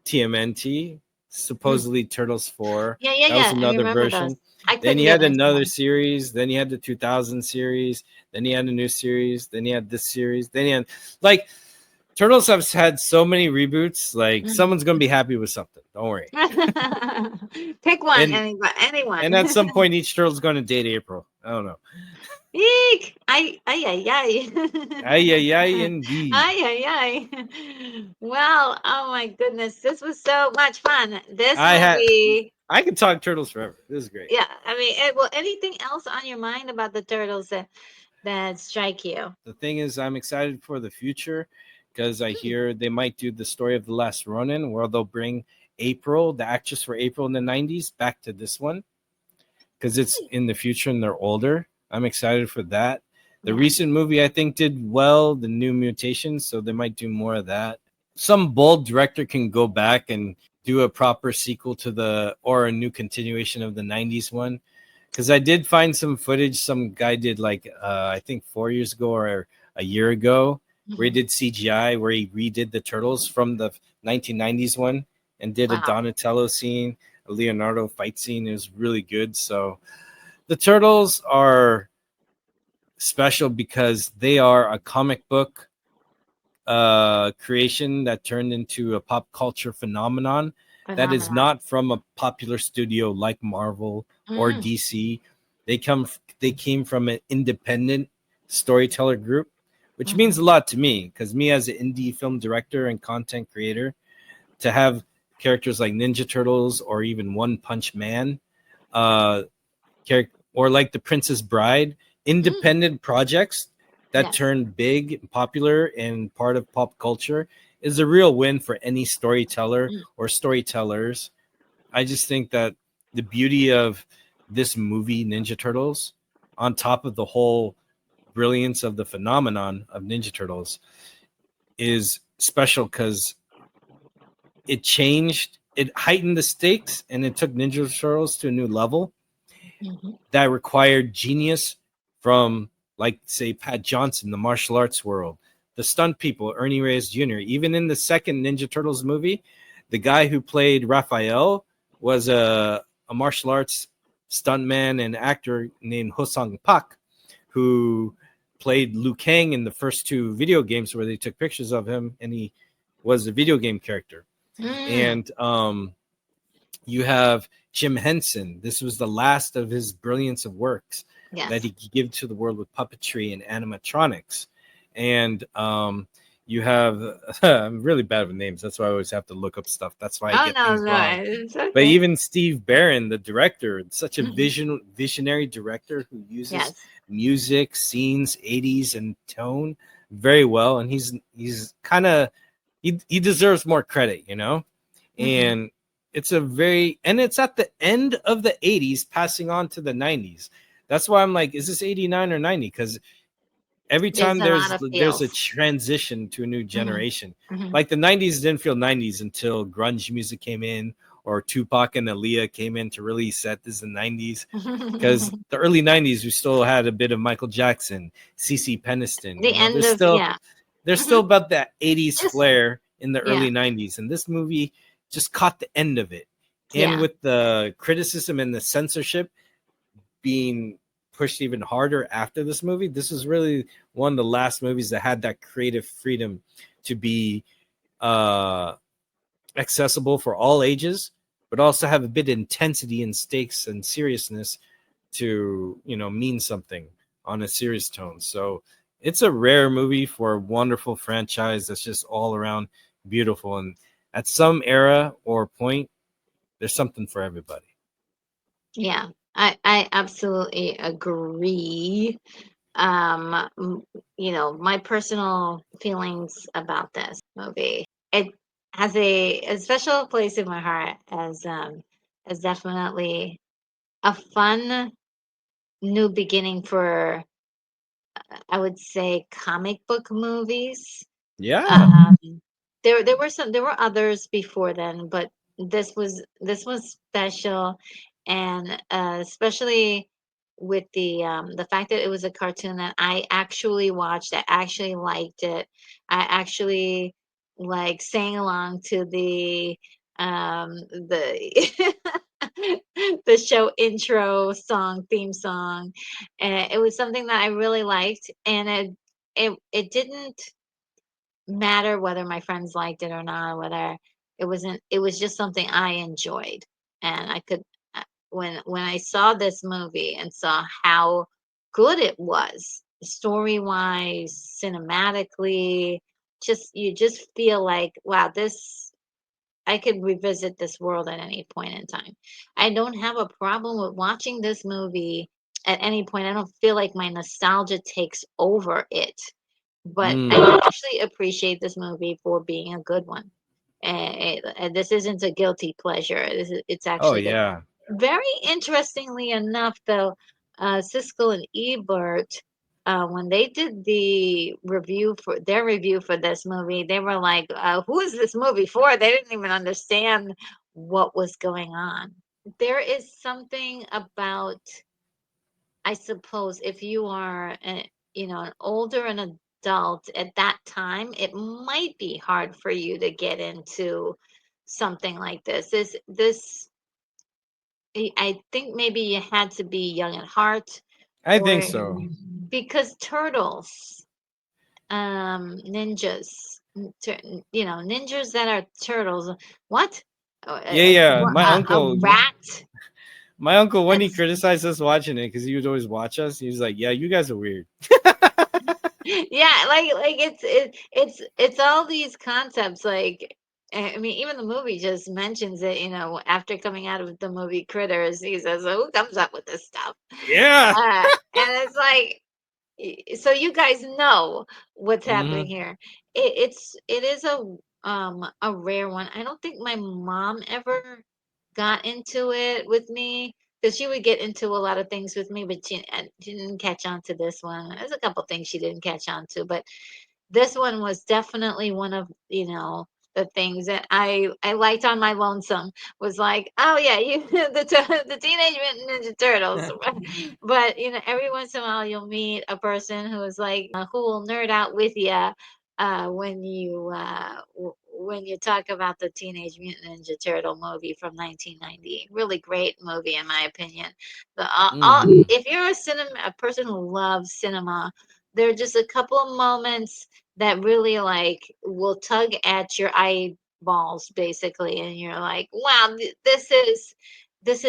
TMNT, supposedly Turtles 4. Yeah, yeah, That was yeah. I another remember those. version. I Then couldn't you get had into another them. series. Then you had the 2000 series. Then you had a new series. Then you had this series. Then you had like Turtles have had so many reboots. Like Mm. someone's gonna be happy with something. Don't worry. Pick one, And anyone. and at some point, each turtle's gonna date April. I don't know. Eek! Ay, ay, ay. Ay ay ay, indeed. Ay, ay, ay. Well, oh my goodness, this was so much fun. This I had. movie, I can talk turtles forever. This is great. yeah. I mean, well, anything else on your mind about the turtles that strike you? The thing is, I'm excited for the future because I Mm, hear they might do the story of the last Ronin, where they'll bring April, the actress for April in the '90s, back to this one because it's in the future and they're older. I'm excited for that. The yeah. recent movie I think did well, the New Mutations, so they might do more of that. Some bold director can go back and do a proper sequel to the or a new continuation of the '90s one because I did find some footage some guy did like I think 4 years ago or a year ago where he Mhm. did CGI where he redid the turtles from the 1990s one and did a Wow. Donatello scene, a Leonardo fight scene. It was really good. So the turtles are special because they are a comic book creation that turned into a pop culture phenomenon that is Phenomenon. not from a popular studio like Marvel or Mm, DC. They came from an independent storyteller group, which mhm. means a lot to me because me as an indie film director and content creator to have characters like Ninja Turtles or even One Punch Man, uh, or like The Princess Bride, Mm, independent projects that yes. turn big, popular, and part of pop culture is a real win for any storyteller Mm, or storytellers. I just think that the beauty of this movie, Ninja Turtles, on top of the whole brilliance of the phenomenon of Ninja Turtles, is special because it heightened the stakes, and it took Ninja Turtles to a new level mhm. that required genius from, like, say, Pat Johnson, the martial arts world, the stunt people, Ernie Reyes Jr. Even in the second Ninja Turtles movie, the guy who played Raphael was a martial arts stuntman and actor named Hosang Pak, who played Liu Kang in the first two video games where they took pictures of him, and he was a video game character. Mm, And you have Jim Henson. This was the last of his brilliance of works that yes. he could give to the world with puppetry and animatronics. And you have, I'm really bad with names. That's why I always have to look up stuff. That's why I Oh get no, things no, wrong. it's But okay. even Steve Barron, the director, such a Mhm. visionary director who uses Yes. music, scenes, 80s, and tone very well. And he's kind of he deserves more credit, you know. Mhm. And it's at the end of the 80s passing on to the 90s. That's why I'm like, is this 89 or 90? Because every There's time a lot of there's a feels. transition to a new Mhm. generation. Mhm. Like the 90s didn't feel 90s until grunge music came in or Tupac and Aaliyah came in to really set this in the 90s. Because the early 90s we still had a bit of Michael Jackson, CC Peniston, The end of, yeah. there's Mhm. still about that 80s Just, flair in the yeah. early 90s, and this movie just caught the end of it. And Yeah. with the criticism and the censorship being pushed even harder after this movie, this is really one of the last movies that had that creative freedom to be uh accessible for all ages, but also have a bit of intensity and stakes and seriousness to, mean something on a serious tone. So it's a rare movie for a wonderful franchise that's just all around beautiful. And at some era or point, there's something for everybody. Yeah. I absolutely agree. M- my personal feelings about this movie. It has a special place in my heart as definitely a fun new beginning for, I would say, comic book movies. Yeah. Um, there were others before then, but this was special, and especially with the fact that it was a cartoon that I actually watched, I actually liked it, I actually like sang along to the the show intro song, theme song, and it was something that I really liked, and it didn't matter whether my friends liked it or not, whether it was just something I enjoyed. And I could when I saw this movie and saw how good it was, story wise, cinematically, just you just feel like, wow, this I could revisit this world at any point in time. I don't have a problem with watching this movie at any point. I don't feel like my nostalgia takes over it, but Mm. I actually appreciate this movie for being a good one. And this isn't a guilty pleasure. It's Oh actually good. yeah. Very interestingly enough, though, Siskel and Ebert, when they did the review for their review for this movie, they were like, "Who is this movie for?" They didn't even understand what was going on. There is something about, I suppose, if you are, an older an adult at that time, it might be hard for you to get into something like this. I think maybe you had to be young at heart, I think or so. because turtles, ninjas, ninjas that are turtles. What? Yeah, yeah. A rat? My uncle, when he That's criticized us watching it, because he would always watch us, he was like, "Yeah, you guys are weird." yeah, like it's all these concepts. Like, I mean, even the movie just mentions it. After coming out of the movie Critters, he says, "Who comes up with this stuff?" Yeah. And it's like, so you guys know what's happening Hmm. here. It is a rare one. I don't think my mom ever got into it with me, because she would get into a lot of things with me, but she didn't catch on to this one. There's a couple things she didn't catch on to, but this one was definitely one of, the things that I liked on my lonesome, was like, oh yeah, you the Teenage Mutant Ninja Turtles. But every once in a while you'll meet a person who is like, who will nerd out with you, when you talk about the Teenage Mutant Ninja Turtle movie from 1990. Really great movie in my opinion. Hmm. If you're a person who loves cinema, there are just a couple of moments that really, like, will tug at your eyeballs basically, and you're like, wow, this is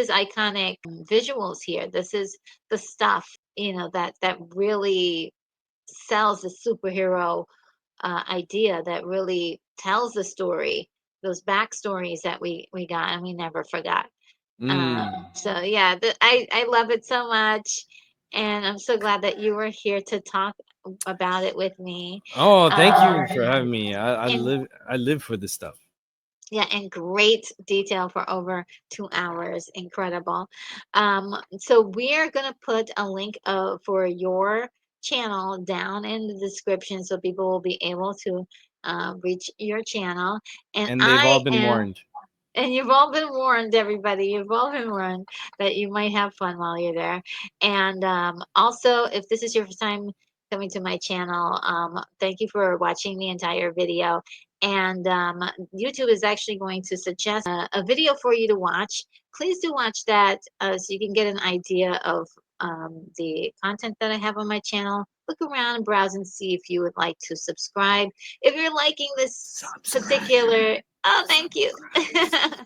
iconic visuals here. This is the stuff, that really sells the superhero idea, that really tells the story, those backstories that we got and we never forgot. Mm. So yeah, I love it so much, and I'm so glad that you were here to talk about it with me. Oh, thank Um, you for having me. and I live for this stuff. yeah, in great detail for over 2 hours. Incredible. So we're gonna put a link for your channel down in the description, so people will be able to reach your channel. And And they've all I been am warned. And you've all been warned, everybody. You've all been warned that you might have fun while you're there. And also, if this is your first time coming to my channel, thank you for watching the entire video. And YouTube is actually going to suggest a video for you to watch. Please do watch that, so you can get an idea of the content that I have on my channel. Look around and browse and see if you would like to subscribe. If you're liking this Subscribe. particular, oh, thank you. Subscribe.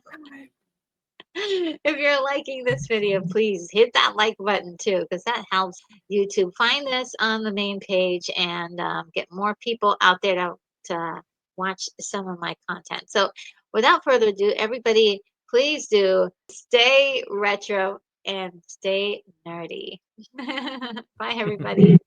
If you're liking this video, please hit that like button too, because that helps YouTube find this on the main page, and get more people out there to watch some of my content. So, without further ado, everybody, please do stay retro and stay nerdy. Bye, everybody.